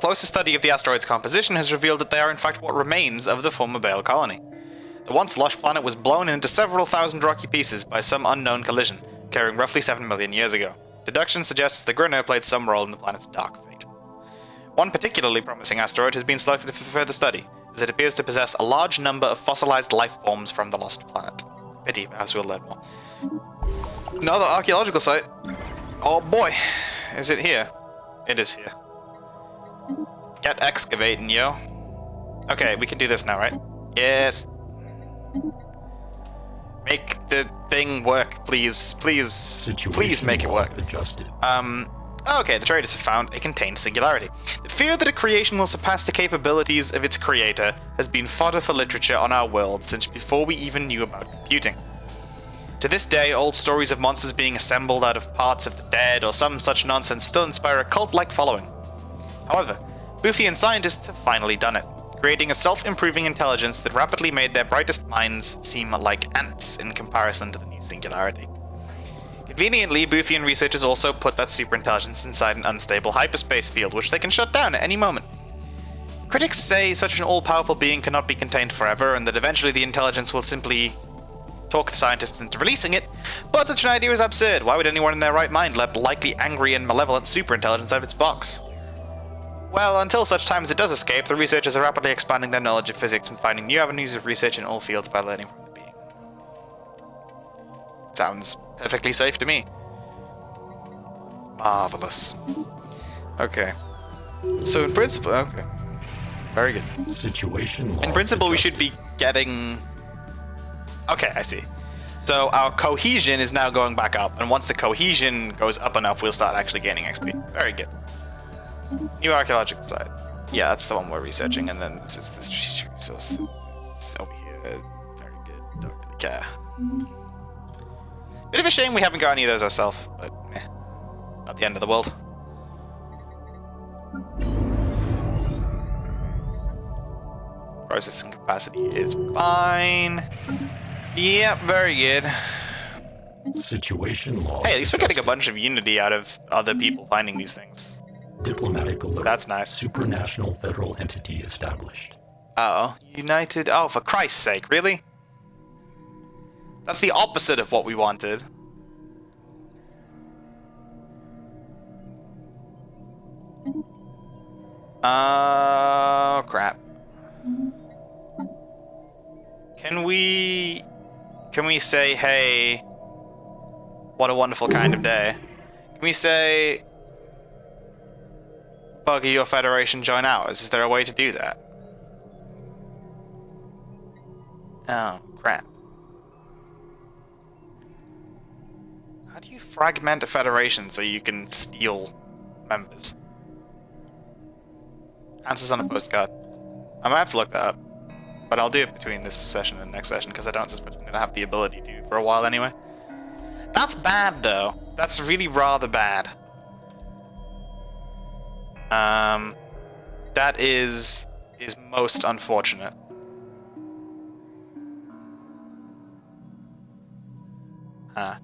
closer study of the asteroid's composition has revealed that they are in fact what remains of the former Bale colony. The once lush planet was blown into several thousand rocky pieces by some unknown collision, occurring roughly 7 million years ago. Deduction suggests the Grinner played some role in the planet's dark fate. One particularly promising asteroid has been selected for further study, as it appears to possess a large number of fossilized life forms from the lost planet. Pity, perhaps we'll learn more. Another archaeological site. Oh boy, is it here? It is here. Get excavating, yo. Okay, we can do this now, right? Yes. Make the thing work, please. Please make it work. Adjusted. Okay, the traders have found a contained singularity. The fear that a creation will surpass the capabilities of its creator has been fodder for literature on our world since before we even knew about computing. To this day, old stories of monsters being assembled out of parts of the dead or some such nonsense still inspire a cult-like following. However, Boothian scientists have finally done it, creating a self-improving intelligence that rapidly made their brightest minds seem like ants in comparison to the new singularity. Conveniently, Boothian researchers also put that superintelligence inside an unstable hyperspace field, which they can shut down at any moment. Critics say such an all-powerful being cannot be contained forever, and that eventually the intelligence will simply talk the scientists into releasing it, but such an idea is absurd. Why would anyone in their right mind let likely angry and malevolent superintelligence out of its box? Well, until such time as it does escape, the researchers are rapidly expanding their knowledge of physics and finding new avenues of research in all fields by learning from the being. Sounds perfectly safe to me. Marvelous. Okay. So in principle, okay. Very good. Situation log In principle, we adjusted. should be getting... Okay, I see. So our cohesion is now going back up, and once the cohesion goes up enough, we'll start actually gaining XP. Very good. New archaeological site. Yeah, that's the one we're researching, and then this is the strategic resource over here. Very good. Don't really care. Bit of a shame we haven't got any of those ourselves, but meh. Not the end of the world. Processing capacity is fine. Yep, very good. Situation log Hey, at least we're getting a adjusted. bunch of unity out of other people finding these things. Diplomatic alert. That's nice. Supranational federal entity established. Oh, United... Oh, for Christ's sake, really? That's the opposite of what we wanted. Oh, crap. Can we say, hey, what a wonderful kind of day? Can we say, bugger your federation, join ours? Is there a way to do that? Oh, crap. How do you fragment a federation so you can steal members? Answers on a postcard. I might have to look that up. But I'll do it between this session and next session, because I don't suspect I'm going to have the ability to for a while anyway. That's bad, though. That's really rather bad. That is most unfortunate. Huh.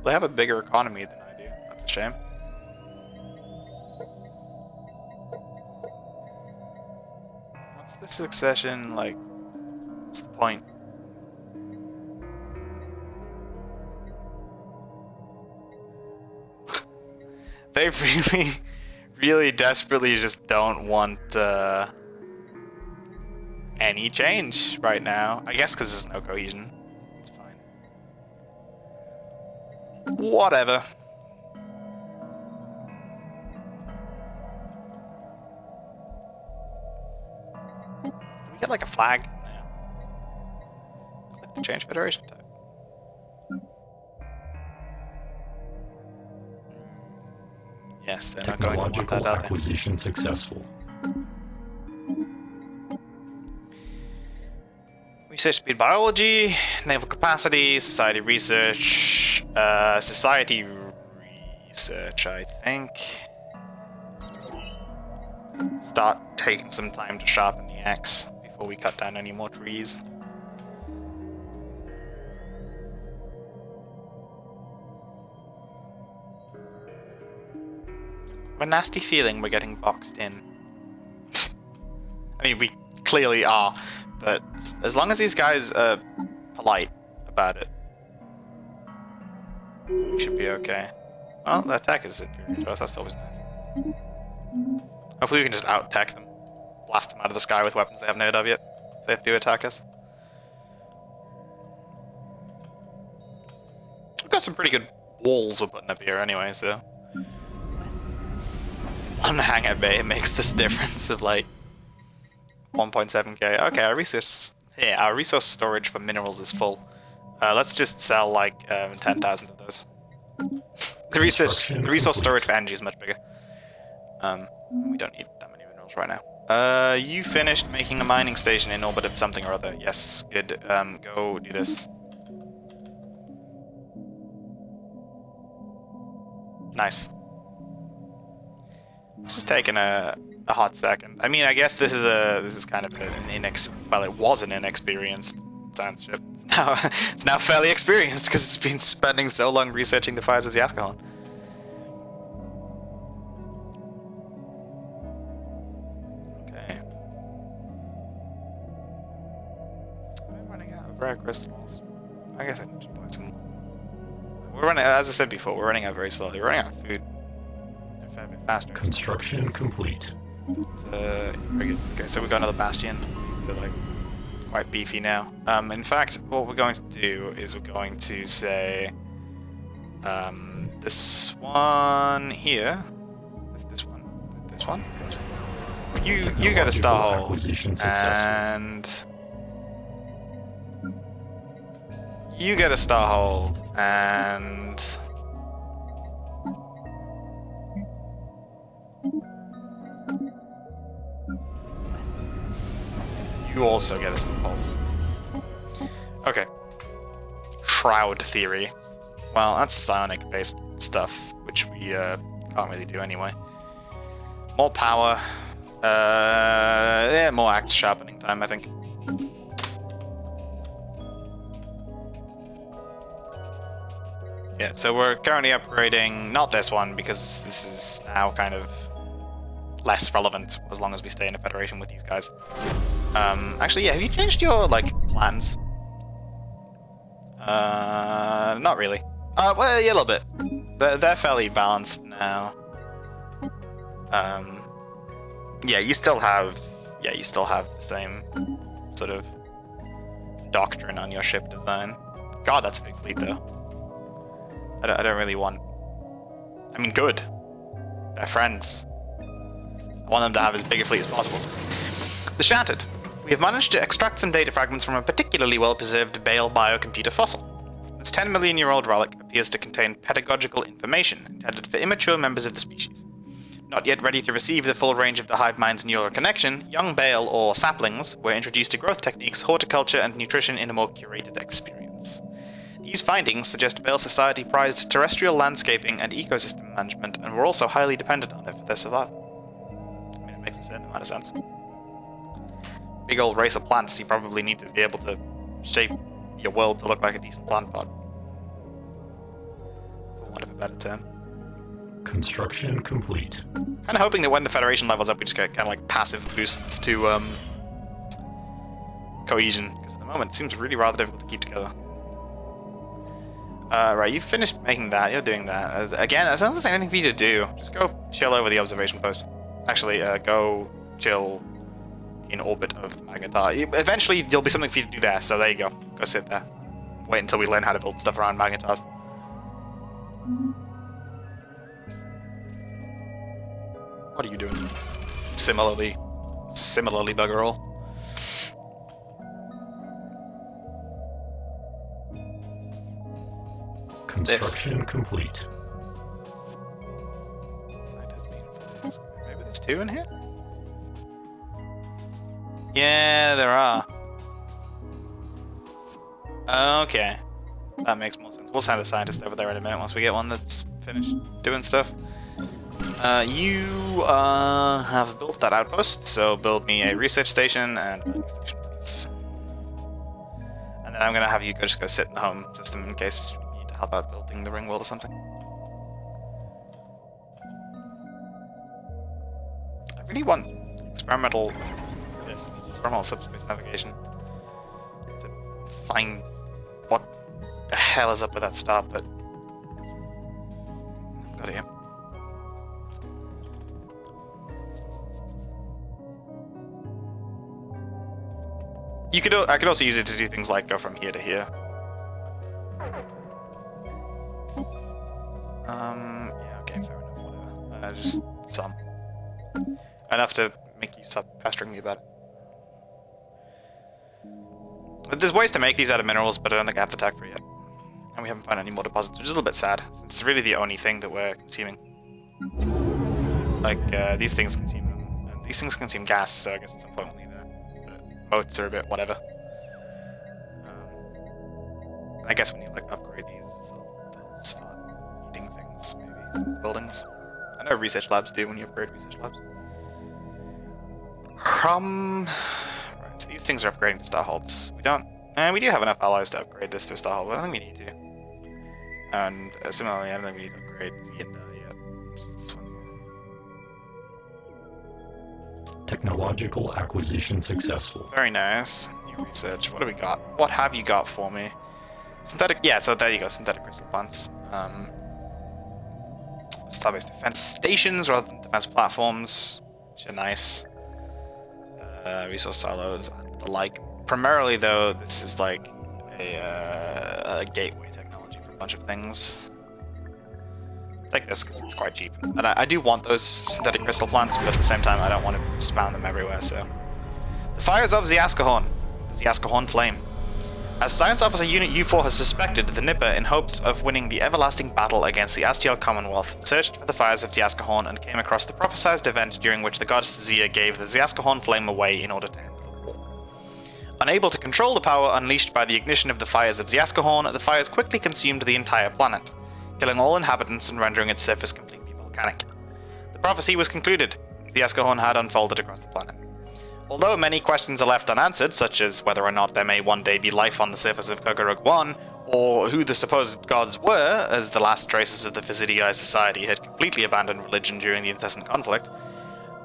They have a bigger economy than I do. That's a shame. What's the succession like? What's the point? They really, really desperately just don't want any change right now. I guess because there's no cohesion. It's fine. Whatever. like a flag? No. Click to change Federation type. Yes, they're not going to want that Technological out there. acquisition successful. Research speed biology, naval capacity, society research, society research, I think. Start taking some time to sharpen the axe before we cut down any more trees. A nasty feeling we're getting boxed in. I mean, we clearly are, but as long as these guys are polite about it, we should be okay. Well, the attack is inferior to us, that's always nice. Hopefully we can just out-attack them. Blast them out of the sky with weapons they haven't heard of yet, if they do attack us. We've got some pretty good walls we're putting up here anyway, so... One hangar bay makes this difference of like 1.7k. Okay, our resource storage for minerals is full. Let's just sell like 10,000 of those. The resource storage for energy is much bigger. We don't need that many minerals right now. You finished making a mining station in orbit of something or other. Yes, good. Go do this. Nice. This is taking a hot second. I mean, I guess this is kind of it was an inexperienced science ship. It's now fairly experienced because it's been spending so long researching the fires of the Ascalon. Okay. I'm running out of rare crystals. I guess I can just buy some. We're running, as I said before, we're running out very slowly. We're running out of food. A fair bit faster. Construction complete. Very good. Okay, so we've got another bastion. They're like quite beefy now. In fact, what we're going to do is we're going to say this one here. This one. You get a star hole, and you get a star hole, and you also get a star hole. Okay. Shroud theory. Well, that's psionic-based stuff, which we can't really do anyway. More power. Yeah, more axe sharpening time, I think. Yeah, so we're currently upgrading, not this one, because this is now kind of less relevant as long as we stay in a federation with these guys. Actually, yeah, have you changed your, like, plans? Not really. Well, yeah, a little bit. They're fairly balanced now. Yeah, you still have the same sort of doctrine on your ship design. God, that's a big fleet, though. I don't really want... I mean, good. They're friends. I want them to have as big a fleet as possible. The Shattered. We have managed to extract some data fragments from a particularly well-preserved Bale biocomputer fossil. This 10-million-year-old relic appears to contain pedagogical information intended for immature members of the species. Not yet ready to receive the full range of the hive mind's neural connection, young Bale, or saplings, were introduced to growth techniques, horticulture, and nutrition in a more curated experience. These findings suggest Bale society prized terrestrial landscaping and ecosystem management, and were also highly dependent on it for their survival. I mean, it makes a certain amount of sense. Big old race of plants, you probably need to be able to shape your world to look like a decent plant pod. For want of a better term. Construction complete. Kind of hoping that when the Federation levels up, we just get kind of like passive boosts to cohesion, because at the moment it seems really rather difficult to keep together. Right, you've finished making that, you're doing that. Again, I don't think there's anything for you to do. Just go chill over the observation post. Actually, go chill in orbit of Magnetar. Eventually, there'll be something for you to do there, so there you go. Go sit there. Wait until we learn how to build stuff around Magnetars. What are you doing? Similarly bugger all. Construction complete. Maybe there's two in here? Yeah, there are. Okay. That makes more sense. We'll send a scientist over there in a minute once we get one that's finished doing stuff. You have built that outpost, so build me a research station and a mining station, please. And then I'm gonna have you just go sit in the home system in case you need to help out building the ringworld or something. I really want experimental subspace navigation to find what the hell is up with that star, but got it here. I could also use it to do things like go from here to here. Yeah, okay, fair enough, whatever. Just some. Enough to make you stop pestering me about it. There's ways to make these out of minerals, but I don't think I have the tech for it yet. And we haven't found any more deposits, which is a little bit sad. It's really the only thing that we're consuming. Like, these things consume them, and these things consume gas, so I guess at some point we'll need that. Moats are a bit whatever. I guess when you like upgrade these, they'll start eating things, maybe some buildings. I know research labs do when you upgrade research labs. Right, so these things are upgrading to starholds. We don't. We do have enough allies to upgrade this to a starhold, but I don't think we need to. And similarly, I don't think we need to upgrade yet. Just this one. Technological acquisition successful. Very nice. New research. What do we got? What have you got for me? Synthetic. Yeah, so there you go. Synthetic crystal plants. Star-based defense stations rather than defense platforms, which are nice. Resource silos and the like. Primarily, though, this is like a gateway technology for a bunch of things. Take this because it's quite cheap. And I do want those synthetic crystal plants, but at the same time I don't want to spawn them everywhere, so. The fires of Ziaskahorn. The Ziaskahorn flame. As Science Officer Unit U4 has suspected, the Nipper, in hopes of winning the everlasting battle against the Astiel Commonwealth, searched for the fires of Ziaskahorn and came across the prophesized event during which the goddess Zia gave the Ziaskahorn flame away in order to end the war. Unable to control the power unleashed by the ignition of the fires of Ziaskahorn, the fires quickly consumed the entire planet, killing all inhabitants and rendering its surface completely volcanic. The prophecy was concluded. Ziaskahorn had unfolded across the planet. Although many questions are left unanswered, such as whether or not there may one day be life on the surface of Kogarug-1, or who the supposed gods were, as the last traces of the Physidiae society had completely abandoned religion during the incessant conflict,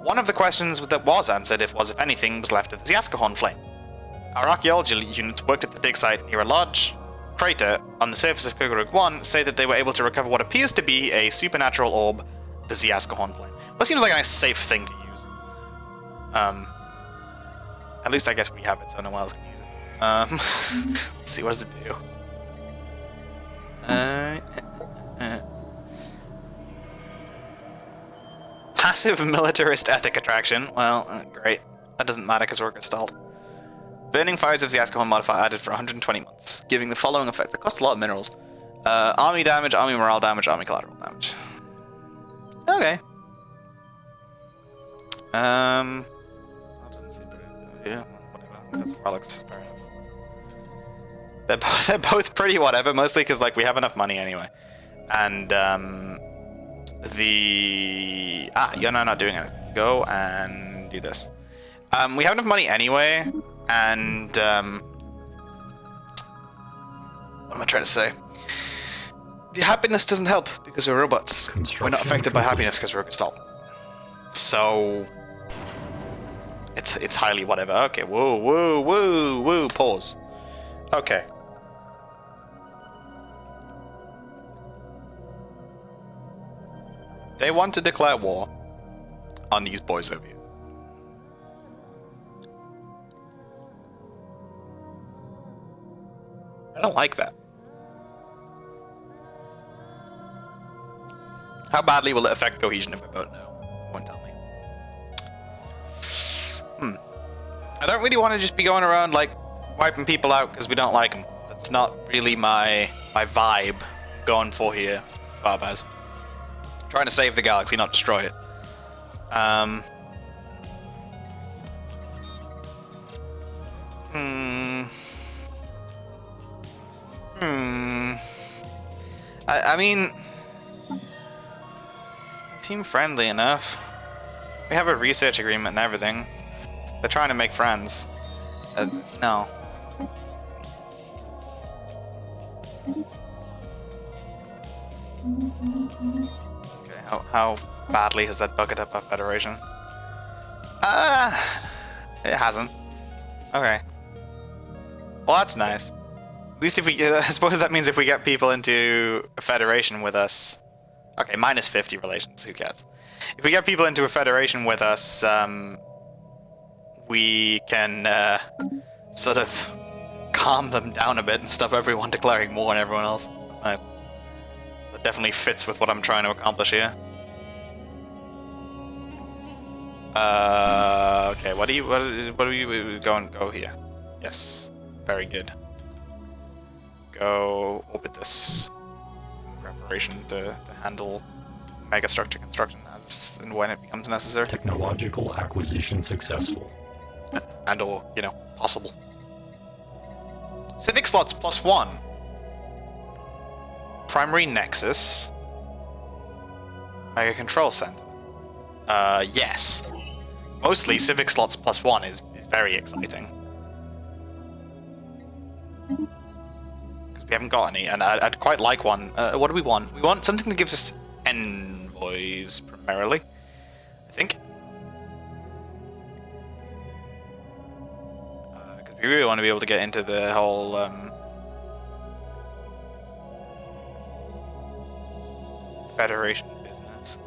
one of the questions that was answered, if anything, was left of the Ziaskahorn flame. Our archaeology units worked at the dig site near a large crater on the surface of Kogarug-1 say that they were able to recover what appears to be a supernatural orb, the Ziaskahorn flame. Well, it seems like a nice safe thing to use. At least I guess we have it, so no one else can use it. Let's see, what does it do? Passive militarist ethic attraction. Well, great. That doesn't matter because we're installed. Burning fires of Ziaskahorn modifier added for 120 months, giving the following effects. It costs a lot of minerals. Army damage, army morale damage, army collateral damage. Okay. Yeah, whatever. That's relics. Fair enough. They're both pretty whatever, mostly because like we have enough money anyway. And you're not doing anything. Go and do this. We have enough money anyway, and what am I trying to say? The happiness doesn't help because we're robots. We're not affected by happiness because we're installed. So it's highly whatever. Okay, whoa, pause. Okay. They want to declare war on these boys over here. I don't like that. How badly will it affect cohesion if I vote no? Won't tell me. I don't really want to just be going around like wiping people out because we don't like them. That's not really my vibe. going for here, Farbaz? Trying to save the galaxy, not destroy it. I mean, they seem friendly enough. We have a research agreement and everything. They're trying to make friends. No. Okay, how badly has that bugged up our Federation? It hasn't. Okay. Well, that's nice. At least if we, I suppose that means if we get people into a Federation with us. Okay, minus 50 relations, who cares? If we get people into a Federation with us, we can sort of calm them down a bit and stop everyone declaring war on everyone else. That's nice. That definitely fits with what I'm trying to accomplish here. Okay, what do you go here? Yes, very good. Go orbit this in preparation to handle megastructure construction as and when it becomes necessary. Technological acquisition successful. And or, possible. Civic slots +1. Primary Nexus. Mega Control Center. Yes. Mostly Civic slots +1 is very exciting. Because we haven't got any, and I'd quite like one. What do we want? We want something that gives us envoys, primarily. I think. Because we really want to be able to get into the whole... Federation business.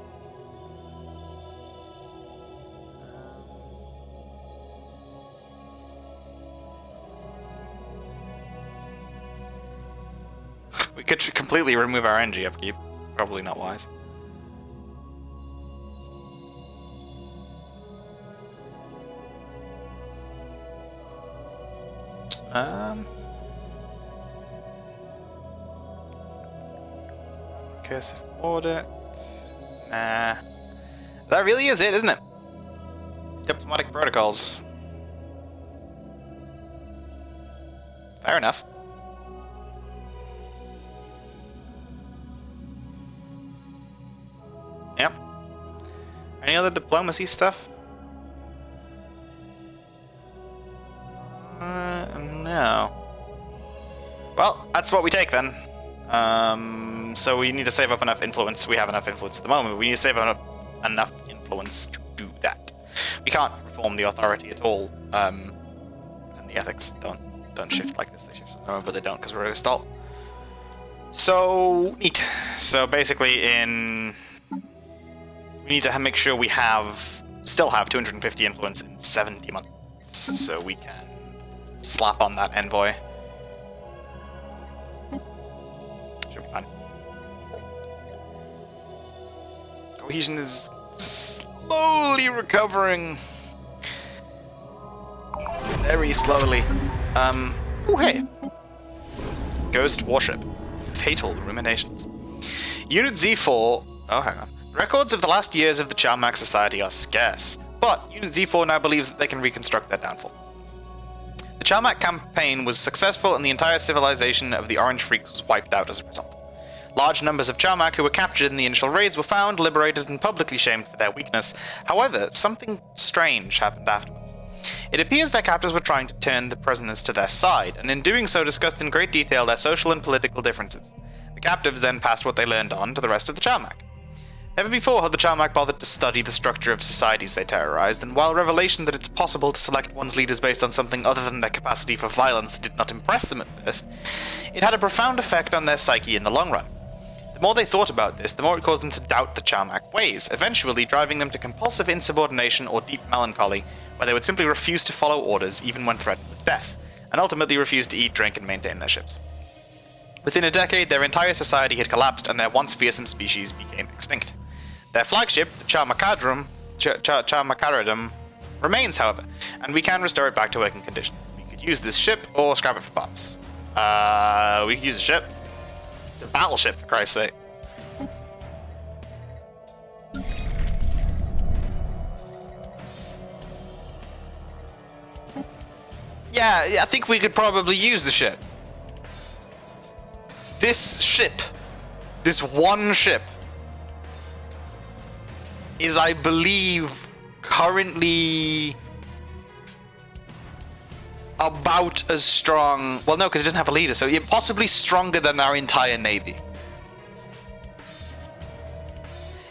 We could completely remove our energy upkeep. Probably not wise. Cursive audit. Nah. That really is it, isn't it? Diplomatic protocols. Fair enough. Yep. Any other diplomacy stuff? No. Well, that's what we take then. So we need to save up enough influence. We have enough influence at the moment, but we need to save up enough influence to do that. We can't reform the authority at all. And the ethics don't shift like this. They shift from normal, but they don't because we're installed. So neat. So basically, we need to make sure we still have 250 influence in 70 months, so we can slap on that envoy. Should be fine. Cohesion is slowly recovering. Very slowly. Oh hey. Ghost warship. Fatal ruminations. Unit Z4. Oh, hang on. Records of the last years of the Charmac Society are scarce, but Unit Z4 now believes that they can reconstruct their downfall. The Charmac campaign was successful and the entire civilization of the Orange Freaks was wiped out as a result. Large numbers of Charmac who were captured in the initial raids were found, liberated, and publicly shamed for their weakness. However, something strange happened afterwards. It appears their captors were trying to turn the prisoners to their side, and in doing so discussed in great detail their social and political differences. The captives then passed what they learned on to the rest of the Charmac. Never before had the Charmac bothered to study the structure of societies they terrorized, and while revelation that it's possible to select one's leaders based on something other than their capacity for violence did not impress them at first, it had a profound effect on their psyche in the long run. The more they thought about this, the more it caused them to doubt the Charmac ways, eventually driving them to compulsive insubordination or deep melancholy, where they would simply refuse to follow orders even when threatened with death, and ultimately refuse to eat, drink, and maintain their ships. Within a decade, their entire society had collapsed and their once fearsome species became extinct. Their flagship, the Charmacaridum, remains, however, and we can restore it back to working condition. We could use this ship or scrap it for parts. We could use the ship. It's a battleship, for Christ's sake. Yeah, I think we could probably use the ship. This ship, this one ship, is, I believe, currently about as strong. Well, no, because it doesn't have a leader, so you're possibly stronger than our entire navy.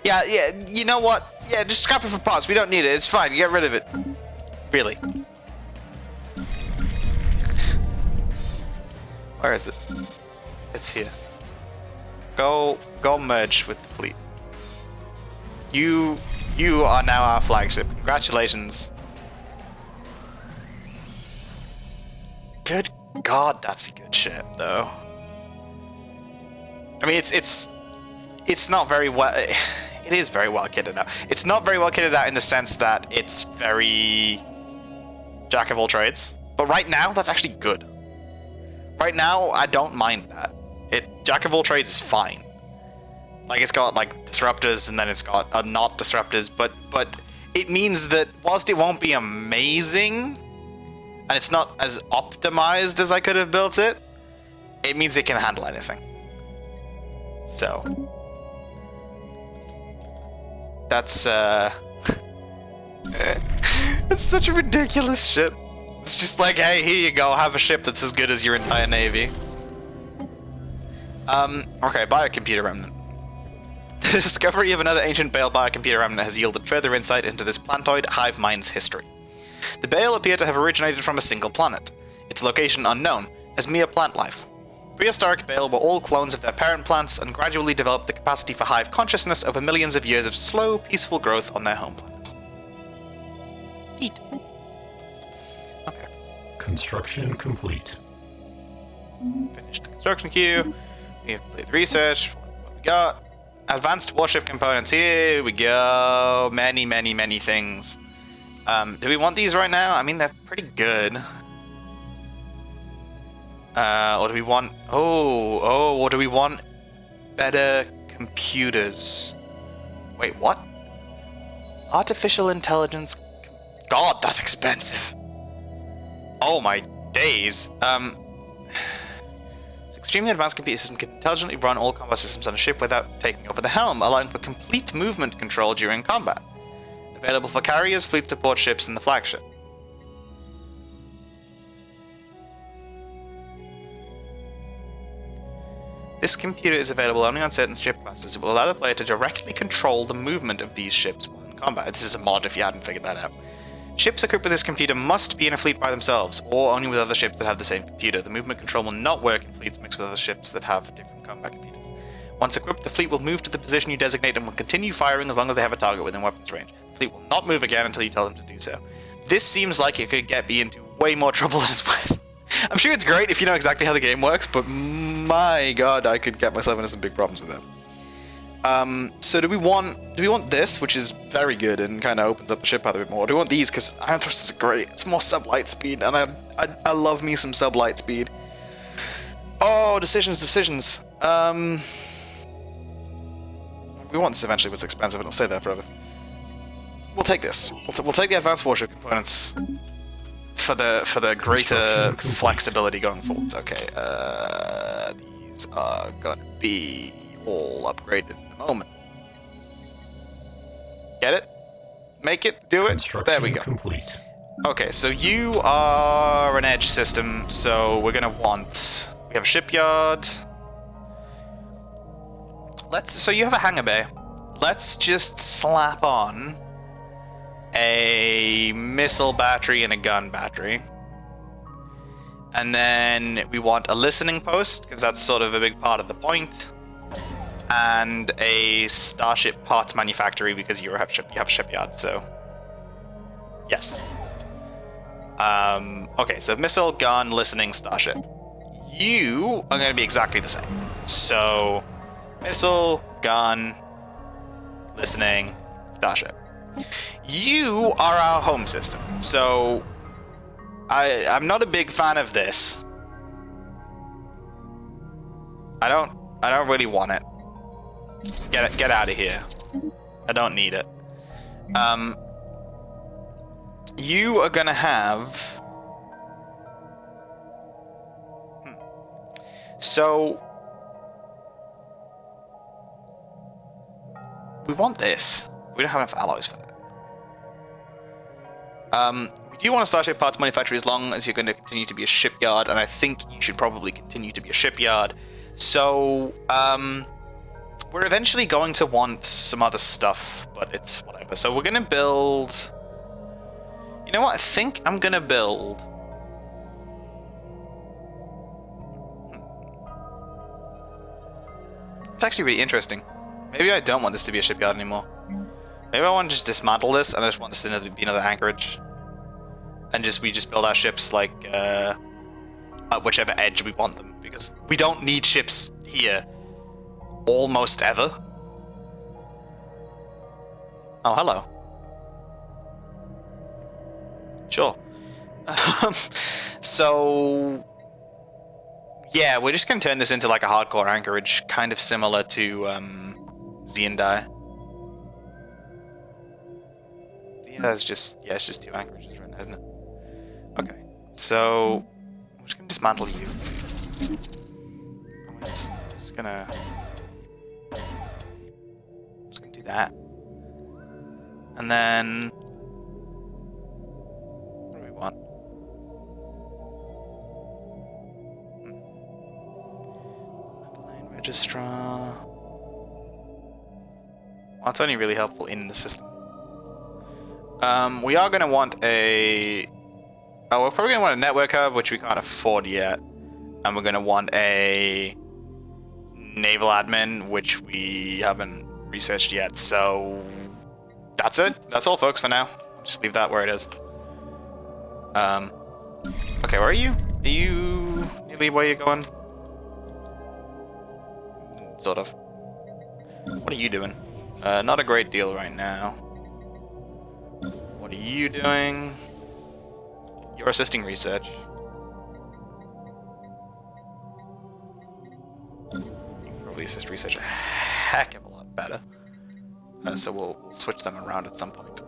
Yeah, you know what? Yeah, just scrap it for parts. We don't need it. It's fine. Get rid of it. Really. Where is it? It's here. Go merge with the fleet. You are now our flagship. Congratulations. Good God, that's a good ship, though. I mean, it's not very well. It is very well kitted out. It's not very well kitted out in the sense that it's very jack of all trades. But right now, that's actually good. Right now, I don't mind that. Jack of all trades is fine. Like, it's got like disruptors, and then it's got not disruptors, but it means that whilst it won't be amazing, and it's not as optimized as I could have built it, it means it can handle anything. So that's it's such a ridiculous ship. It's just like, hey, here you go, have a ship that's as good as your entire navy. Okay, biocomputer remnant. The discovery of another ancient Bale biocomputer remnant has yielded further insight into this plantoid hive mind's history. The Bale appear to have originated from a single planet, its location unknown, as mere plant life. Prehistoric Bale were all clones of their parent plants and gradually developed the capacity for hive consciousness over millions of years of slow, peaceful growth on their home planet. Neat. Okay. Construction complete. Finished the construction queue. We have completed the research. What we got? Advanced warship components. Here we go. Many, many, many things. Do we want these right now? I mean, they're pretty good. Or do we want... or do we want better computers? Wait, what? Artificial intelligence... God, that's expensive. Oh my days. Extremely advanced computer system can intelligently run all combat systems on a ship without taking over the helm, allowing for complete movement control during combat. Available for carriers, fleet support ships, and the flagship. This computer is available only on certain ship classes. It will allow the player to directly control the movement of these ships while in combat. This is a mod if you hadn't figured that out. Ships equipped with this computer must be in a fleet by themselves, or only with other ships that have the same computer. The movement control will not work in fleets mixed with other ships that have different combat computers. Once equipped, the fleet will move to the position you designate and will continue firing as long as they have a target within weapons range. The fleet will not move again until you tell them to do so. This seems like it could get me into way more trouble than it's worth. I'm sure it's great if you know exactly how the game works, but my god, I could get myself into some big problems with that. So do we want this, which is very good and kind of opens up the ship path a bit more? Or do we want these, because Iron Thrust is great. It's more sublight speed, and I love me some sublight speed. Oh, decisions. We want this eventually, but it's expensive, and it'll stay there forever. We'll take this. We'll take the advanced warship components for the greater flexibility going forwards. Okay, these are gonna be all upgraded in a moment. Get it? Make it? Do it? There we go. Complete. Okay, so you are an edge system, so we're gonna want... We have a shipyard. So you have a hangar bay. Let's just slap on a missile battery and a gun battery. And then we want a listening post, because that's sort of a big part of the point. And a starship parts manufactory, because you have a shipyard, so... Yes. Okay, so missile, gun, listening, starship. You are going to be exactly the same. So, missile, gun, listening, starship. You are our home system, so I'm not a big fan of this. I don't I don't really want it. Get out of here. I don't need it. You are gonna have... So... We want this. We don't have enough alloys for that. We do want a starship parts manufacturer as long as you're going to continue to be a shipyard, and I think you should probably continue to be a shipyard. So, we're eventually going to want some other stuff, but it's whatever. So we're going to build... You know what? I think I'm going to build... It's actually really interesting. Maybe I don't want this to be a shipyard anymore. Maybe I want to just dismantle this, and I just want this to be another anchorage. And we just build our ships, like, at whichever edge we want them. Because we don't need ships here. Almost ever. Oh, hello. Sure. So... Yeah, we're just going to turn this into, like, a hardcore anchorage. Kind of similar to, Zeandai. Zeandai's just... Yeah, it's just 2 anchorages right now, isn't it? Okay, so I'm just gonna dismantle you. I'm just gonna do that, and then what do we want? Plane registrar. Well, it's only really helpful in the system. We are gonna want a... Oh, we're probably going to want a network hub, which we can't afford yet. And we're going to want a naval admin, which we haven't researched yet. So that's it. That's all, folks, for now. Just leave that where it is. Okay, where are you? Are you nearly where you're going? Sort of. What are you doing? Not a great deal right now. What are you doing? You're assisting research. You can probably assist research a heck of a lot better. So we'll switch them around at some point.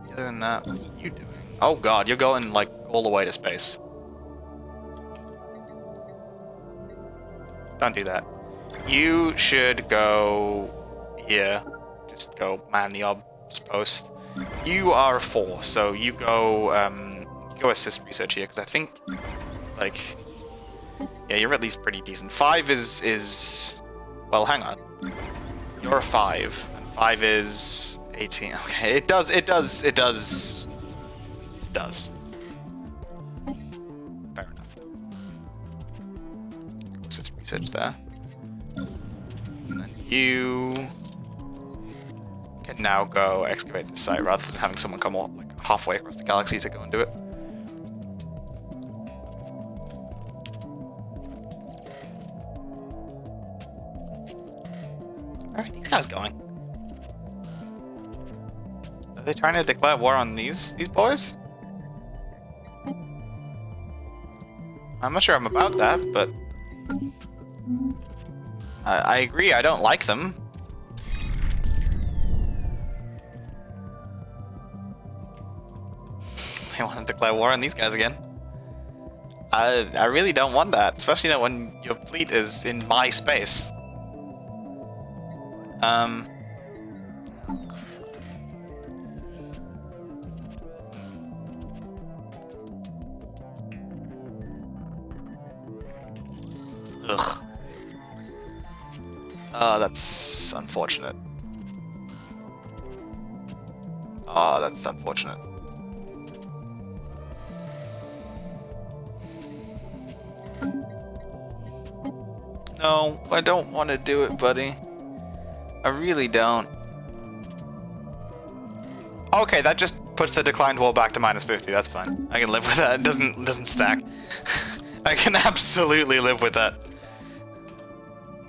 You're doing that. What are you doing? Oh god, you're going like all the way to space. Don't do that. You should go here. Just go man the ops post. You are a 4, so you go go assist research here, because I think, like, yeah, you're at least pretty decent. 5 is well, hang on. You're a 5, and 5 is 18. Okay, it does. Fair enough. Go assist research there. And then you can now go excavate the site rather than having someone come all, like, halfway across the galaxy to go and do it. Where are these guys going? Are they trying to declare war on these boys? I'm not sure I'm about that, but I agree, I don't like them. They want to declare war on these guys again. I really don't want that, especially not when your fleet is in my space. Ugh. Oh, that's unfortunate. Oh, that's unfortunate. No, I don't want to do it, buddy. I really don't. Okay, that just puts the declined wall back to -50. That's fine. I can live with that. It doesn't stack. I can absolutely live with that.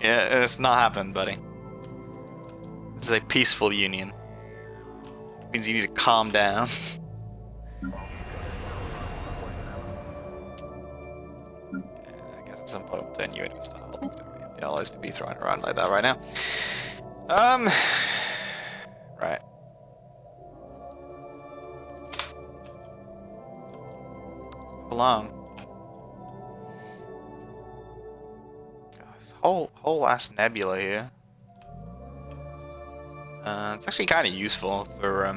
Yeah, it's not happening, buddy. This is a peaceful union. It means you need to calm down. I guess at some point we'll turn you into a star. the allies to be thrown around like that right now. Right. Along. This whole ass nebula here. It's actually kind of useful for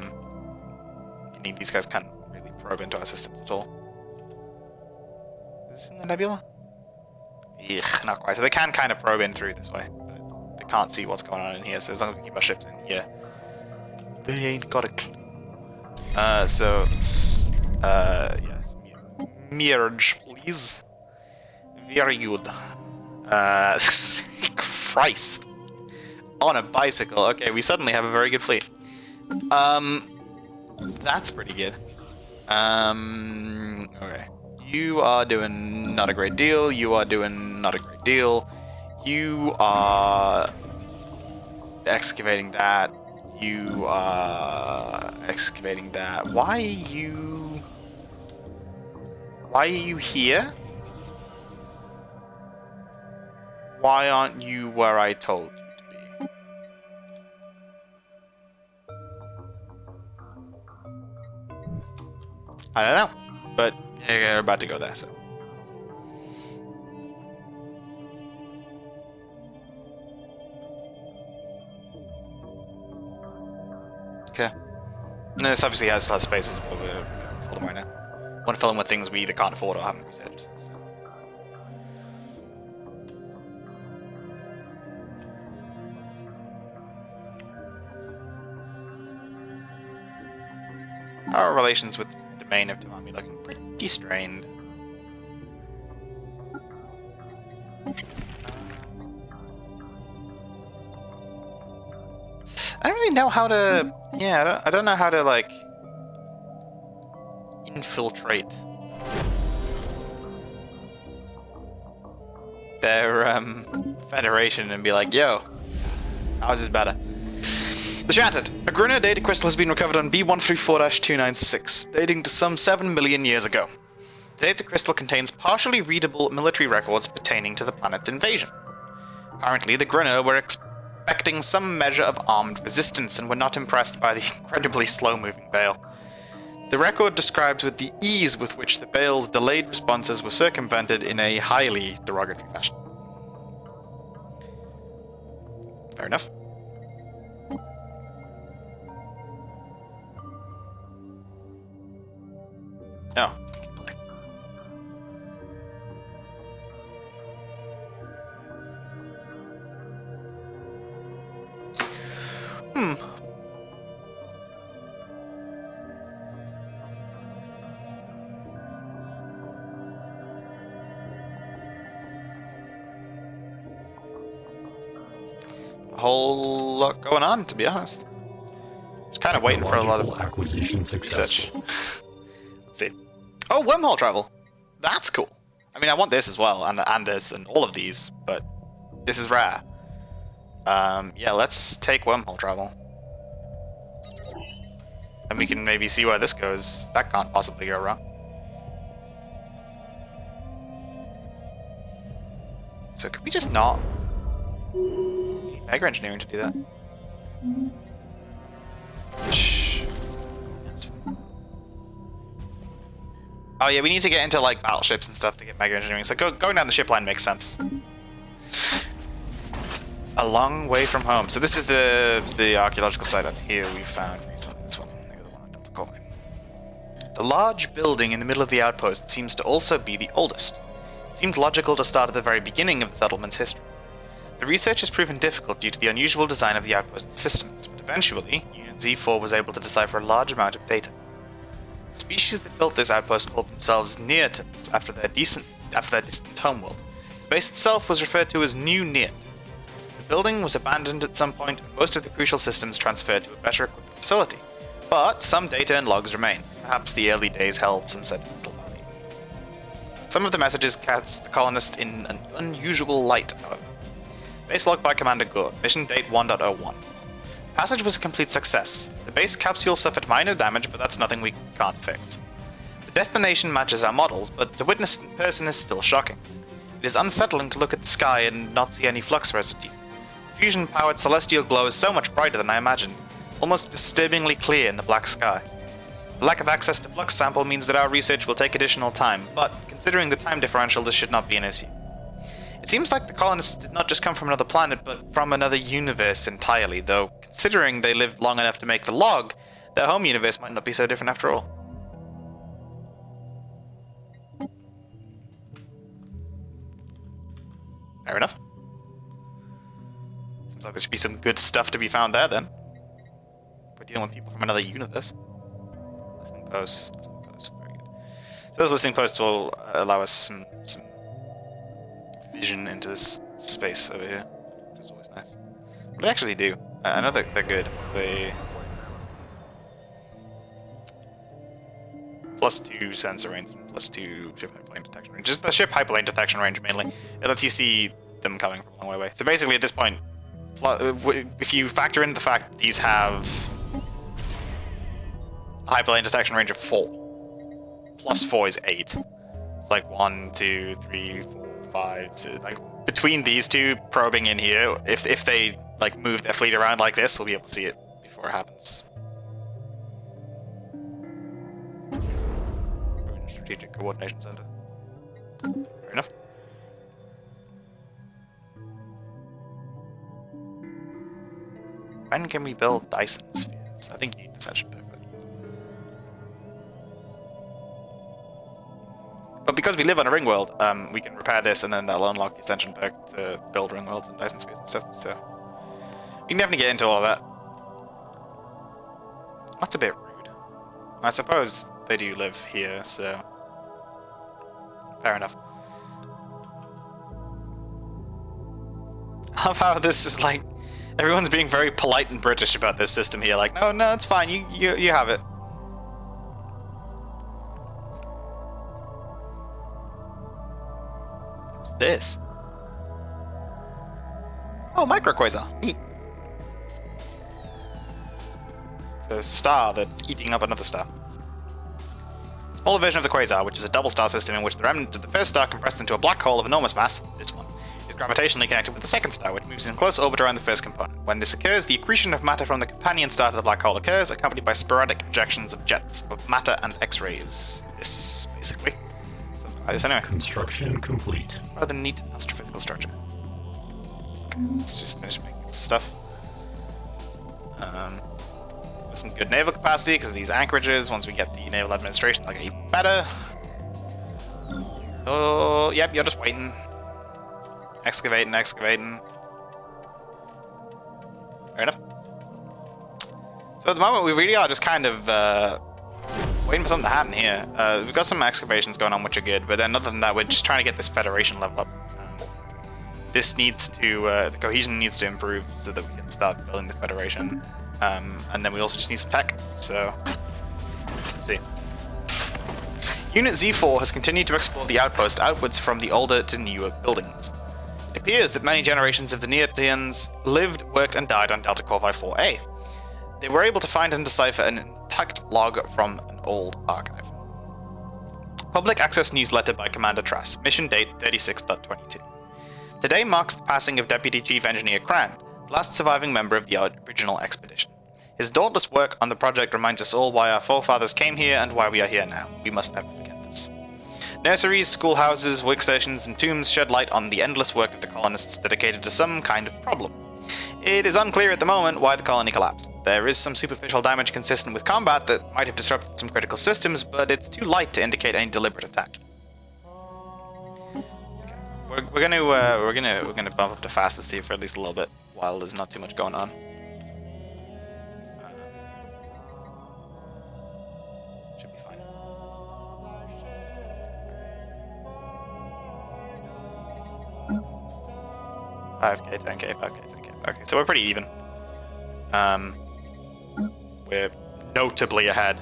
these guys can't really probe into our systems at all. Is this in the nebula? Ugh, not quite. So they can kind of probe in through this way, but they can't see what's going on in here. So as long as we keep our ships in here, they ain't got a clue. So it's yeah, mirage, please. Very good. Christ. On a bicycle. Okay, we suddenly have a very good fleet. That's pretty good. Okay. You are doing not a great deal. You are doing not a great deal. You are excavating that. You are excavating that. Why are you here? Why aren't you where I told you to be? I don't know, but you're about to go there, so. Okay. And this obviously has less spaces, but we're full of right now. Want to fill in with things we either can't afford or haven't researched. So. Our relations with the domain of Tamami looking pretty strained. I don't really know how to... Yeah, I don't know how to, like... infiltrate their, federation and be like, yo, ours is better. The Shattered. A Gruner data crystal has been recovered on B134-296, dating to some 7 million years ago. The data crystal contains partially readable military records pertaining to the planet's invasion. Apparently, the Gruner were expecting some measure of armed resistance and were not impressed by the incredibly slow-moving Bale. The record describes with the ease with which the Bale's delayed responses were circumvented in a highly derogatory fashion. Fair enough. Oh. A whole lot going on, to be honest. Just kind of waiting for a lot of acquisition research. Let's see. Oh, wormhole travel. That's cool. I mean, I want this as well, and this, and all of these, but this is rare. Yeah, let's take wormhole travel. And we can maybe see where this goes. That can't possibly go wrong. So could we just not... Mega engineering to do that. Shh. Oh yeah, we need to get into like battleships and stuff to get mega engineering. So going down the ship line makes sense. A long way from home. So this is the archaeological site up here we found recently. This one. Maybe the one on Delta Corner. The large building in the middle of the outpost seems to also be the oldest. It seemed logical to start at the very beginning of the settlement's history. The research has proven difficult due to the unusual design of the outpost systems, but eventually, Unit Z4 was able to decipher a large amount of data. The species that built this outpost called themselves Neotons after their distant homeworld. The base itself was referred to as New Neot. The building was abandoned at some point, and most of the crucial systems transferred to a better equipped facility. But some data and logs remain. Perhaps the early days held some sentimental value. Some of the messages cast the colonists in an unusual light, however. Base log by Commander Gore, mission date 1.01. Passage was a complete success. The base capsule suffered minor damage, but that's nothing we can't fix. The destination matches our models, but to witness it in person is still shocking. It is unsettling to look at the sky and not see any flux residue. The fusion-powered celestial glow is so much brighter than I imagined, almost disturbingly clear in the black sky. The lack of access to flux sample means that our research will take additional time, but considering the time differential, this should not be an issue. It seems like the colonists did not just come from another planet, but from another universe entirely, though considering they lived long enough to make the log, their home universe might not be so different after all. Fair enough. Seems like there should be some good stuff to be found there, then. We're dealing with people from another universe. Listening posts. Very good. So those listening posts will allow us some vision into this space over here, which is always nice. What do they actually do? I know they're good. They... +2 sensor range and +2 ship hyperlane detection range. Just the ship hyperlane detection range mainly. It lets you see them coming from a long way away. So basically at this point, if you factor in the fact that these have a hyperlane detection range of 4, +4 is 8. It's like 1, 2, 3, 4, 5. So like between these two probing in here, if they like move their fleet around like this, we'll be able to see it before it happens. Strategic Coordination Center. Fair enough. When can we build Dyson spheres? I think you need Ascension Perk. But because we live on a ringworld, we can repair this and then that'll unlock the Ascension Perk to build ringworlds and Dyson spheres and stuff, so we can definitely get into all of that. That's a bit rude. I suppose they do live here, so fair enough. I love how this is like everyone's being very polite and British about this system here. Like, no, it's fine. You have it. What's this? Oh, microquasar. Neat. It's a star that's eating up another star. Smaller version of the quasar, which is a double star system in which the remnant of the first star compressed into a black hole of enormous mass, this one, is gravitationally connected with the second star, which moves in close orbit around the first component. When this occurs, the accretion of matter from the companion star to the black hole occurs, accompanied by sporadic ejections of jets of matter and X-rays. This, basically. So let's try this anyway. Construction complete. Rather neat astrophysical structure. Okay, let's just finish making stuff. Some good naval capacity because of these anchorages. Once we get the naval administration, they'll get even better. Oh, yep, you're just waiting. Excavating. Fair enough. So at the moment, we really are just kind of waiting for something to happen here. We've got some excavations going on, which are good, but then other than that, we're just trying to get this Federation level up. This needs to, the cohesion needs to improve so that we can start building the Federation. And then we also just need some tech, so let's see. Unit Z4 has continued to explore the outpost outwards from the older to newer buildings. It appears that many generations of the Neotians lived, worked, and died on Delta Corvi 4A. They were able to find and decipher an intact log from an old archive. Public access newsletter by Commander Trass, mission date 36.22. Today marks the passing of Deputy Chief Engineer Cran, the last surviving member of the original expedition. His dauntless work on the project reminds us all why our forefathers came here and why we are here now. We must never forget this. Nurseries, schoolhouses, workstations, and tombs shed light on the endless work of the colonists dedicated to some kind of problem. It is unclear at the moment why the colony collapsed. There is some superficial damage consistent with combat that might have disrupted some critical systems, but it's too light to indicate any deliberate attack. We're gonna bump up to fastest here for at least a little bit while there's not too much going on. Should be fine. $5K, $10K, $5K, $10K. Okay, so we're pretty even. We're notably ahead.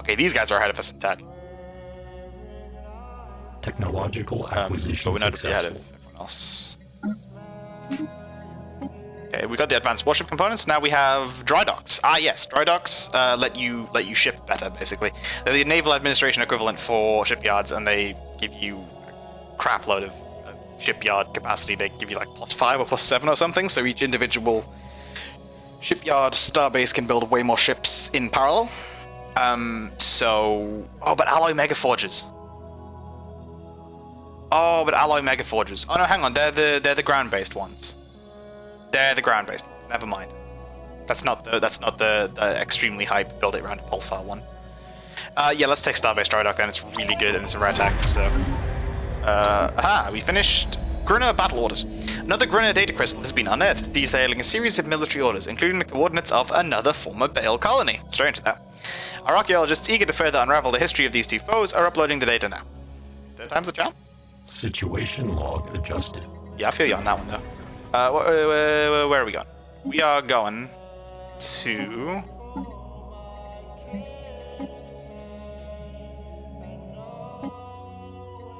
Okay, these guys are ahead of us in tech. Technological acquisition but we're notably ahead of successful. everyone else. Okay, we got the advanced warship components. Now we have dry docks. Ah, yes, dry docks let you ship better. Basically, they're the naval administration equivalent for shipyards, and they give you a crap load of shipyard capacity. They give you like +5 or +7 or something. So each individual shipyard starbase can build way more ships in parallel. But alloy megaforges. Oh, but alloy megaforges. Oh no, hang on. They're the ground-based ones. They're the ground-based ones. Never mind. That's not the extremely hype build it around a pulsar one. Yeah, let's take Starbase Dry Dock then. It's really good and it's a rare tech. So, we finished Grunner battle orders. Another Grunner data crystal has been unearthed, detailing a series of military orders, including the coordinates of another former Bale colony. Strange that. Our archaeologists, eager to further unravel the history of these two foes, are uploading the data now. Third time's the charm? Situation log adjusted. Yeah, I feel you on that one, though. Where are we going? We are going to...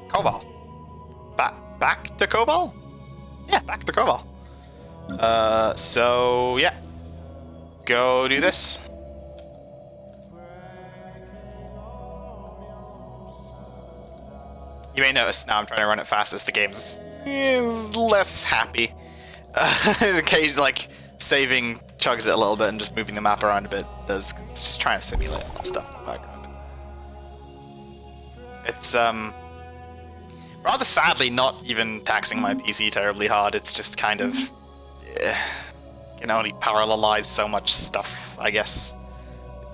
Cobalt. Back to Cobalt? Yeah, back to Cobalt. So, yeah. Go do this. You may notice now I'm trying to run it fast as the game's less happy. Okay, like, saving chugs it a little bit and just moving the map around a bit does, 'cause it's just trying to simulate stuff in the background. It's, rather sadly not even taxing my PC terribly hard. It's just kind of, can only parallelize so much stuff, I guess.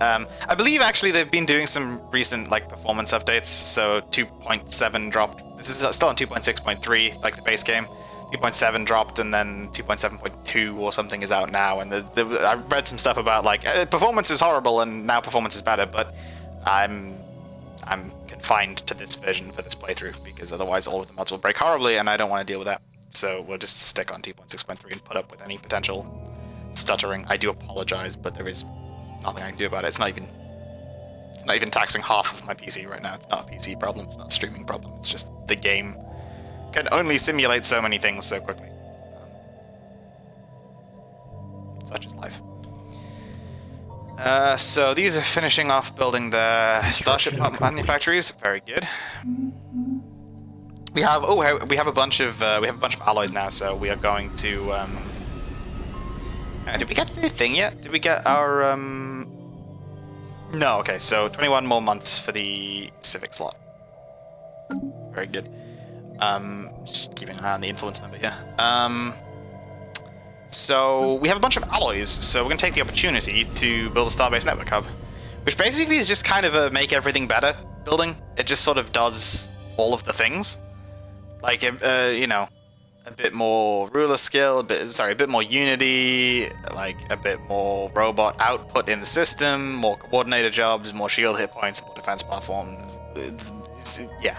I believe actually they've been doing some recent like performance updates. So 2.7 dropped. This is still on 2.6.3, like the base game. 2.7 dropped, and then 2.7.2 or something is out now. And I read some stuff about like performance is horrible and now performance is better. But I'm confined to this version for this playthrough because otherwise all of the mods will break horribly, and I don't want to deal with that. So we'll just stick on 2.6.3 and put up with any potential stuttering. I do apologize, but there is nothing I can do about it. It's not even taxing half of my PC right now. It's not a PC problem. It's not a streaming problem. It's just the game can only simulate so many things so quickly. Such is life. So these are finishing off building the starship manufactories. Very good. We have a bunch of alloys now. So we are going to. Did we get the thing yet? Did we get our No. Okay. So 21 more months for the civic slot. Very good. Just keeping an eye on the influence number here. So we have a bunch of alloys, so we're going to take the opportunity to build a Starbase Network Hub, which basically is just kind of a make everything better building. It just sort of does all of the things. Like, you know, a bit more ruler skill, a bit more unity, like a bit more robot output in the system, more coordinator jobs, more shield hit points, more defense platforms. Yeah.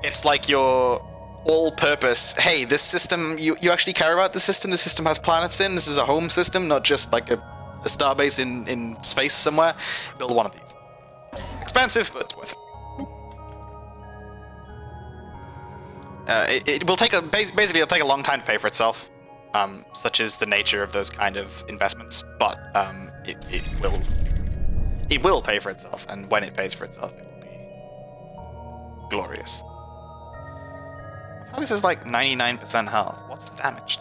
It's like your all-purpose, hey, this system, you actually care about the system has planets in, this is a home system, not just like a starbase in space somewhere. Build one of these. Expensive, but it's worth it. It will take basically it'll take a long time to pay for itself, such is the nature of those kind of investments, but it will pay for itself, and when it pays for itself, it will be glorious. Oh, this is like 99% health. What's damaged?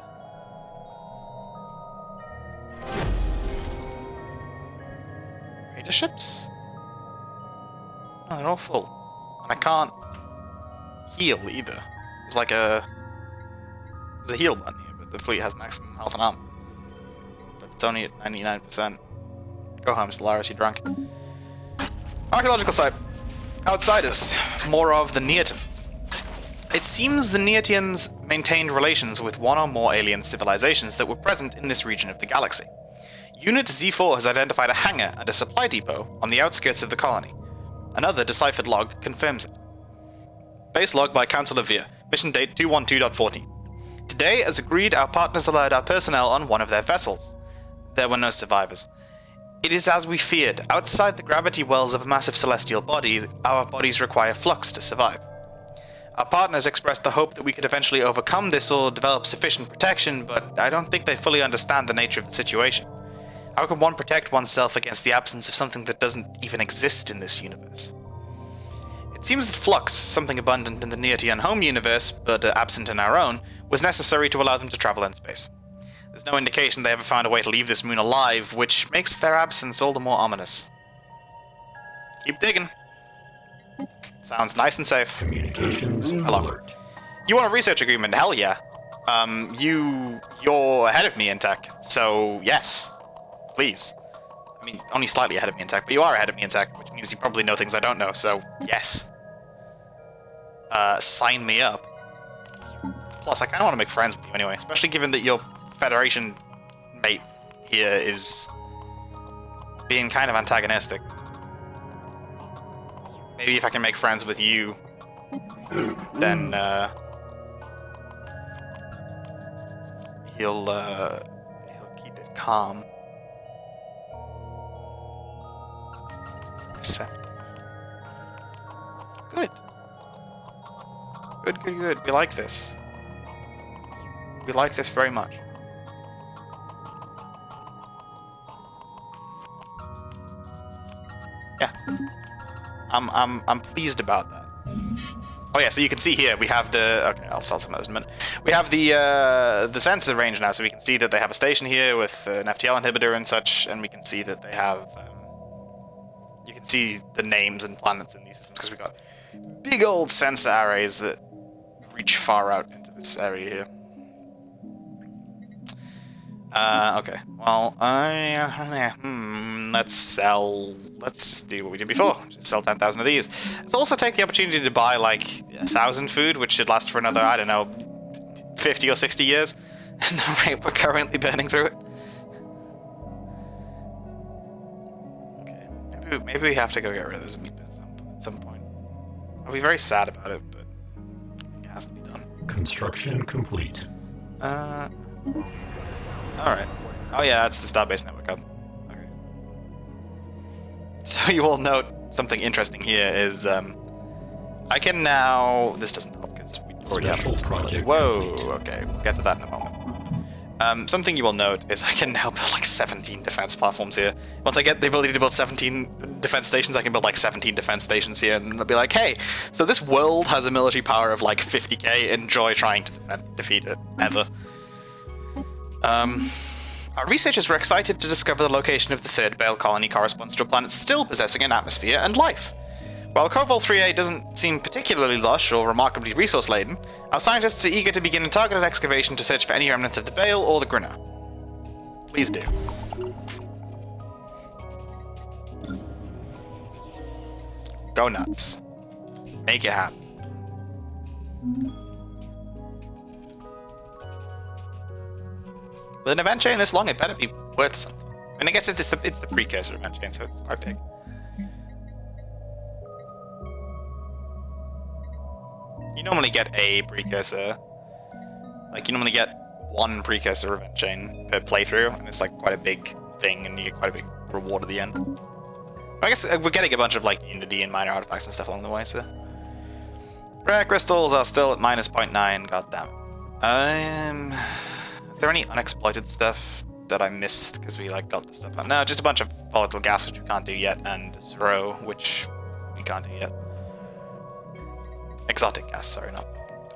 Raider ships? No, they're all full. And I can't heal either. There's a heal button here, but the fleet has maximum health and armor. But it's only at 99%. Go home, Stellaris, you drunk. Archaeological site. Outsiders. More of the Neotans. It seems the Neotians maintained relations with one or more alien civilizations that were present in this region of the galaxy. Unit Z4 has identified a hangar and a supply depot on the outskirts of the colony. Another deciphered log confirms it. Base log by Council of Vir. Mission date 212.14. Today, as agreed, our partners allowed our personnel on one of their vessels. There were no survivors. It is as we feared. Outside the gravity wells of a massive celestial body, our bodies require flux to survive. Our partners expressed the hope that we could eventually overcome this or develop sufficient protection, but I don't think they fully understand the nature of the situation. How can one protect oneself against the absence of something that doesn't even exist in this universe? It seems that flux, something abundant in the Neotian home universe, but absent in our own, was necessary to allow them to travel in space. There's no indication they ever found a way to leave this moon alive, which makes their absence all the more ominous. Keep digging. Sounds nice and safe. Communications alert. You want a research agreement? Hell yeah. You're ahead of me in tech, so yes. Please. I mean, only slightly ahead of me in tech, but you are ahead of me in tech, which means you probably know things I don't know, so yes. Sign me up. Plus, I kind of want to make friends with you anyway, especially given that your Federation mate here is being kind of antagonistic. Maybe if I can make friends with you, then he'll keep it calm. Receptive. Good. Good. We like this. We like this very much. Yeah. I'm pleased about that. Oh yeah, so you can see here we have the. Okay, I'll sell some of those in a minute. We have the sensor range now, so we can see that they have a station here with an FTL inhibitor and such, and we can see that they have. You can see the names and planets in these systems because we've got big old sensor arrays that reach far out into this area here. Okay. Well, let's sell. Let's just do what we did before. Just sell 10,000 of these. Let's also take the opportunity to buy like 1,000 food, which should last for another, I don't know, 50 or 60 years. And the rate we're currently burning through it. Okay. Maybe we have to go get rid of this meat at some point. I'll be very sad about it, but it has to be done. Construction complete. Alright. Oh yeah, that's the Starbase network hub. Okay. So you all note something interesting here is, I can now... This doesn't help because we already have this. Whoa, okay, we'll get to that in a moment. Something you will note is I can now build like 17 defense platforms here. Once I get the ability to build 17 defense stations, I can build like 17 defense stations here, and I'll be like, hey, so this world has a military power of like 50k, enjoy trying to defeat it, ever. Our researchers were excited to discover the location of the third Bale colony corresponds to a planet still possessing an atmosphere and life. While Covol 3A doesn't seem particularly lush or remarkably resource-laden, our scientists are eager to begin a targeted excavation to search for any remnants of the Bale or the Grinner. Please do. Go nuts. Make it happen. With an event chain this long, it better be worth something. I mean, I guess it's the precursor event chain, so it's quite big. You normally get a precursor. Like, you normally get one precursor event chain per playthrough, and it's like quite a big thing, and you get quite a big reward at the end. I guess we're getting a bunch of like Unity and minor artifacts and stuff along the way, so. Rare crystals are still at -0.9, goddammit. Is there any unexploited stuff that I missed because we like got the stuff? No, just a bunch of volatile gas which we can't do yet, and Zero, which we can't do yet. Exotic gas, sorry, not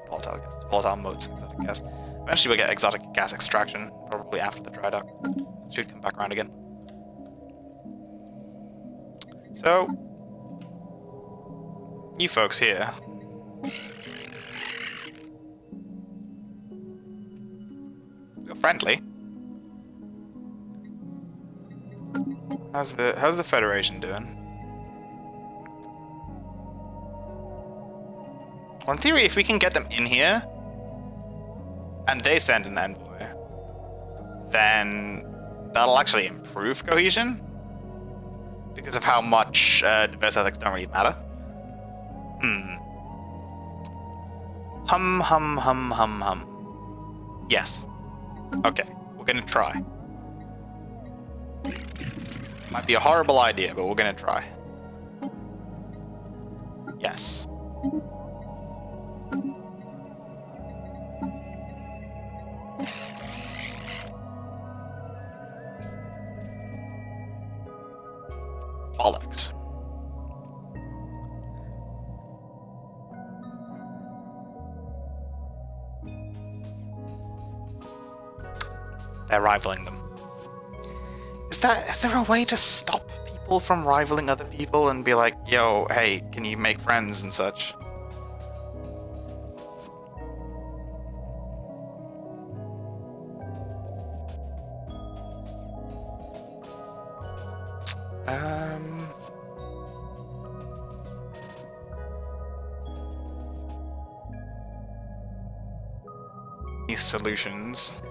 volatile gas. Volatile modes, exotic gas. Eventually we'll get exotic gas extraction, probably after the dry dock. Should come back around again. So, you folks here. You're friendly. How's the Federation doing? Well, in theory, if we can get them in here, and they send an envoy, then that'll actually improve cohesion, because of how much diverse ethics don't really matter. Hum. Yes. Okay, we're gonna try. Might be a horrible idea, but we're gonna try. Yes. bollocks. They're rivaling them. Is there a way to stop people from rivaling other people and be like, yo, hey, can you make friends and such? These solutions.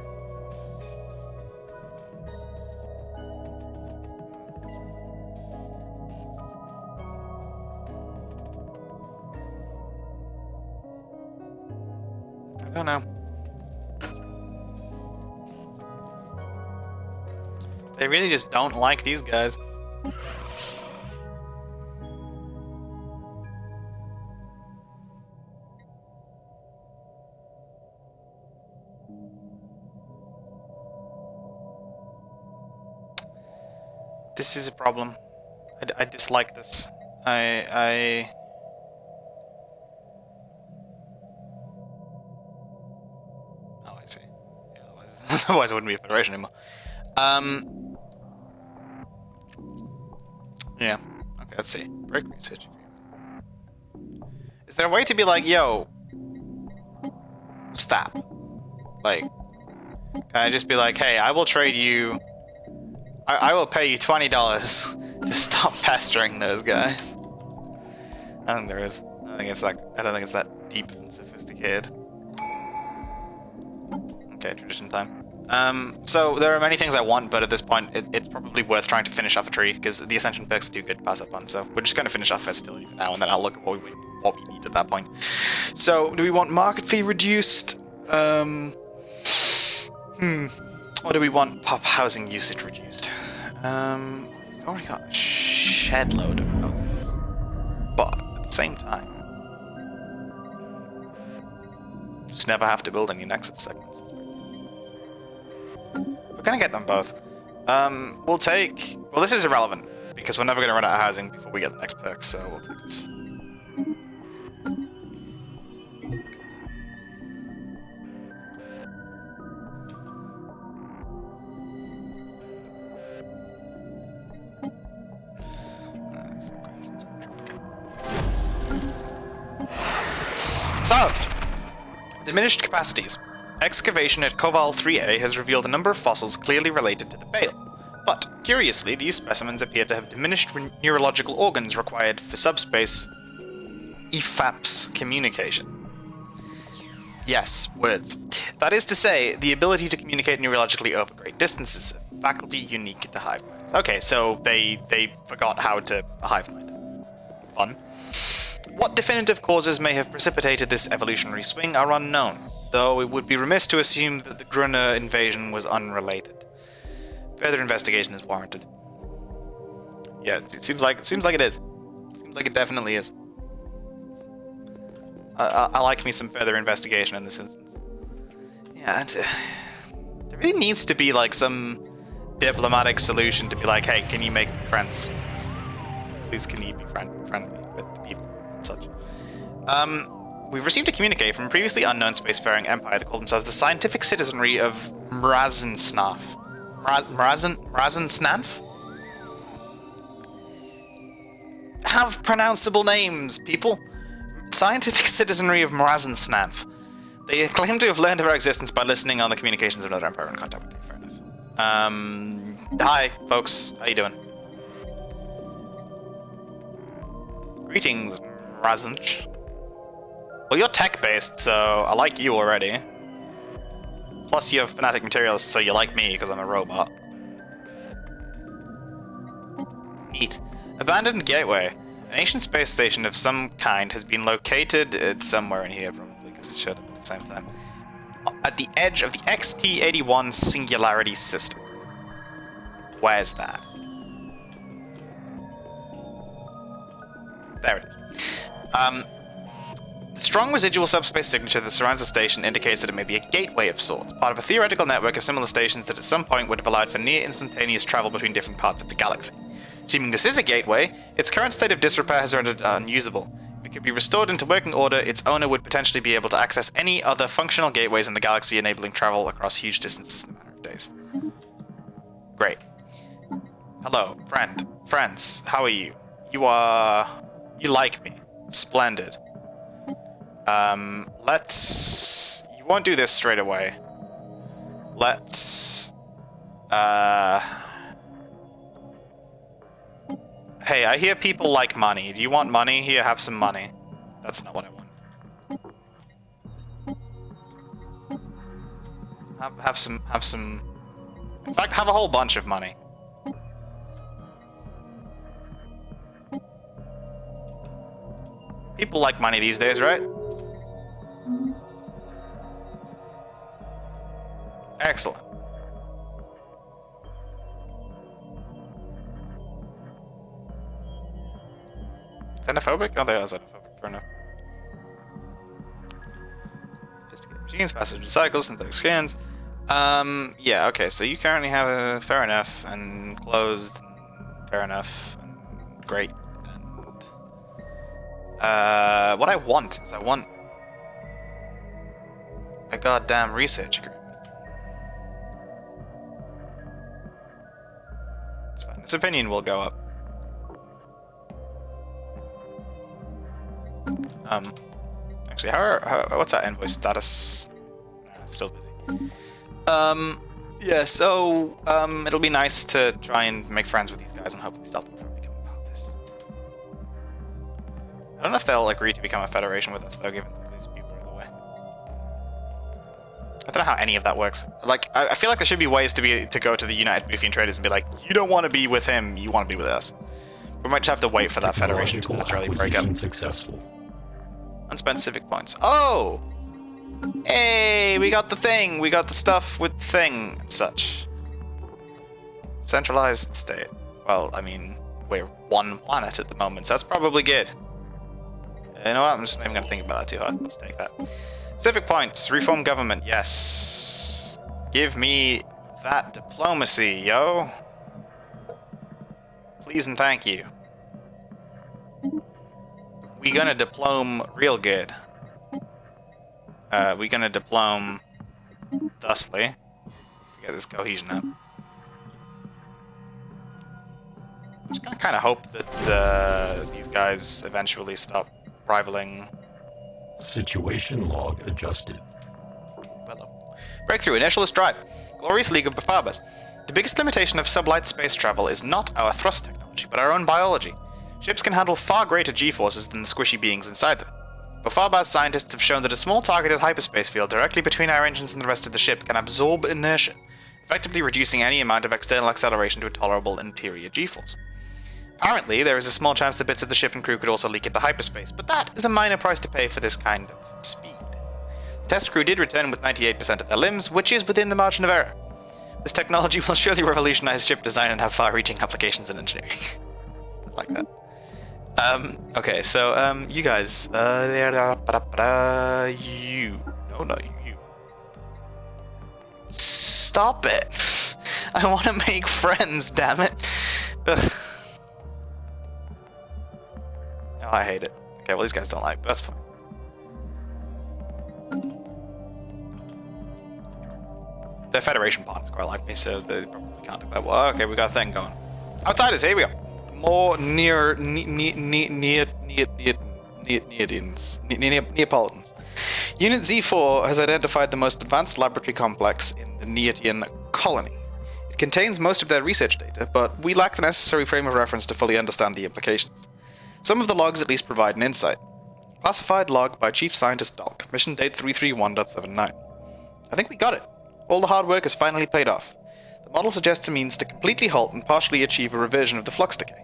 I don't know. They really just don't like these guys. This is a problem. I dislike this. I Oh, I see. Yeah, otherwise it wouldn't be a federation anymore. Yeah. Okay, let's see. Break research agreement. Is there a way to be like, yo, stop? Like, can I just be like, hey, I will trade you. I will pay you $20 to stop pestering those guys. I don't think there is. I don't think it's that deep and sophisticated. Okay, tradition time. So there are many things I want, but at this point, it's probably worth trying to finish off a tree because the ascension perks are too good to pass up on. So we're just going to finish off festivity for now, and then I'll look at what we need at that point. So do we want market fee reduced? Or do we want pop housing usage reduced? We've already got a shed load of housing, but at the same time, just never have to build any Nexus segments. We're gonna get them both. We'll take. Well, this is irrelevant because we're never gonna run out of housing before we get the next perk, so we'll take this. Silenced. Diminished capacities. Excavation at Koval 3A has revealed a number of fossils clearly related to the Bale. But, curiously, these specimens appear to have diminished neurological organs required for subspace EFAPS communication. Yes, words. That is to say, the ability to communicate neurologically over great distances, a faculty unique to hive minds. Okay, so they forgot how to hive mind. Fun. What definitive causes may have precipitated this evolutionary swing are unknown, though it would be remiss to assume that the Grunner invasion was unrelated. Further investigation is warranted. Yeah, it seems like it is. It seems like it definitely is. I like me some further investigation in this instance. Yeah, there really needs to be like some diplomatic solution to be like, hey, can you make friends? Please, can you be friendly with the people and such? We've received a communique from a previously unknown spacefaring empire that called themselves the Scientific Citizenry of Mrazensnaf. Mrazensnaf? Have pronounceable names, people. Scientific Citizenry of Mrazensnaf. They claim to have learned of our existence by listening on the communications of another empire in contact with them. Fair enough. Hi, folks. How you doing? Greetings, Mrazench. Well, you're tech-based, so I like you already. Plus, you're fanatic materialist, so you like me because I'm a robot. Neat. Abandoned Gateway. An ancient space station of some kind has been located somewhere in here, probably, because it showed up at the same time. At the edge of the XT-81 Singularity System. Where's that? There it is. The strong residual subspace signature that surrounds the station indicates that it may be a gateway of sorts, part of a theoretical network of similar stations that at some point would have allowed for near-instantaneous travel between different parts of the galaxy. Assuming this is a gateway, its current state of disrepair has rendered it unusable. If it could be restored into working order, its owner would potentially be able to access any other functional gateways in the galaxy, enabling travel across huge distances in a matter of days. Great. Hello, friends, how are you? You like me. Splendid. You won't do this straight away. Hey, I hear people like money. Do you want money? Here, have some money. That's not what I want. Have some... In fact, have a whole bunch of money. People like money these days, right? Excellent. Xenophobic? Oh, they are xenophobic. Fair enough. Just to get machines, passive cycles, synthetic skins. Yeah, okay, so you currently have a fair enough, and closed, and fair enough, and great. And what I want is a goddamn research agreement. It's fine. This opinion will go up. Actually, what's our envoy status? Nah, still busy. Yeah, so, it'll be nice to try and make friends with these guys and hopefully stop them from becoming part of this. I don't know if they'll agree to become a federation with us, though, given that these people are in the way. I don't know how any of that works. Like, I feel like there should be ways to go to the United Boothian Traders and be like, you don't want to be with him, you want to be with us. We might just have to wait for that federation to naturally break up. Successful. Unspent civic points. Oh! Hey, we got the thing! We got the stuff with the thing and such. Centralized state. Well, I mean, we're one planet at the moment, so that's probably good. You know what? I'm just not even going to think about that too hard. Let's take that. Civic points. Reform government. Yes. Give me that diplomacy, yo. Please and thank you. We gonna diplome real good. We gonna diplome thusly to get this cohesion up. I'm just gonna kind of hope that these guys eventually stop rivaling. Situation log adjusted. Hello. Breakthrough initialist drive. Glorious League of Bafabas. The biggest limitation of sublight space travel is not our thrust technology, but our own biology. Ships can handle far greater G-forces than the squishy beings inside them. Bafabas scientists have shown that a small targeted hyperspace field directly between our engines and the rest of the ship can absorb inertia, effectively reducing any amount of external acceleration to a tolerable interior G-force. Apparently, there is a small chance that bits of the ship and crew could also leak into hyperspace, but that is a minor price to pay for this kind of speed. The test crew did return with 98% of their limbs, which is within the margin of error. This technology will surely revolutionize ship design and have far-reaching applications in engineering. I like that. Okay, so, you guys, you. No, not you. Stop it! I want to make friends, damn it! Ugh. Oh, I hate it. Okay, well, these guys don't like me, but that's fine. Their Federation partners quite like me, so they probably can't do that. Well, okay, we got a thing going. Outsiders, here we go. More Neapolitans. Unit Z4 has identified the most advanced laboratory complex in the Neotian colony. It contains most of their research data, but we lack the necessary frame of reference to fully understand the implications. Some of the logs at least provide an insight. Classified log by Chief Scientist Dalk, mission date 331.79. I think we got it. All the hard work has finally paid off. The model suggests a means to completely halt and partially achieve a reversion of the flux decay.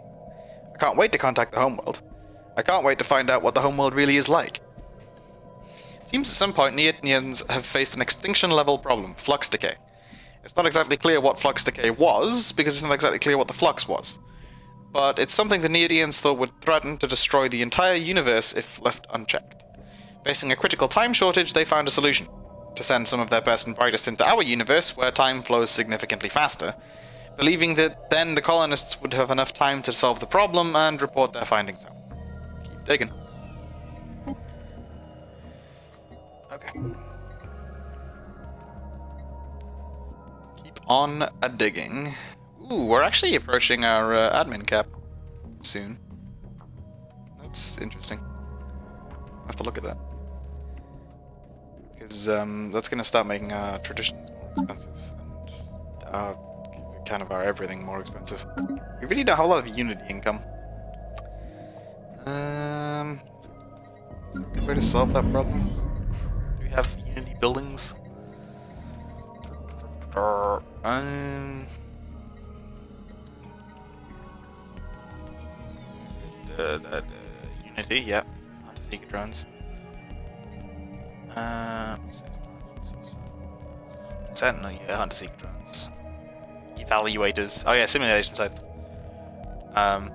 I can't wait to contact the homeworld. I can't wait to find out what the homeworld really is like. It seems at some point Neotians have faced an extinction-level problem, flux decay. It's not exactly clear what flux decay was, because it's not exactly clear what the flux was. But it's something the Neotians thought would threaten to destroy the entire universe if left unchecked. Facing a critical time shortage, they found a solution. To send some of their best and brightest into our universe, where time flows significantly faster, believing that then the colonists would have enough time to solve the problem and report their findings out. Keep digging. Okay. Keep on digging. Ooh, we're actually approaching our admin cap soon. That's interesting. I'll have to look at that. Because that's going to start making our traditions more expensive. And kind of our everything more expensive. We really don't have a lot of Unity income. Is there a good way to solve that problem? Do we have Unity buildings? Unity, yep. Hunter Seeker drones. Sentinel, yeah, Hunter Seeker drones. Evaluators. Oh yeah, simulation sites. I mean,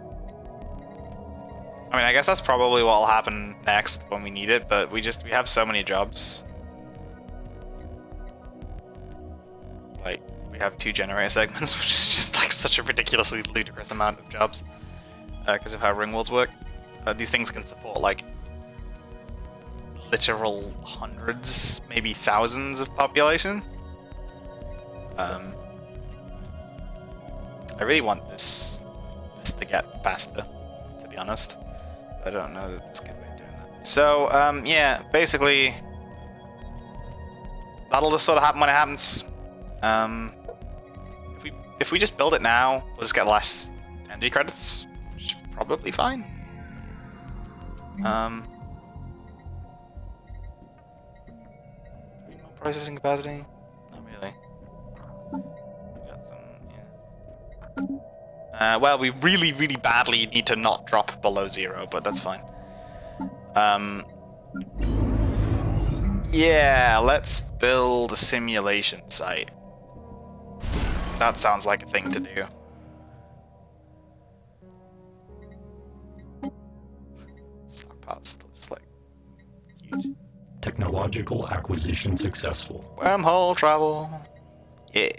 I guess that's probably what will happen next when we need it, but we have so many jobs. Like, we have 2 generator segments, which is just like such a ridiculously ludicrous amount of jobs. Because of how ringworlds work. These things can support like literal hundreds, maybe thousands of population. I really want this to get faster, to be honest. I don't know that there's a good way of doing that. So, yeah, basically, that'll just sort of happen when it happens. If we just build it now, we'll just get less energy credits, which is probably fine. More processing capacity? Not really. Got some, yeah. Well, we really, really badly need to not drop below 0, but that's fine. Yeah, let's build a simulation site. That sounds like a thing to do. Stockpile's just like huge. Technological acquisition successful. Wormhole travel. Yeah.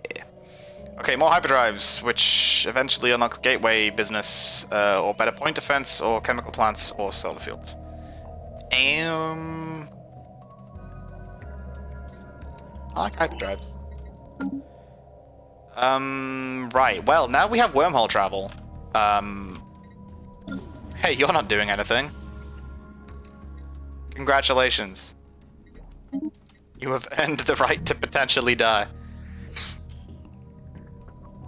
Okay, more hyperdrives, which eventually unlocks gateway business, or better point defense, or chemical plants, or solar fields. I like hyperdrives. Right. Well, now we have wormhole travel. Hey, you're not doing anything. Congratulations. You have earned the right to potentially die.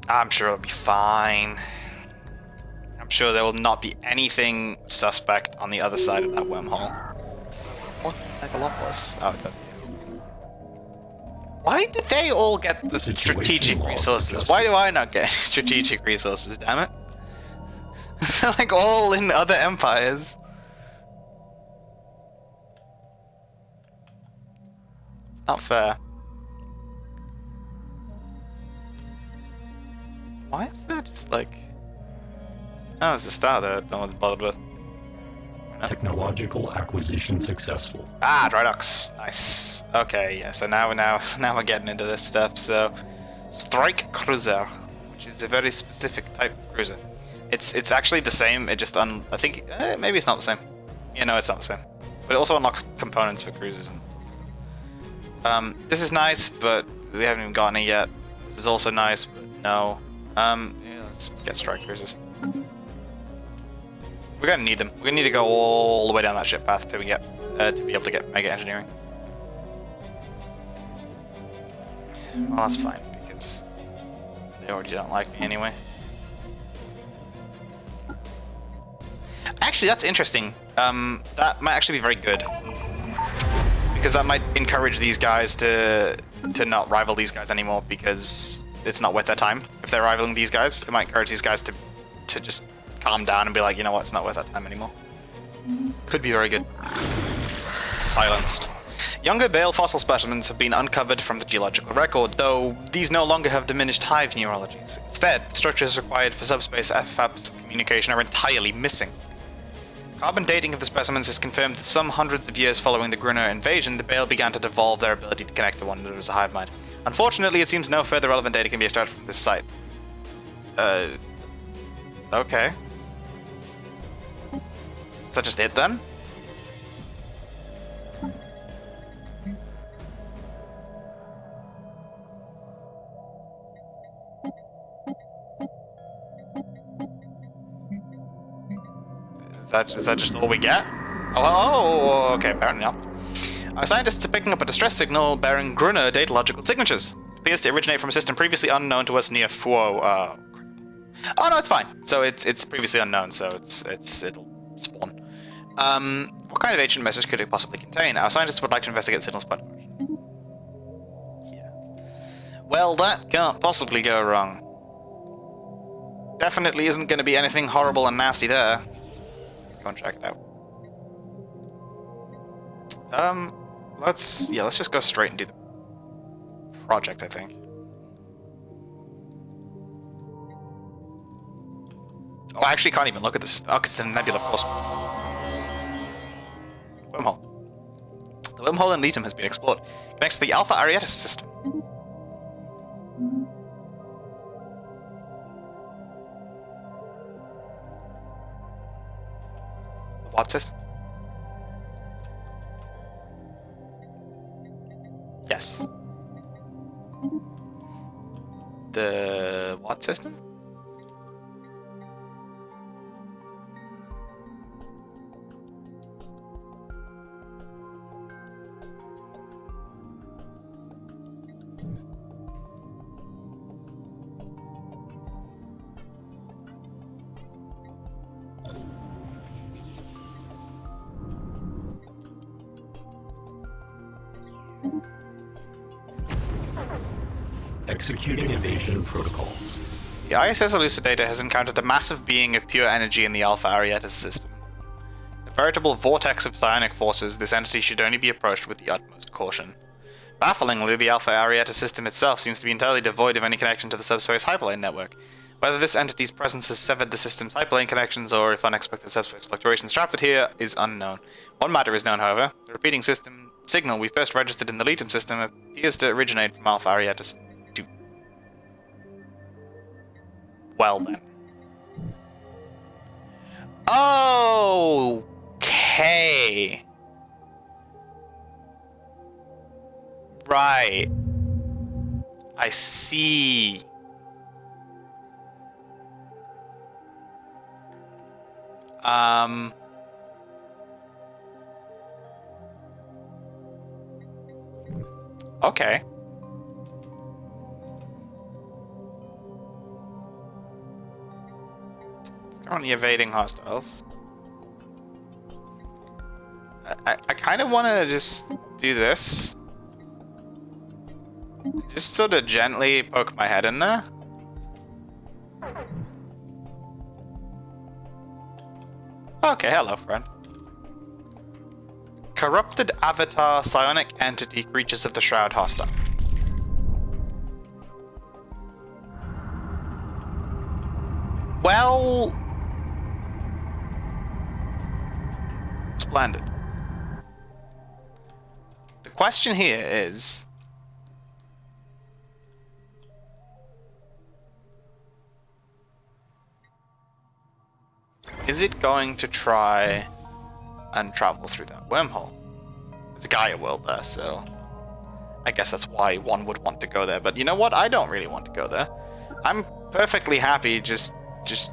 I'm sure it'll be fine. I'm sure there will not be anything suspect on the other side of that wormhole. What the Megalopolis? Oh, it's up here. Why did they all get the strategic resources? Why do I not get any strategic resources, damn it? They're like all in other empires. It's not fair. Why is there just like... Oh, it's a star that no one's bothered with. No. Technological acquisition successful. Ah, dry docks. Nice. Okay, yeah, so now we're getting into this stuff. So, strike cruiser, which is a very specific type of cruiser. It's actually the same, it just I think maybe it's not the same. Yeah, no, it's not the same. But it also unlocks components for cruisers and stuff. This is nice, but we haven't even gotten it yet. This is also nice, but no. Yeah, let's get strike cruisers. We're gonna need them. We're gonna need to go all the way down that ship path till we get to be able to get mega engineering. Well, that's fine because they already don't like me anyway. Actually, that's interesting. That might actually be very good because that might encourage these guys to not rival these guys anymore because it's not worth their time. If they're rivaling these guys, it might encourage these guys to just calm down and be like, you know what, it's not worth that time anymore. Could be very good. Silenced. Younger Bale fossil specimens have been uncovered from the geological record, though these no longer have diminished hive neurologies. Instead, the structures required for subspace FFAPS communication are entirely missing. Carbon dating of the specimens has confirmed that some hundreds of years following the Grunner invasion, the Bale began to devolve their ability to connect to one another as a hive mind. Unfortunately, it seems no further relevant data can be extracted from this site. Okay. Is that just it then? Is that just all we get? Oh, okay, apparently not. Our scientists are picking up a distress signal bearing Grunner datalogical signatures. It appears to originate from a system previously unknown to us near Fuo. Oh no, it's fine. So it's previously unknown, so it'll spawn. What kind of ancient message could it possibly contain? Our scientists would like to investigate the signal's path. Yeah. Well, that can't possibly go wrong. Definitely isn't going to be anything horrible and nasty there. Let's go and check it out. Let's just go straight and do the project, I think. Oh, I actually can't even look at this. Oh, because it's a nebula, of course. Wormhole. The wormhole in Letum has been explored. It connects to the Alpha Arietis system. The what system? Yes. The what system? Executing evasion protocols. The ISS Elucidator has encountered a massive being of pure energy in the Alpha Arietis system. A veritable vortex of psionic forces, this entity should only be approached with the utmost caution. Bafflingly, the Alpha Arietis system itself seems to be entirely devoid of any connection to the subspace hyperlane network. Whether this entity's presence has severed the system's hyperlane connections or if unexpected subspace fluctuations trapped it here is unknown. One matter is known, however. The repeating system signal we first registered in the Letum system appears to originate from Alpha Arietis. Well then. Okay. Right. I see. Okay. Currently evading hostiles. I kind of want to just do this. Just sort of gently poke my head in there. Okay, hello, friend. Corrupted avatar, psionic entity, creatures of the shroud hostile. Well... Splendid. The question here is... Is it going to try and travel through that wormhole? It's a Gaia world there, so... I guess that's why one would want to go there. But you know what? I don't really want to go there. I'm perfectly happy just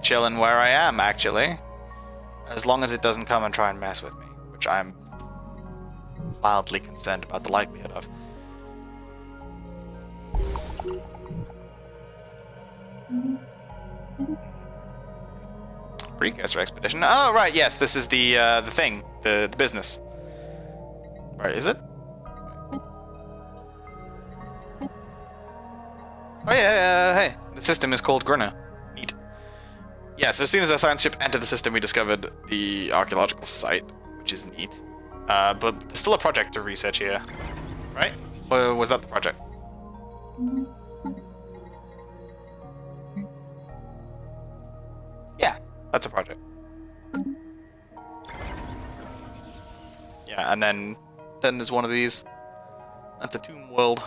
chilling where I am, actually. As long as it doesn't come and try and mess with me, which I'm mildly concerned about the likelihood of. Precursor expedition. Oh, right, yes, this is the thing, the business. Right, is it? Oh yeah, hey, the system is called Grunner. Neat. Yeah, so as soon as our science ship entered the system, we discovered the archaeological site, which is neat. But there's still a project to research here, right? Or was that the project? Yeah, that's a project. Yeah, and then there's one of these. That's a tomb world.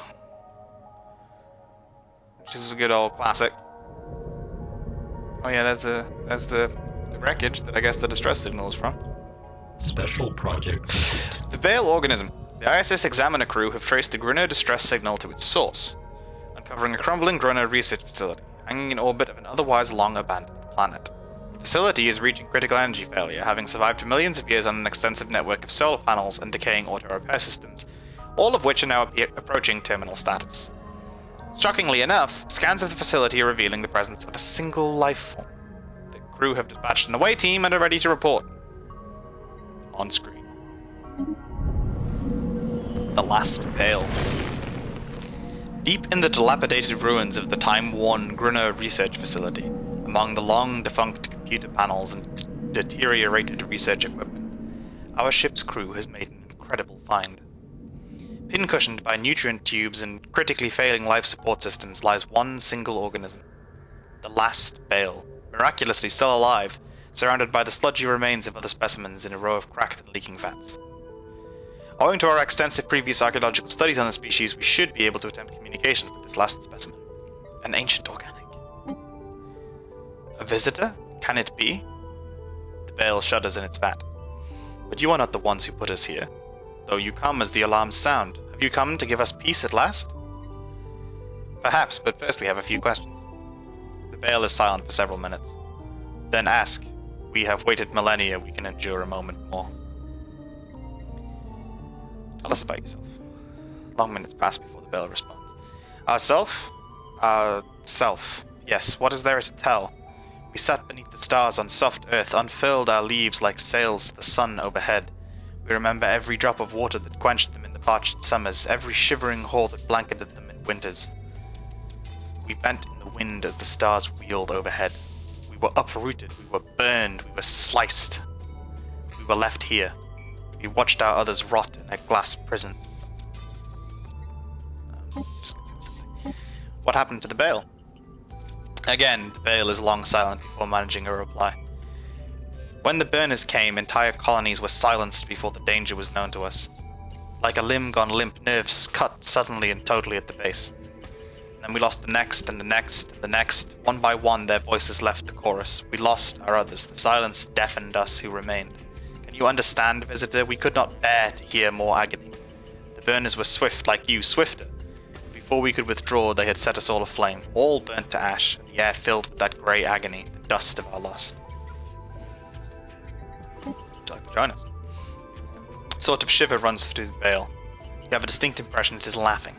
Which is a good old classic. Oh yeah, there's the wreckage that I guess the distress signal is from. Special project. The Bale organism. The ISS Examiner crew have traced the Grunner distress signal to its source, uncovering a crumbling Grunner research facility, hanging in orbit of an otherwise long abandoned planet. The facility is reaching critical energy failure, having survived for millions of years on an extensive network of solar panels and decaying auto-repair systems, all of which are now approaching terminal status. Shockingly enough, scans of the facility are revealing the presence of a single life form. The crew have dispatched an away team and are ready to report. On screen. The Last Veil. Deep in the dilapidated ruins of the time-worn Grunner research facility, among the long-defunct computer panels and deteriorated research equipment, our ship's crew has made an incredible find. Pin-cushioned by nutrient tubes and critically failing life support systems lies one single organism. The Last Veil, miraculously still alive, surrounded by the sludgy remains of other specimens in a row of cracked and leaking vats. Owing to our extensive previous archaeological studies on the species, we should be able to attempt communication with this last specimen. An ancient organic. A visitor? Can it be? The Veil shudders in its vat. But you are not the ones who put us here. Though you come as the alarms sound, have you come to give us peace at last? Perhaps, but first we have a few questions. The Veil is silent for several minutes. Then ask. We have waited millennia, we can endure a moment more. Tell us about yourself. Long minutes pass before the Veil responds. Ourself? Self. Yes, what is there to tell? We sat beneath the stars on soft earth, unfurled our leaves like sails to the sun overhead. We remember every drop of water that quenched them in the parched summers, every shivering hole that blanketed them in winters. We bent in the wind as the stars wheeled overhead. We were uprooted, we were burned, we were sliced. We were left here. We watched our others rot in their glass prisons. What happened to the Veil? Again, the Veil is long silent before managing a reply. When the burners came, entire colonies were silenced before the danger was known to us. Like a limb gone limp, nerves cut suddenly and totally at the base. And then we lost the next, and the next, and the next. One by one, their voices left the chorus. We lost our others. The silence deafened us who remained. Can you understand, visitor? We could not bear to hear more agony. The burners were swift like you, swifter. Before we could withdraw, they had set us all aflame, all burnt to ash, and the air filled with that grey agony, the dust of our loss. Would you like to join us? A sort of shiver runs through the Veil. You have a distinct impression it is laughing.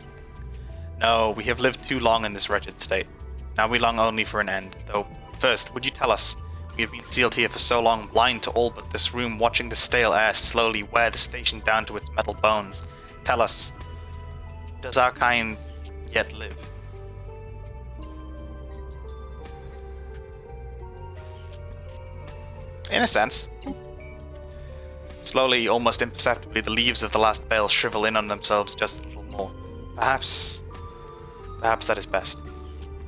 No, we have lived too long in this wretched state. Now we long only for an end, though first, would you tell us? We have been sealed here for so long, blind to all but this room, watching the stale air slowly wear the station down to its metal bones. Tell us, does our kind yet live? In a sense. Slowly, almost imperceptibly, the leaves of the Last Veil shrivel in on themselves just a little more. Perhaps that is best.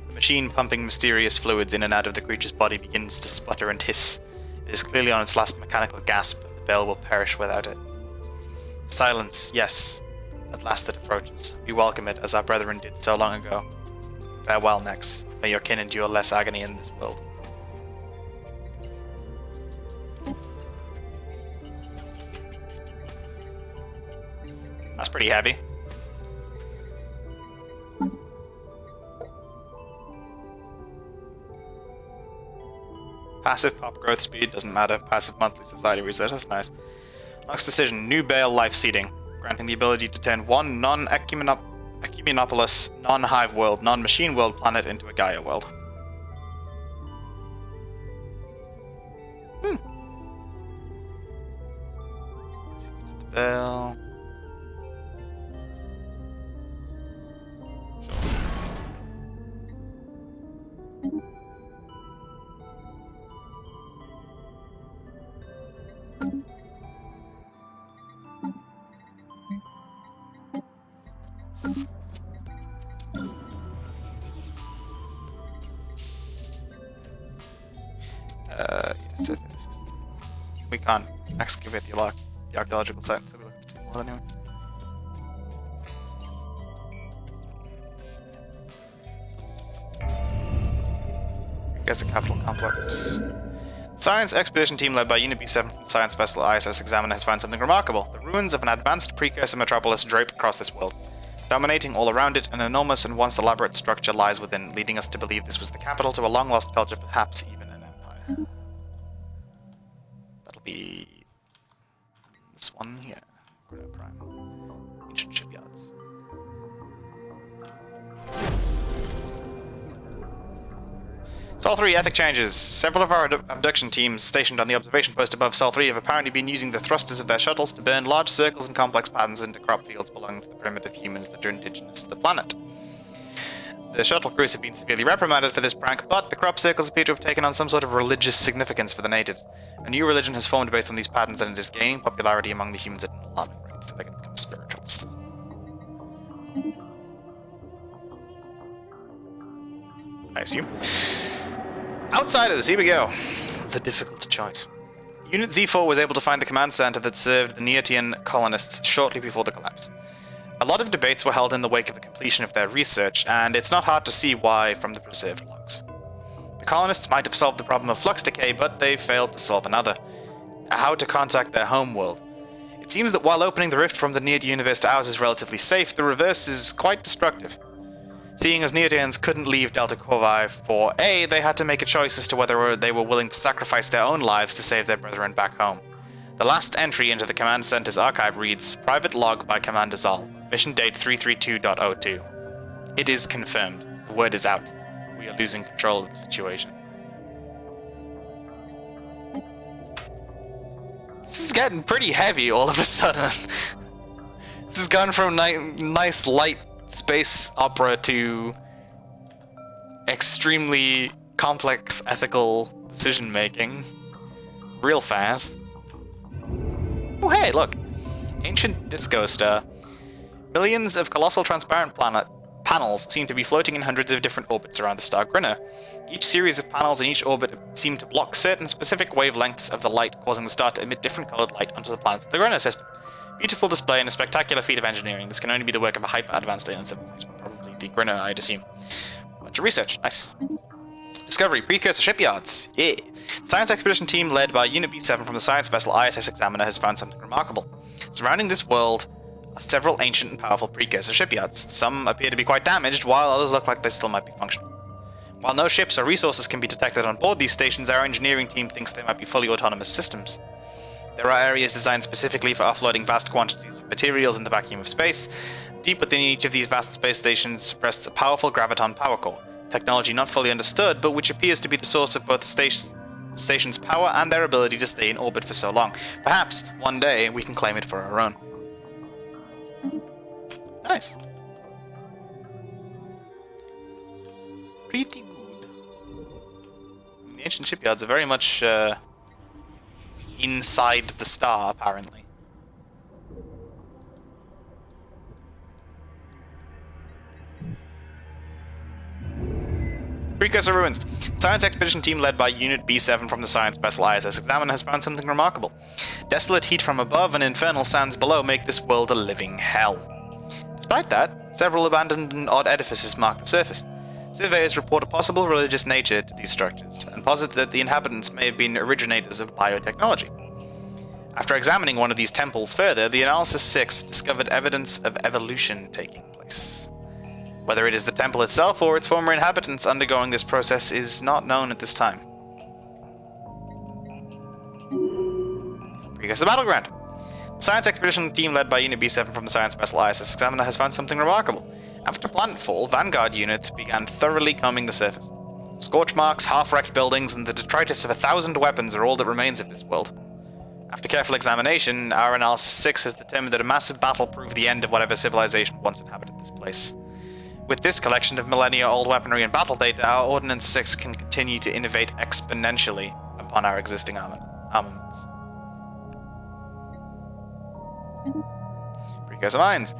The machine pumping mysterious fluids in and out of the creature's body begins to sputter and hiss. It is clearly on its last mechanical gasp, and the Veil will perish without it. Silence, yes. At last it approaches. We welcome it, as our brethren did so long ago. Farewell, Nex. May your kin endure less agony in this world. That's pretty heavy. Passive pop growth speed, doesn't matter. Passive monthly society reset, that's nice. Next decision, new Veil life seeding. Granting the ability to turn one non-Ecumenopolis, non-Hive world, non-Machine world planet into a Gaia world. Veil. Yes, we can't excavate the archaeological site, so we look at the wall anyway. Guess a capital complex. Science expedition team led by Unit B7 from the science vessel ISS Examiner has found something remarkable. The ruins of an advanced precursor metropolis drape across this world. Dominating all around it, an enormous and once elaborate structure lies within, leading us to believe this was the capital to a long-lost culture, perhaps even an empire. That'll be this one here. Greta Prime. Ancient shipyards. Sol 3 ethic changes. Several of our abduction teams stationed on the observation post above Sol 3 have apparently been using the thrusters of their shuttles to burn large circles and complex patterns into crop fields belonging to the primitive humans that are indigenous to the planet. The shuttle crews have been severely reprimanded for this prank, but the crop circles appear to have taken on some sort of religious significance for the natives. A new religion has formed based on these patterns, and it is gaining popularity among the humans at an alarming rate, so they're going to become spiritualists. I assume. Outsiders, here we go. The difficult choice. Unit Z4 was able to find the command center that served the Neotian colonists shortly before the collapse. A lot of debates were held in the wake of the completion of their research, and it's not hard to see why from the preserved logs. The colonists might have solved the problem of flux decay, but they failed to solve another: how to contact their home world. It seems that while opening the rift from the Neod universe to ours is relatively safe, the reverse is quite destructive. Seeing as Neotians couldn't leave Delta Corvi for A, they had to make a choice as to whether they were willing to sacrifice their own lives to save their brethren back home. The last entry into the command center's archive reads, Private log by Commander Zal. Mission date 332.02. It is confirmed. The word is out. We are losing control of the situation. This is getting pretty heavy all of a sudden. This has gone from nice light space opera to extremely complex ethical decision making real fast. Oh hey, look. Ancient disco star. Millions of colossal transparent panels seem to be floating in hundreds of different orbits around the star Grinner. Each series of panels in each orbit seem to block certain specific wavelengths of the light, causing the star to emit different colored light onto the planets of the Grinner system. Beautiful display and a spectacular feat of engineering. This can only be the work of a hyper-advanced alien civilization. Probably the Grinner, I'd assume. Bunch of research. Nice. Discovery. Precursor shipyards. Yeah. Science expedition team led by Unit B7 from the science vessel ISS Examiner has found something remarkable. Surrounding this world are several ancient and powerful precursor shipyards. Some appear to be quite damaged, while others look like they still might be functional. While no ships or resources can be detected on board these stations, our engineering team thinks they might be fully autonomous systems. There are areas designed specifically for offloading vast quantities of materials in the vacuum of space. Deep within each of these vast space stations rests a powerful graviton power core, technology not fully understood, but which appears to be the source of both the station's power and their ability to stay in orbit for so long. Perhaps, one day, we can claim it for our own. Nice. Pretty good. The ancient shipyards are very much inside the star, apparently. Precursor ruins. Science expedition team led by Unit B7 from the science vessel ISS Examiner has found something remarkable. Desolate heat from above and infernal sands below make this world a living hell. Despite that, several abandoned and odd edifices mark the surface. Surveyors report a possible religious nature to these structures, and posit that the inhabitants may have been originators of biotechnology. After examining one of these temples further, the Analysis 6 discovered evidence of evolution taking place. Whether it is the temple itself or its former inhabitants undergoing this process is not known at this time. Precursor Battleground. The science expedition team led by Unit B7 from the science vessel ISS Examiner has found something remarkable. After planetfall, Vanguard units began thoroughly combing the surface. Scorch marks, half-wrecked buildings, and the detritus of 1,000 weapons are all that remains of this world. After careful examination, our Analysis 6 has determined that a massive battle proved the end of whatever civilization once inhabited this place. With this collection of millennia-old weaponry and battle data, our Ordnance 6 can continue to innovate exponentially upon our existing armaments. Precursor mines.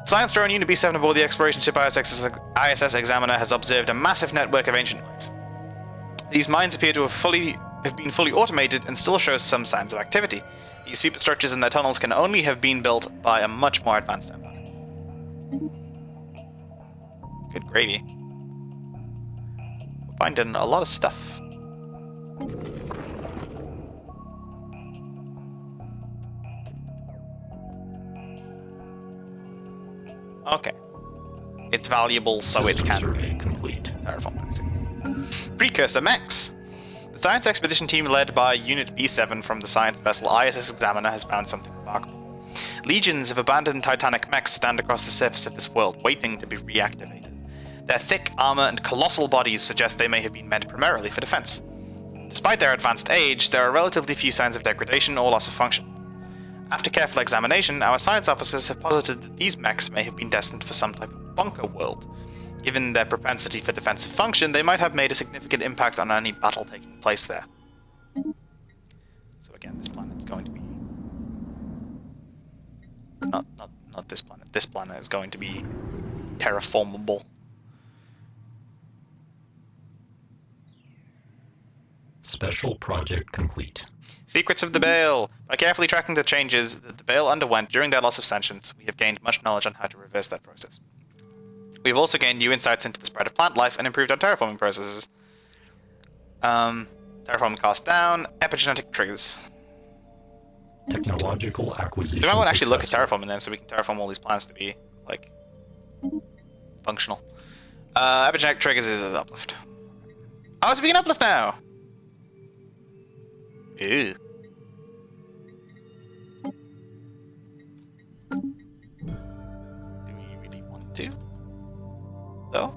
Science drone Unit B7 aboard the exploration ship ISS Examiner has observed a massive network of ancient mines. These mines appear to have been fully automated and still show some signs of activity. These superstructures and their tunnels can only have been built by a much more advanced empire. Good gravy. finding a lot of stuff. Okay. It's valuable, so it can survey complete. terraform. Precursor mechs. The science expedition team led by Unit B7 from the science vessel ISS Examiner has found something remarkable. Legions of abandoned Titanic mechs stand across the surface of this world, waiting to be reactivated. Their thick armor and colossal bodies suggest they may have been meant primarily for defense. Despite their advanced age, there are relatively few signs of degradation or loss of function. After careful examination, our science officers have posited that these mechs may have been destined for some type of bunker world. Given their propensity for defensive function, they might have made a significant impact on any battle taking place there. So again, this planet's going to be... Not this planet. This planet is going to be terraformable. Special project complete. Secrets of the Bale. By carefully tracking the changes that the Bale underwent during their loss of sentience, we have gained much knowledge on how to reverse that process. We have also gained new insights into the spread of plant life and improved our terraforming processes. Terraforming cost down. Epigenetic triggers. Technological acquisition. So I want to actually look at successful. terraforming then, so we can terraform all these plants to be, like, functional. Epigenetic triggers is an uplift. Oh, so we can uplift now! Ew. Do we really want to? Though?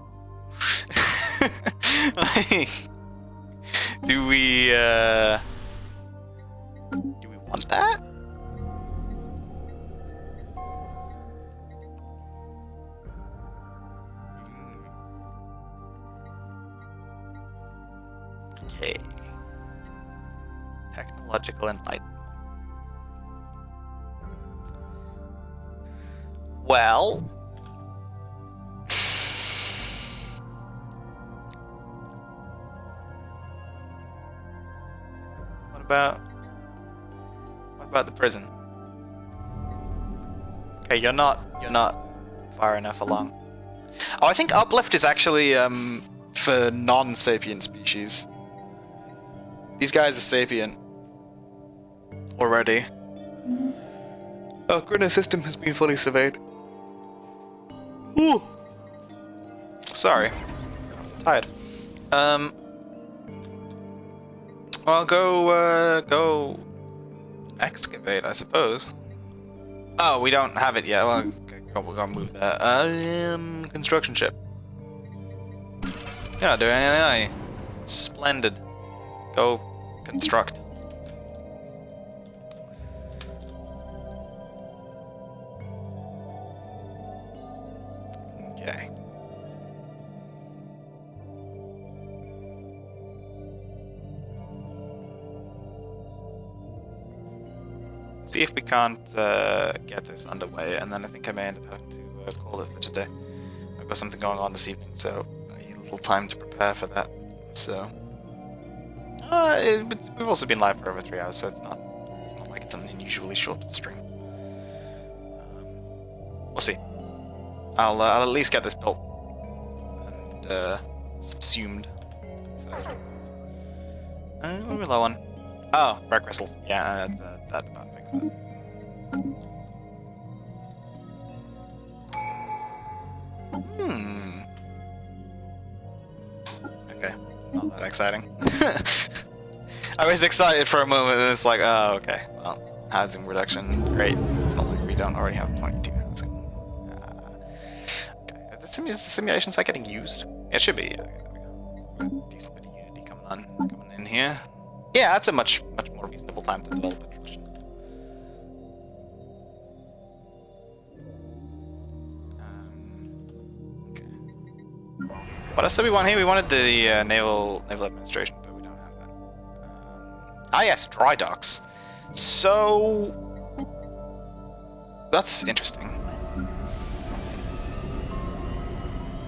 Like, do we want that? Okay. Technological enlightenment. Well, what about the prison? Okay, you're not far enough along. Oh, I think uplift is actually for non-sapient species. These guys are sapient already. Oh, Grinner system has been fully surveyed. Ooh. Sorry. I'm tired. Well, go excavate, I suppose. Oh, we don't have it yet. Well, okay, we're gonna move that. Construction ship. You're not doing anything, are you? Splendid. Go construct. Okay. See if we can't get this underway, and then I think I may end up having to call it for today. I've got something going on this evening, so I need a little time to prepare for that. So, we've also been live for over 3 hours, so it's not like it's an unusually short stream. We'll see. I'll at least get this built and subsumed first. What are we low on? Oh, rare crystals. Yeah, that about fixes it. Okay, not that exciting. I was excited for a moment, and it's like, oh, okay. Well, housing reduction, great. It's not like we don't already have 22 housing. Okay, the simulation site getting used? Yeah, it should be. There we go. Decent bit of Unity coming in here. Yeah, that's a much more reasonable time to develop it. Okay. What else did we want here? We wanted the naval administration, but we don't have that. Yes, dry docks. So that's interesting.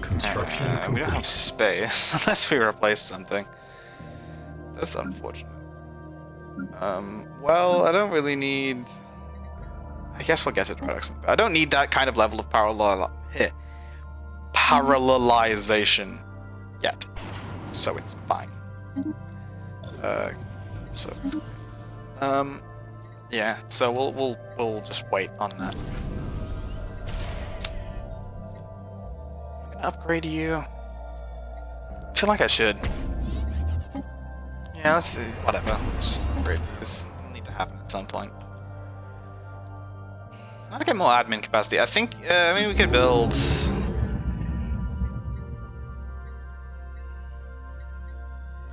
Construction complete. We don't have space unless we replace something. That's unfortunate. Well, I don't really need... I guess we'll get to dry docks. I don't need that kind of level of parallelization yet. so it's fine. So yeah, so we'll just wait on that. I'm gonna upgrade you. I feel like I should. Yeah, let's see. Whatever. Let's just upgrade this. It'll need to happen at some point. I want to get more admin capacity. I think maybe we could build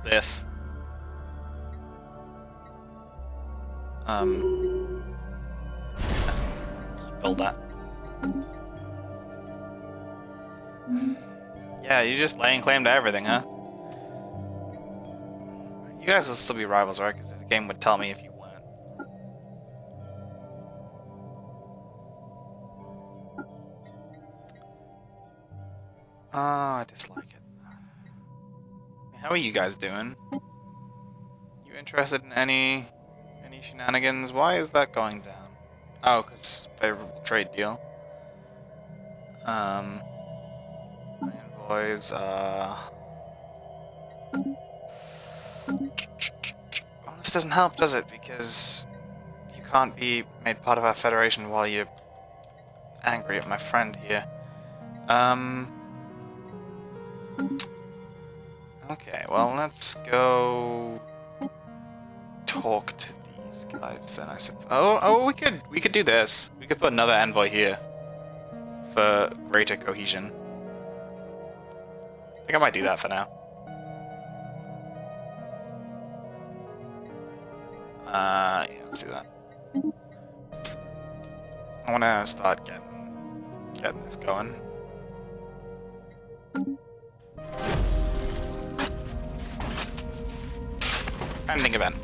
this. Let's build that. Yeah, you're just laying claim to everything, huh? You guys will still be rivals, right? Because the game would tell me if you weren't. Ah, I dislike it. How are you guys doing? You interested in any shenanigans? Why is that going down? Oh, because favorable trade deal. Envoys, well, this doesn't help, does it? Because you can't be made part of our federation while you're angry at my friend here. Okay, well, let's go talk to these guys then, I suppose. Oh, we could do this. We could put another envoy here for greater cohesion. I think I might do that for now. Yeah, let's do that. I want to start getting this going. Ending event.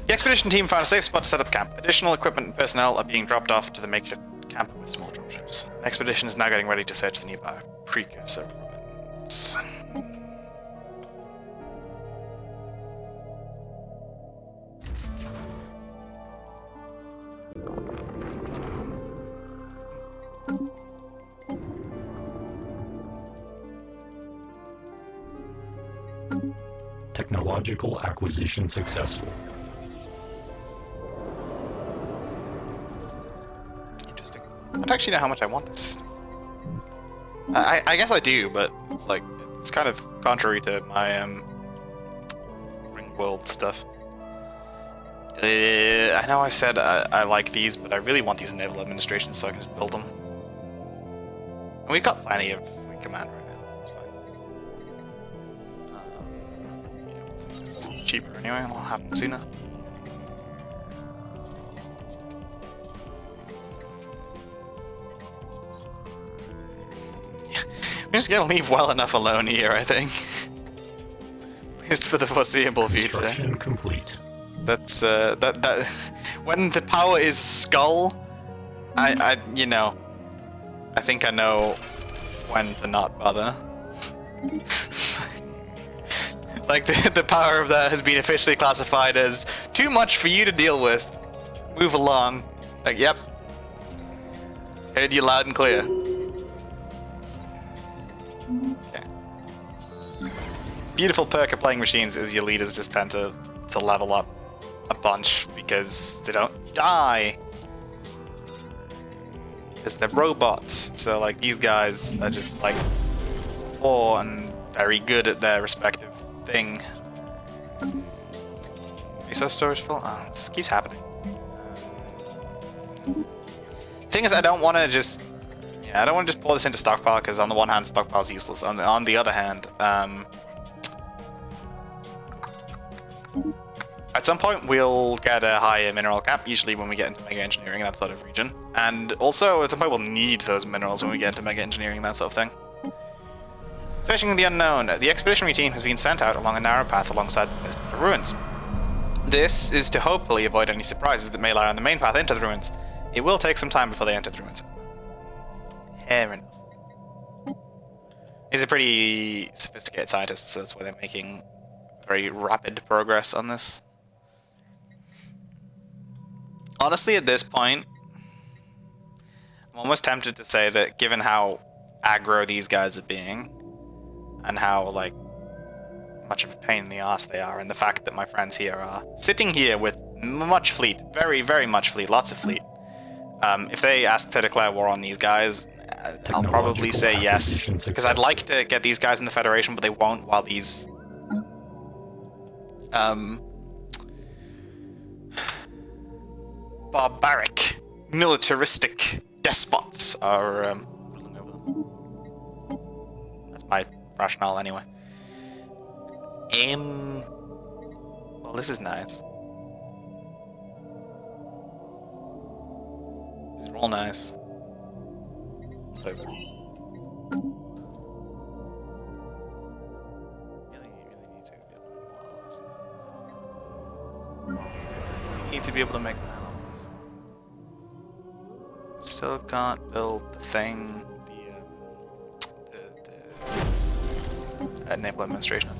The expedition team found a safe spot to set up camp. Additional equipment and personnel are being dropped off to the makeshift camp with small dropships. The expedition is now getting ready to search the nearby precursor ruins. Technological acquisition successful. Interesting. I don't actually know how much I want this system. I guess I do, but it's like it's kind of contrary to my ringworld stuff. I know I said I like these, but I really want these naval administrations so I can just build them. And we've got plenty of command right now. It's fine. It's cheaper anyway, and it'll happen sooner. We're just gonna leave well enough alone here, I think. At least for the foreseeable future. Construction complete. That's that when the power is skull, I think I know when to not bother. Like the power of that has been officially classified as too much for you to deal with. Move along. Like, yep. Heard you loud and clear. Okay. Beautiful perk of playing machines is your leaders just tend to level up a bunch because they don't die. Because they're robots. So like these guys are just like poor and very good at their respective thing. Resource storage full? Oh, this keeps happening. Thing is, I don't want to just pour this into stockpile because on the one hand, stockpile's useless. On the other hand, at some point we'll get a higher mineral cap, usually when we get into mega engineering, that sort of region. And also, at some point we'll need those minerals when we get into mega engineering, that sort of thing. Searching the unknown, the expeditionary team has been sent out along a narrow path alongside the ruins. This is to hopefully avoid any surprises that may lie on the main path into the ruins. It will take some time before they enter the ruins. Fair enough. He's a pretty sophisticated scientist, so that's why they're making very rapid progress on this. Honestly, at this point, I'm almost tempted to say that given how aggro these guys are being, and how, like, much of a pain in the ass they are, and the fact that my friends here are sitting here with much fleet, very, very much fleet, lots of fleet. If they ask to declare war on these guys, I'll probably say yes, because I'd like to get these guys in the Federation, but they won't while these barbaric, militaristic despots are ruling over them. That's my rationale anyway. Well, this is nice. These are all nice. Play with. Really need to get more allies. Need to be able to make allies. Still can't build the thing. The naval administration.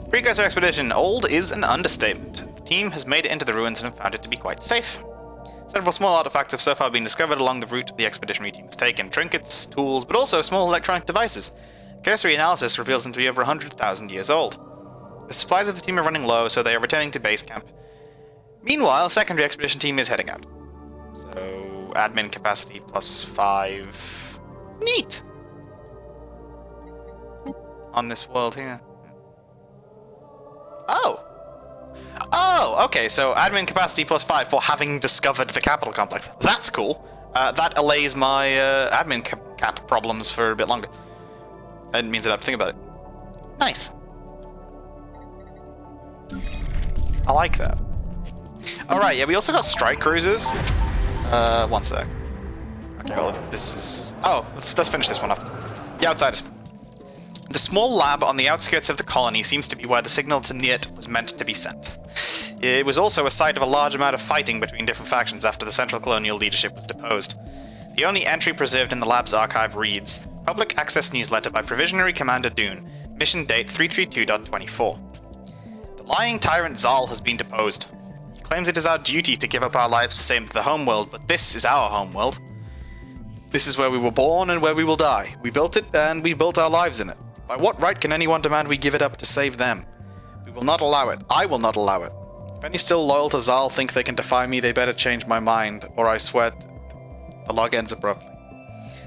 Precursor expedition. Old is an understatement. The team has made it into the ruins and have found it to be quite safe. Several small artifacts have so far been discovered along the route the expeditionary team has taken. Trinkets, tools, but also small electronic devices. Cursory analysis reveals them to be over 100,000 years old. The supplies of the team are running low, so they are returning to base camp. Meanwhile, secondary expedition team is heading out. So, admin capacity +5. Neat! On this world here. Oh, okay, so admin capacity +5 for having discovered the capital complex. That's cool. That allays my admin cap problems for a bit longer. That means I don't have to think about it. Nice. I like that. Alright, yeah, we also got strike cruisers. One sec. Okay, well, this is... Oh, let's finish this one up. The Outsiders. The small lab on the outskirts of the colony seems to be where the signal to NET was meant to be sent. It was also a site of a large amount of fighting between different factions after the central colonial leadership was deposed. The only entry preserved in the lab's archive reads, Public Access Newsletter by Provisionary Commander Dune, Mission Date 332.24. The lying tyrant Zal has been deposed. He claims it is our duty to give up our lives to save the homeworld, but this is our homeworld. This is where we were born and where we will die. We built it, and we built our lives in it. By what right can anyone demand we give it up to save them? We will not allow it. I will not allow it. If any still loyal to Zal think they can defy me, they better change my mind, or I swear the log ends abruptly.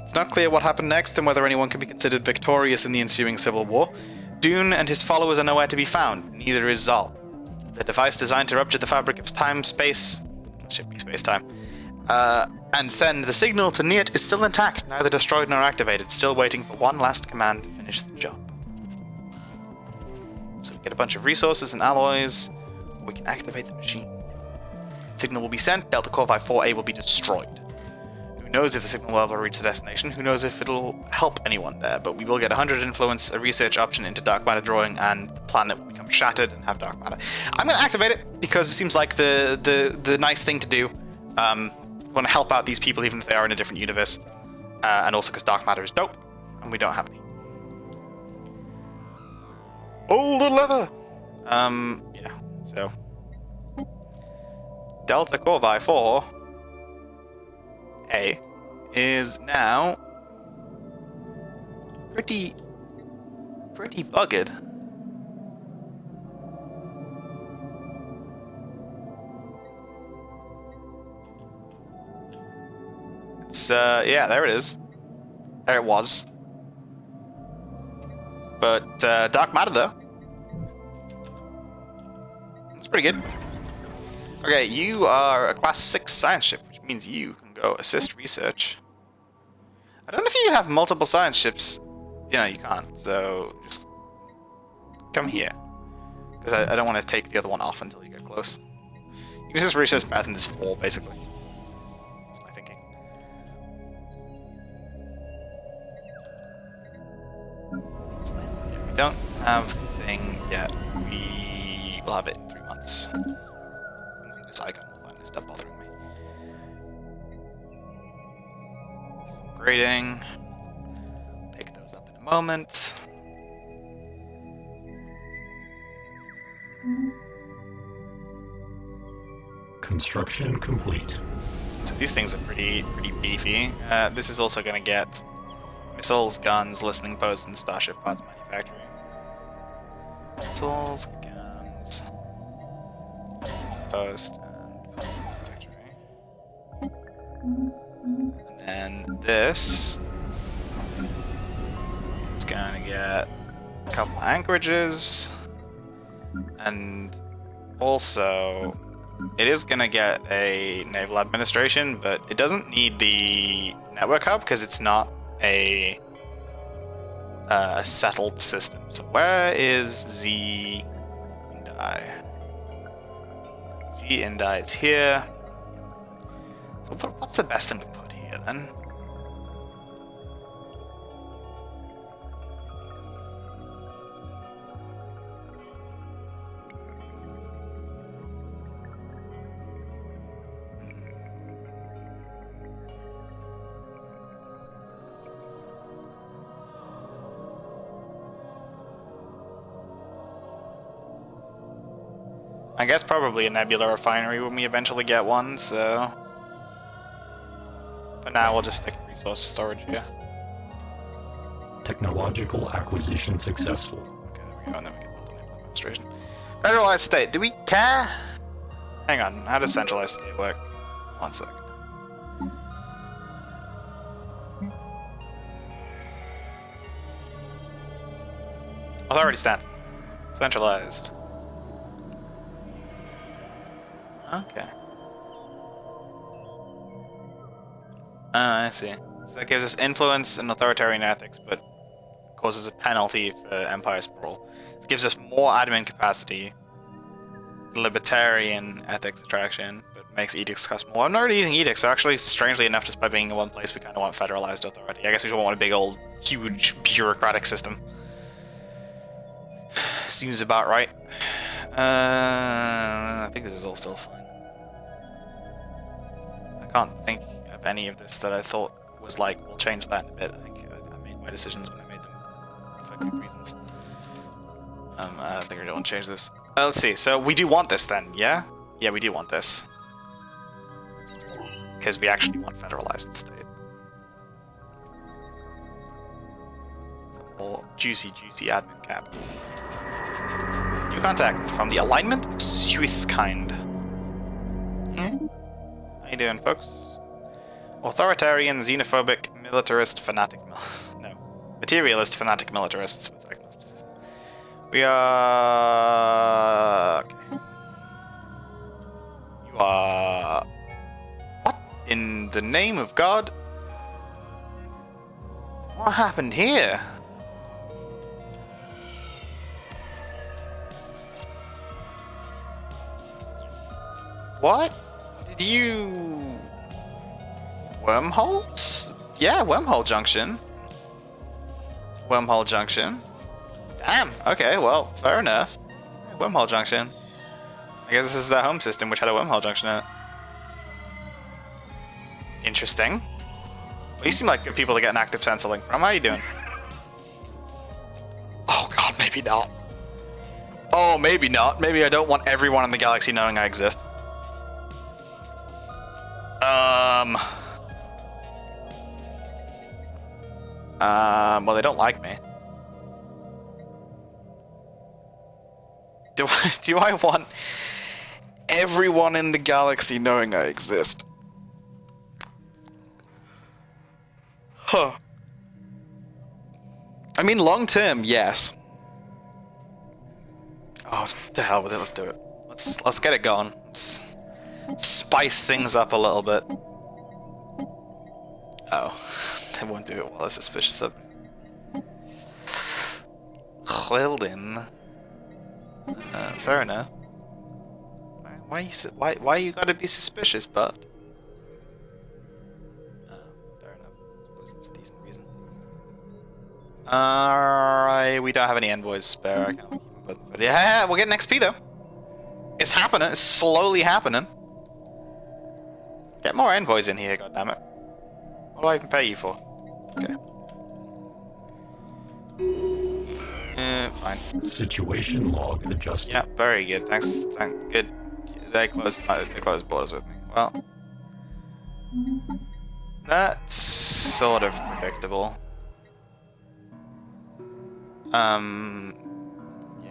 It's not clear what happened next and whether anyone can be considered victorious in the ensuing civil war. Dune and his followers are nowhere to be found, neither is Zal. The device designed to rupture the fabric of time-space, should be space-time, and send the signal to Neat is still intact, neither destroyed nor activated, still waiting for one last command to finish the job. So we get a bunch of resources and alloys. We can activate the machine. Signal will be sent, Delta Corvi 4A will be destroyed. Who knows if the signal will ever reach the destination, who knows if it'll help anyone there, but we will get 100 influence, a research option into dark matter drawing, and the planet will become shattered and have dark matter. I'm going to activate it, because it seems like the nice thing to do. Want to help out these people even if they are in a different universe. And also because dark matter is dope, and we don't have any. Pull the lever! Yeah, so... Delta Corvi 4A is now pretty buggered. It's, yeah, there it is. There it was. But, dark matter, though. It's pretty good. Okay, you are a class 6 science ship, which means you can go assist research. I don't know if you can have multiple science ships. Yeah, you can't, so just come here. Because I don't want to take the other one off until you get close. You can just research math in this 4, basically. That's my thinking. We don't have the thing yet. We will have it in 3 months. This icon will finally stop bothering me. Some grading. Pick those up in a moment. Construction complete. So these things are pretty beefy. This is also going to get missiles, guns, listening posts, and starship parts manufacturing. Missiles, guns, post, and factory. And then this is gonna get a couple anchorages, and also it is gonna get a naval administration, but it doesn't need the network hub because it's not a settled system. So where is Z Indai? Z Indai is here. So what's the best thing to put here then? I guess probably a nebula refinery when we eventually get one, so... But now we'll just stick resource storage here. Technological acquisition successful. Okay, there we go, and then we can build the naval administration. Federalized state, do we care? Hang on, how does centralized state work? 1 second. Authority stance. Centralized. Okay. I see. So that gives us influence and authoritarian ethics, but causes a penalty for empire sprawl. It gives us more admin capacity, libertarian ethics attraction, but makes edicts cost more. I'm not really using edicts, so actually, strangely enough, despite being in one place, we kind of want federalized authority. I guess we don't want a big old, huge, bureaucratic system. Seems about right. I think this is all still fine. I can't think of any of this that I thought was like, we'll change that in a bit. I think I made my decisions when I made them for good reasons. I don't think I want to change this. Let's see, so we do want this then, yeah? Yeah, we do want this. Because we actually want federalized state. More juicy admin cap. New contact from the alignment of Swiss kind. How you doing, folks? Authoritarian, xenophobic, militarist, fanatic. No. Materialist, fanatic militarists with agnosticism. We are. Okay. You are. What in the name of God? What happened here? What? Did you... Wormholes? Yeah, wormhole junction. Wormhole junction. Damn, okay, well, fair enough. Wormhole junction. I guess this is their home system, which had a wormhole junction in it. Interesting. Well, you seem like good people to get an active sensor link from. How are you doing? Oh god, maybe not. Oh, maybe not. Maybe I don't want everyone in the galaxy knowing I exist. Well, they don't like me. Do I want everyone in the galaxy knowing I exist? Huh. I mean, long term, yes. Oh, the hell with it. Let's do it. Let's get it going. Let's spice things up a little bit. Oh, they won't do it while they're suspicious of me. Chlildin. Fair enough. Why you gotta be suspicious, bud? Fair enough. Suppose it's a decent reason. Alright, we don't have any envoys spare. I can't keep them, but yeah, we'll get an XP though. It's happening. It's slowly happening. Get more envoys in here, goddammit. What do I even pay you for? Okay. Fine. Situation log adjusted. Yeah, very good. Thanks. Good. They closed borders with me. Well, that's sort of predictable. Yeah.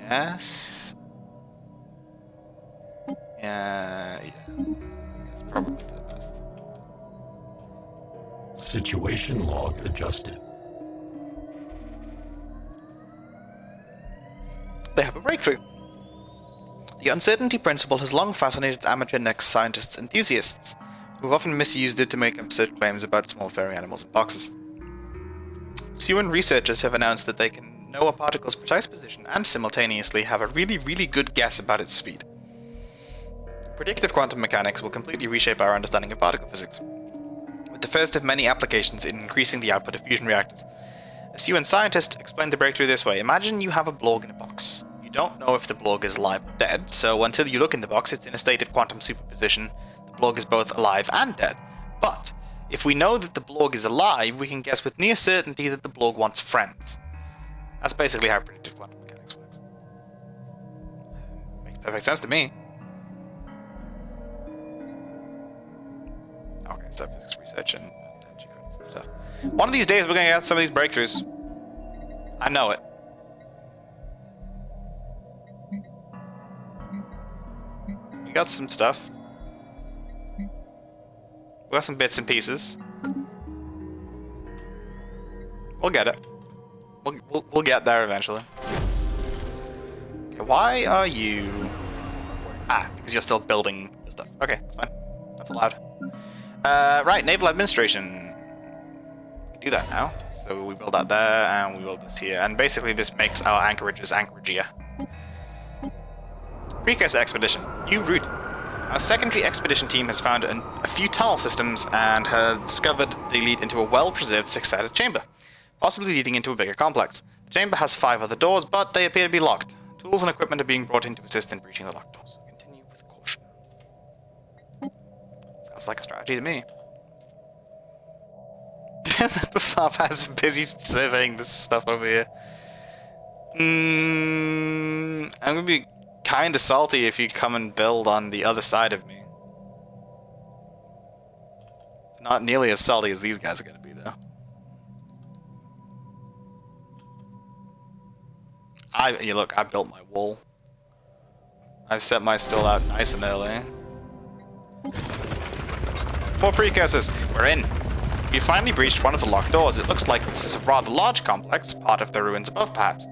Yes. Yeah. That's probably the best. Situation log adjusted. They have a breakthrough. The uncertainty principle has long fascinated amateur NEX scientists enthusiasts, who have often misused it to make absurd claims about small fairy animals in boxes. Siouan researchers have announced that they can know a particle's precise position and simultaneously have a really, really good guess about its speed. Predictive quantum mechanics will completely reshape our understanding of particle physics, with the first of many applications in increasing the output of fusion reactors. A Siouan scientist explained the breakthrough this way. Imagine you have a blog in a box. You don't know if the blog is alive or dead, so until you look in the box, it's in a state of quantum superposition. The blog is both alive and dead. But if we know that the blog is alive, we can guess with near certainty that the blog wants friends. That's basically how predictive quantum mechanics works. Makes perfect sense to me. Okay, so physics research and energy credits and stuff. One of these days we're going to get some of these breakthroughs. I know it. We got some stuff. We got some bits and pieces. We'll get it. We'll get there eventually. Okay, why are you... Ah, because you're still building stuff. Okay, that's fine. That's allowed. Right, Naval Administration. We can do that now. So we build that there, and we build this here. And basically this makes our anchorages anchoragier. Precursor Expedition. New route. Our secondary expedition team has found a few tunnel systems and has discovered they lead into a well-preserved six-sided chamber, possibly leading into a bigger complex. The chamber has 5 other doors, but they appear to be locked. Tools and equipment are being brought in to assist in breaching the locked doors. Continue with caution. Sounds like a strategy to me. The farm has busy surveying this stuff over here. I'm gonna be kinda salty if you come and build on the other side of me. Not nearly as salty as these guys are gonna be, though. Look, I built my wall. I've set my stall out nice and early. More precursors. We're in. We finally breached one of the locked doors. It looks like this is a rather large complex, part of the ruins above, perhaps.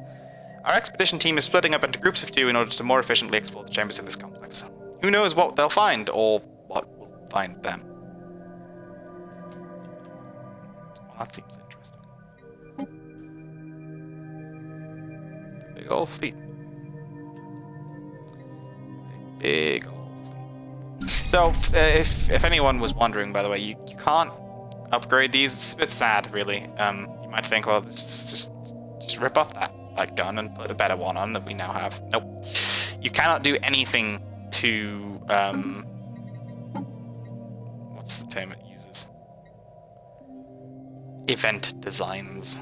Our expedition team is splitting up into groups of 2 in order to more efficiently explore the chambers of this complex. Who knows what they'll find, or what will find them. Well, that seems interesting. Big old fleet. Big old fleet. So, if anyone was wondering, by the way, you can't upgrade these. It's a bit sad, really. You might think, well, just rip off that gun and put a better one on that we now have. Nope. You cannot do anything to what's the term it uses? Event designs.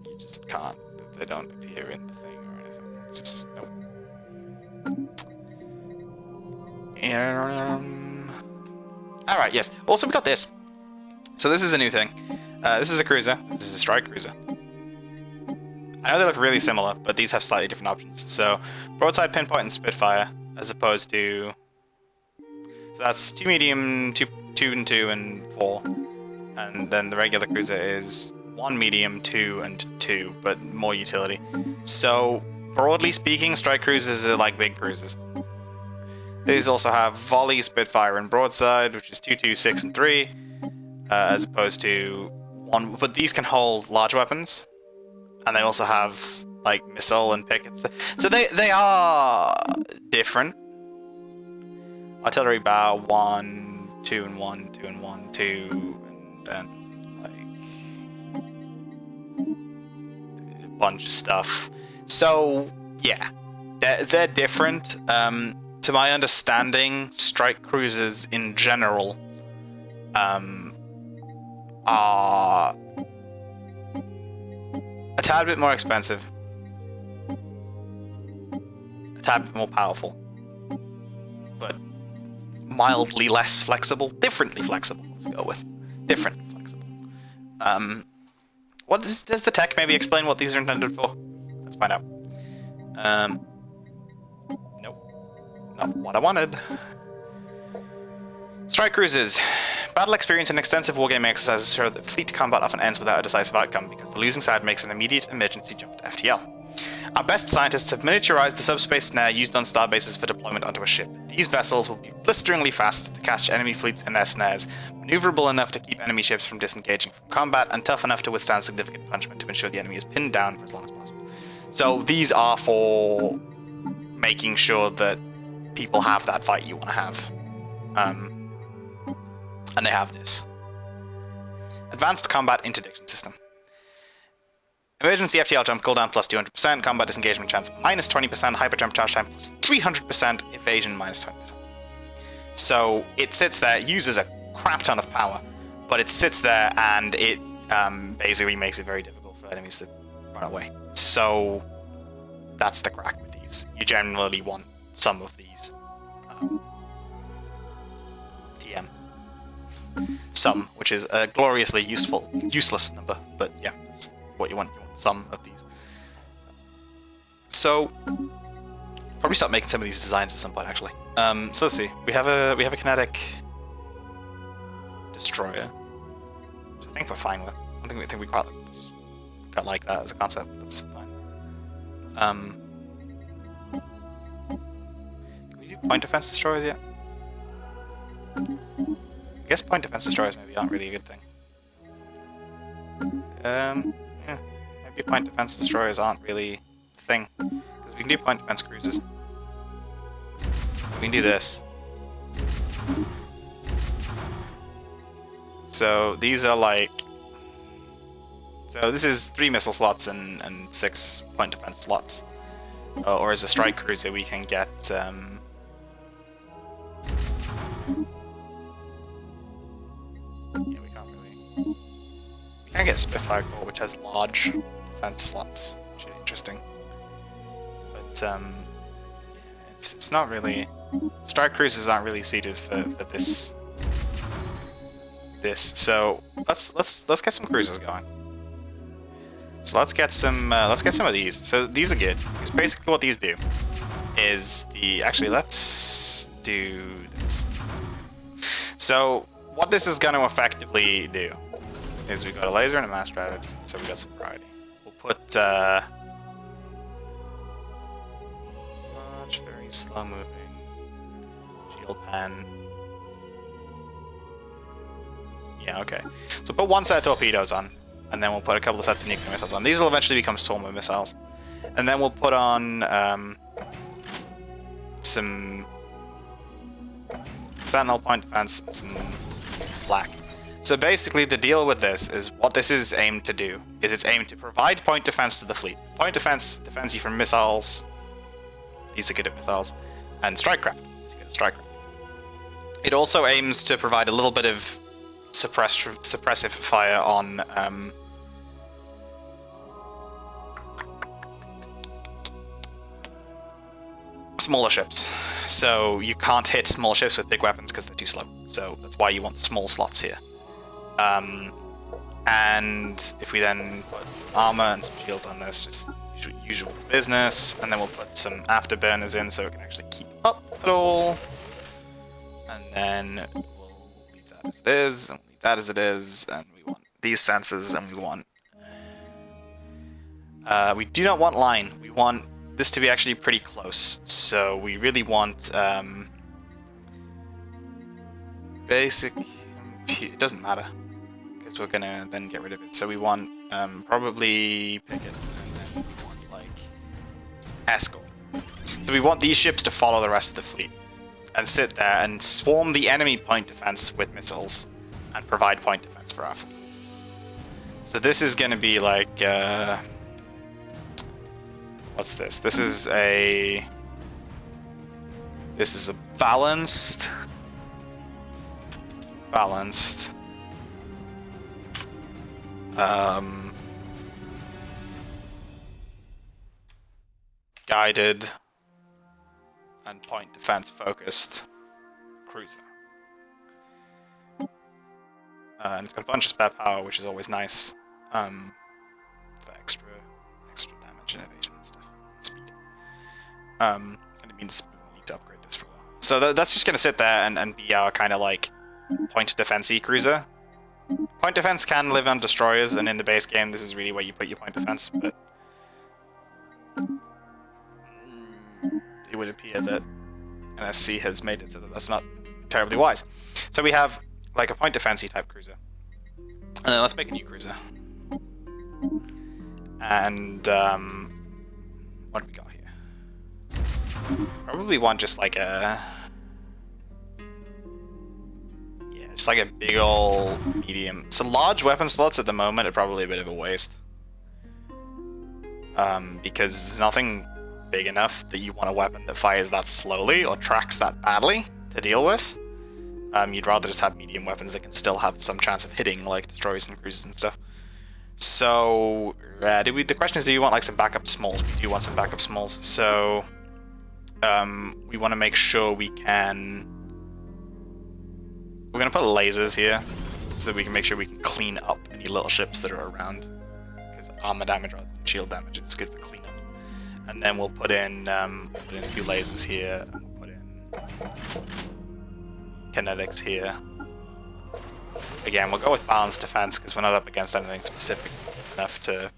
You just can't. They don't appear in the thing or anything. It's just nope. Alright, yes. Also, we got this. So this is a new thing. This is a cruiser. This is a strike cruiser. I know they look really similar, but these have slightly different options. So, broadside, pinpoint, and Spitfire, as opposed to... So that's 2 medium, 2 and 2, and 4. And then the regular cruiser is 1 medium, 2 and 2, but more utility. So, broadly speaking, strike cruisers are like big cruisers. These also have volley, Spitfire, and broadside, which is 2, 2, 6, and 3, as opposed to 1. But these can hold large weapons, and they also have like missile and pickets. So they are different. Artillery bow 1, 2 and 1, 2 and 1, 2, and then like a bunch of stuff. So yeah, they're different. To my understanding, strike cruisers in general are a tad bit more expensive, a tad bit more powerful, but mildly less flexible, differently flexible, let's go with. Differently flexible. does the tech maybe explain what these are intended for? Let's find out. Nope. Not what I wanted. Strike cruises. Battle experience and extensive wargaming exercises show that fleet combat often ends without a decisive outcome because the losing side makes an immediate emergency jump to FTL. Our best scientists have miniaturized the subspace snare used on starbases for deployment onto a ship. These vessels will be blisteringly fast to catch enemy fleets in their snares, maneuverable enough to keep enemy ships from disengaging from combat, and tough enough to withstand significant punishment to ensure the enemy is pinned down for as long as possible. So these are for making sure that people have that fight you want to have. And they have this. Advanced Combat Interdiction System. Emergency FTL jump cooldown plus 200%, combat disengagement chance minus 20%, hyperjump charge time plus 300%, evasion minus 20%. So it sits there, uses a crap ton of power, but it sits there and it basically makes it very difficult for enemies to run away. So that's the crack with these. You generally want some of these. TM. Some, which is a gloriously useless number, but yeah, that's what you want. You want some of these. So probably start making some of these designs at some point, actually. So let's see. We have a kinetic destroyer, which I think we're fine with. I think we quite like that as a concept. That's fine. Can we do point defense destroyers yet? I guess point defense destroyers maybe aren't really a good thing. Yeah, maybe point defense destroyers aren't really a thing, because we can do point defense cruisers. We can do this. So these are like... So this is 3 missile slots and 6 point defense slots. Or as a strike cruiser we can get... Yeah, we can't really... We can get Spitfire Core, which has large defense slots, which is interesting. But it's not really... Strike cruisers aren't really suited for this. So let's get some cruisers going. So let's get some of these. So these are good, because basically what these do is actually let's do this. So what this is going to effectively do is we've got a laser and a mass driver, so we've got some variety. We'll put much very slow moving shield pen. Yeah, okay. So put 1 set of torpedoes on, and then we'll put a couple of sets of nuclear missiles on. These will eventually become swarm missiles. And then we'll put on some sentinel point defense and some black. So basically the deal with this is what this is aimed to do is it's aimed to provide point defense to the fleet. Point defense defends you from missiles. These are good at missiles. And strikecraft. These are good at strikecraft. It also aims to provide a little bit of suppressive fire on smaller ships. So you can't hit small ships with big weapons because they're too slow. So that's why you want small slots here. And if we then put some armor and some shields on this, just usual business, and then we'll put some afterburners in so it can actually keep up at all. And then we'll leave that as it is, and we'll leave that as it is, and we want these sensors, and we want... we do not want line. We want this to be actually pretty close. So we really want basic... It doesn't matter, because we're gonna then get rid of it. So we want probably pick it, and then we want like escort. So we want these ships to follow the rest of the fleet and sit there and swarm the enemy point defense with missiles and provide point defense for our fleet. So this is gonna be like what's this? This is a balanced guided and point defense focused cruiser. And it's got a bunch of spare power, which is always nice. And it means we need to upgrade this for a while. So that's just going to sit there and be our kind of like point defense-y cruiser. Point defense can live on destroyers, and in the base game, this is really where you put your point defense, but it would appear that NSC has made it so that that's not terribly wise. So we have like a point defense-y type cruiser. And then let's make a new cruiser. And what do we got here? Probably want just like a... It's like a big ol' medium. So large weapon slots at the moment are probably a bit of a waste. Because there's nothing big enough that you want a weapon that fires that slowly or tracks that badly to deal with. You'd rather just have medium weapons that can still have some chance of hitting, like destroyers and cruisers and stuff. So, the question is, do you want like some backup smalls? We do want some backup smalls. So, we want to make sure we can... We're going to put lasers here, so that we can make sure we can clean up any little ships that are around. Because armor damage rather than shield damage is good for cleanup. And then we'll put in a few lasers here, and we'll put in kinetics here. Again, we'll go with balanced defense, because we're not up against anything specific enough to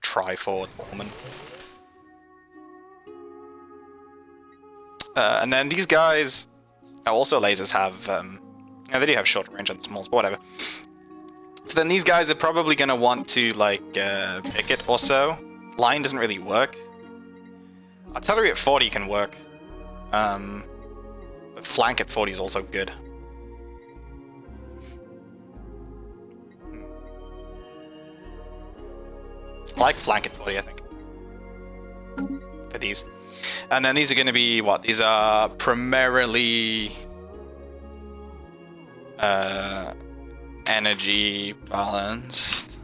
try for at the moment. And then these guys... also lasers have, they do have short range on the smalls, but whatever. So then these guys are probably going to want to, like, pick it or so. Line doesn't really work. Artillery at 40 can work. But flank at 40 is also good. I like flank at 40, I think. For these. And then these are going to be, what? These are primarily energy balanced.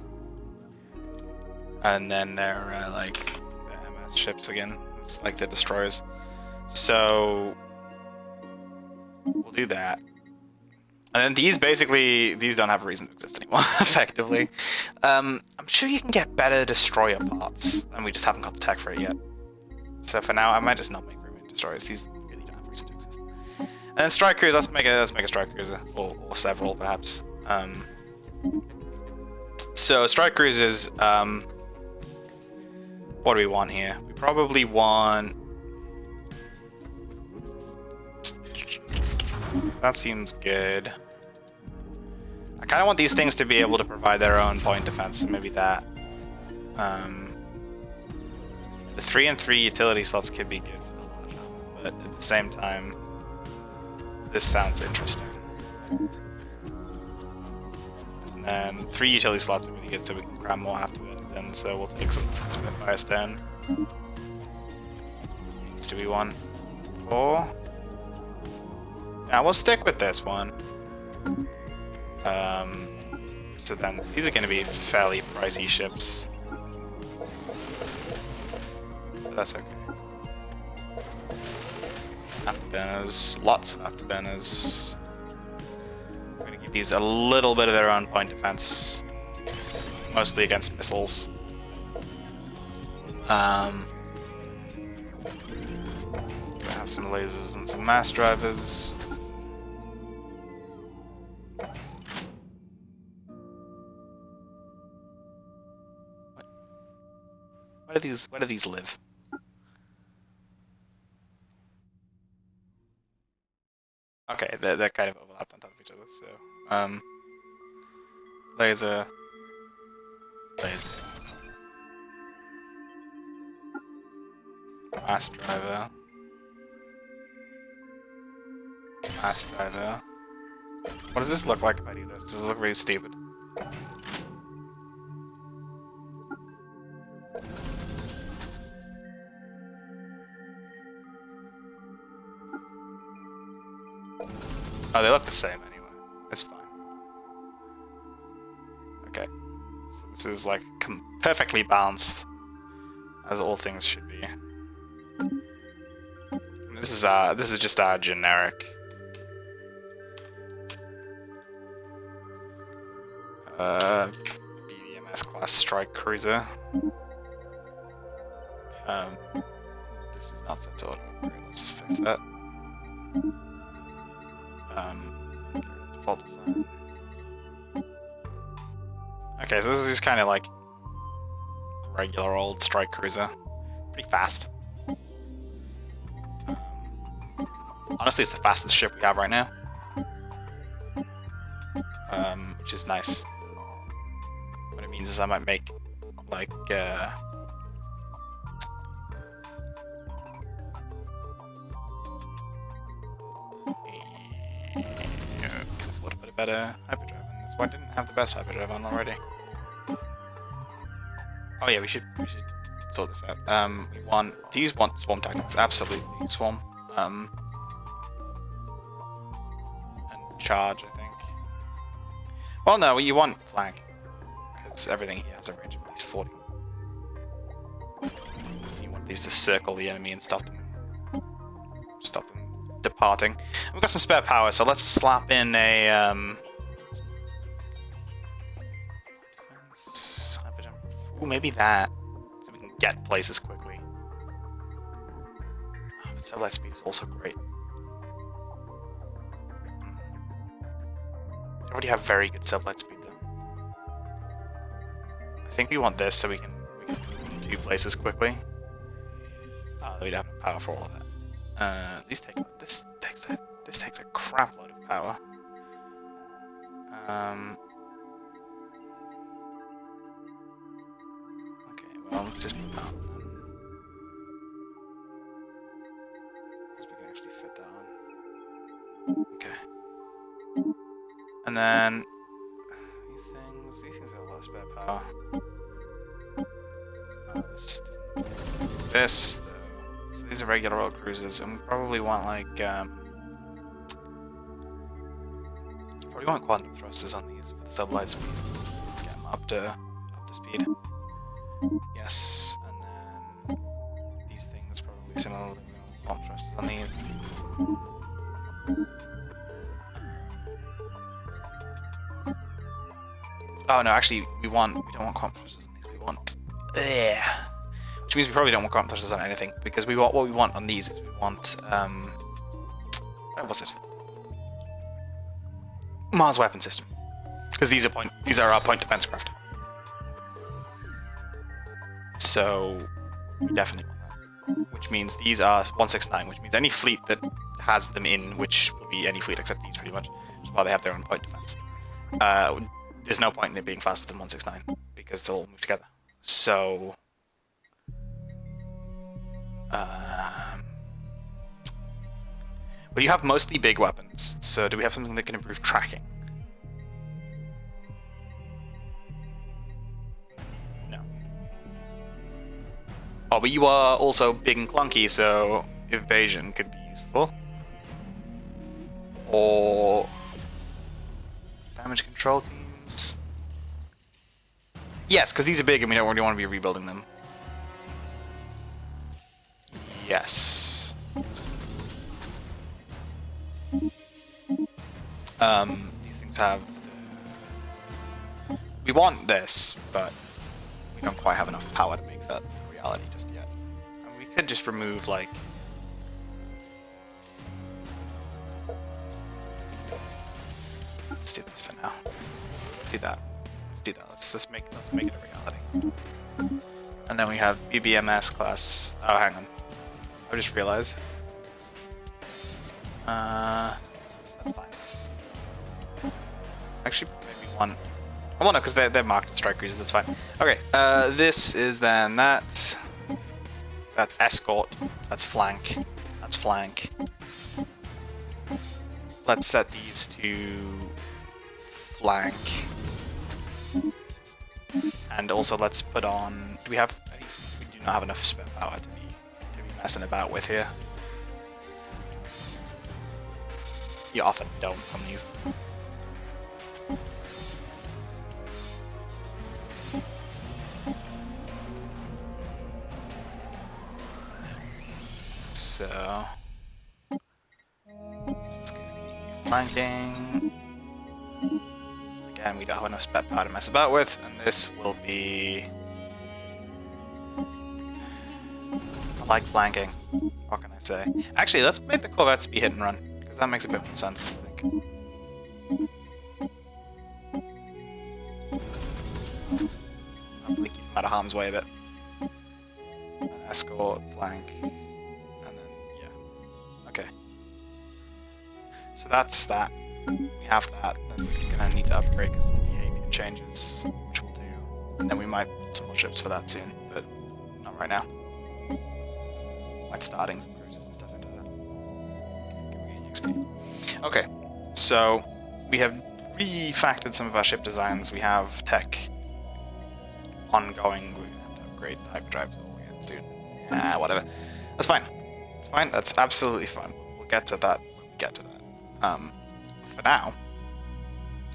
And then they're like the MS ships again. It's like the destroyers. So we'll do that. And then these basically, these don't have a reason to exist anymore, effectively. I'm sure you can get better destroyer parts, and we just haven't got the tech for it yet. So for now, I might just not make very many destroyers. These really don't have a reason to exist. And then strike cruiser, let's make a strike cruiser, or several perhaps. So strike cruisers, what do we want here? We probably want... That seems good. I kind of want these things to be able to provide their own point defense, so maybe that. The 3 and 3 utility slots could be good for the large armor, but at the same time, this sounds interesting. And then 3 utility slots are really good, so we can cram more afterburners in, so we'll take some Spitfires then. Do we want 4? Now we'll stick with this one. So then these are going to be fairly pricey ships. But that's okay. Afterburners, lots of afterburners. We're going to give these a little bit of their own point defense, mostly against missiles. We have some lasers and some mass drivers. Where do these live? Okay, they're kind of overlapped on top of each other, so laser. Mass driver. Mass driver. What does this look like if I do this? Does this look really stupid? Oh, they look the same anyway. It's fine. Okay. So this is like perfectly balanced, as all things should be. This is just our generic BVMS class strike cruiser. This is not set to auto upgrade. Let's fix that. Get rid of the default design. Okay, so this is just kind of like regular old strike cruiser. Pretty fast. Honestly, it's the fastest ship we have right now. Which is nice. What it means is I might make, like, would have put a better hyperdrive on this. Why didn't I have the best hyperdrive on already? Oh yeah, we should sort this out. These want swarm tactics, absolutely swarm. And charge, I think. Well, no, you want flank because everything he has a range of at least 40. You want these to circle the enemy and stop them departing. We've got some spare power, so let's slap in a ooh, maybe that, so we can get places quickly. Oh, but satellite speed is also great. I already have very good satellite speed though. I think we want this so we can do places quickly. We don't have power for all of that. This takes a crap load of power. Okay, well let's just put that on then. Because we can actually fit that on. Okay. And then these things have a lot of spare power. This though. So these are regular old cruisers, and we probably want like probably want quantum thrusters on these for the sublight speed. Get them up to speed. Yes, and then these things probably similarly quantum thrusters on these. Oh no, actually we don't want quantum thrusters on these. We want which means we probably don't want quantum thrusters on anything, because what we want on these is we want where was it? Mars weapon system. Because these are our point defense craft. So we definitely want that. Which means these are 169, which means any fleet that has them in, which will be any fleet except these pretty much, which is why they have their own point defense. There's no point in it being faster than 169 because they'll all move together. So but you have mostly big weapons, so do we have something that can improve tracking? No. Oh, but you are also big and clunky, so evasion could be useful. Or damage control teams. Yes, because these are big and we don't really want to be rebuilding them. Yes. These things have... We want this, but we don't quite have enough power to make that a reality just yet. And we could just remove, like... Let's do this for now. Let's do that. Let's make it a reality. And then we have BBMS class... Oh, hang on. I just realized. That's fine. Actually, maybe one. Oh, well, no, because they're marked as strike cruisers. That's fine. Okay. This is then that. That's escort. That's flank. That's flank. Let's set these to flank. And also, let's put on. Do we have? We do not have enough spare power to be messing about with here. You often don't on these. So this is going to be flanking. Again, we don't have enough spare power to mess about with, and this will be like flanking. What can I say? Actually, let's make the corvettes be hit and run, because that makes a bit more sense, I think. Hopefully keep them out of harm's way a bit. And escort, flank, and then, yeah. Okay. So that's that. We have that. Then this is going to need to upgrade because the behavior changes, which we'll do. And then we might build some more ships for that soon, but not right now. Like starting some cruisers and stuff into that. Okay, so we have refactored some of our ship designs. We have tech ongoing. We're going to have to upgrade the hyperdrives all again soon. Whatever. That's fine. It's fine. That's absolutely fine. We'll get to that when we get to that. For now,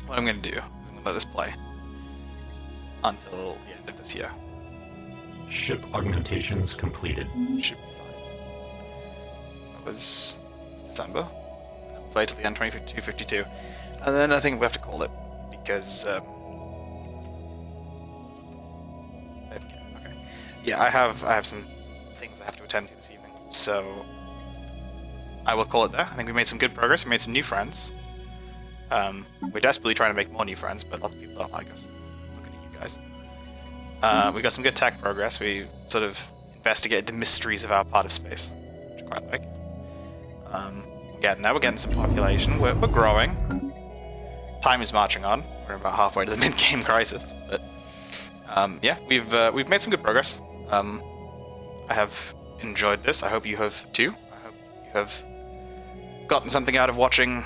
what I'm going to do is I'm going to let this play until the end of this year. Ship augmentations completed. Should be fine. That was December. And then we'll play till the end 2252. And then I think we have to call it because okay. Yeah, I have some things I have to attend to this evening. So I will call it there. I think we made some good progress. We made some new friends. We're desperately trying to make more new friends, but lots of people don't like us. Looking at you guys. We got some good tech progress. We sort of investigated the mysteries of our part of space, which I quite like. We're getting some population. We're growing. Time is marching on. We're about halfway to the mid-game crisis, but yeah, we've made some good progress. I have enjoyed this. I hope you have too. I hope you have gotten something out of watching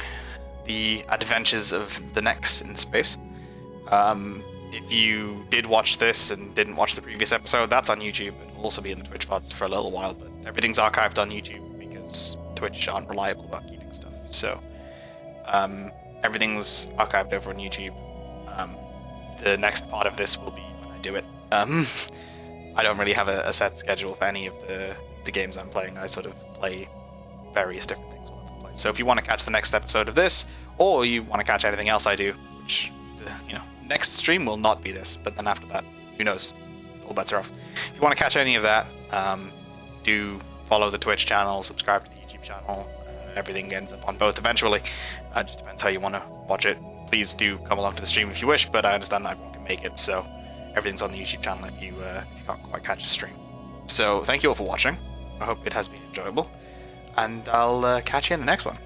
the adventures of the NEX in space. If you did watch this and didn't watch the previous episode, that's on YouTube. It'll also be in the Twitch VODs for a little while, but everything's archived on YouTube because Twitch aren't reliable about keeping stuff. So everything's archived over on YouTube. The next part of this will be when I do it. I don't really have a set schedule for any of the games I'm playing. I sort of play various different things all over the place. So if you want to catch the next episode of this, or you want to catch anything else I do, which, next stream will not be this, but then after that, who knows? All bets are off. If you want to catch any of that, do follow the Twitch channel, subscribe to the YouTube channel. Everything ends up on both eventually. Just depends how you want to watch it. Please do come along to the stream if you wish, but I understand that everyone can make it, so everything's on the YouTube channel if you can't quite catch the stream. So thank you all for watching. I hope it has been enjoyable, and I'll catch you in the next one.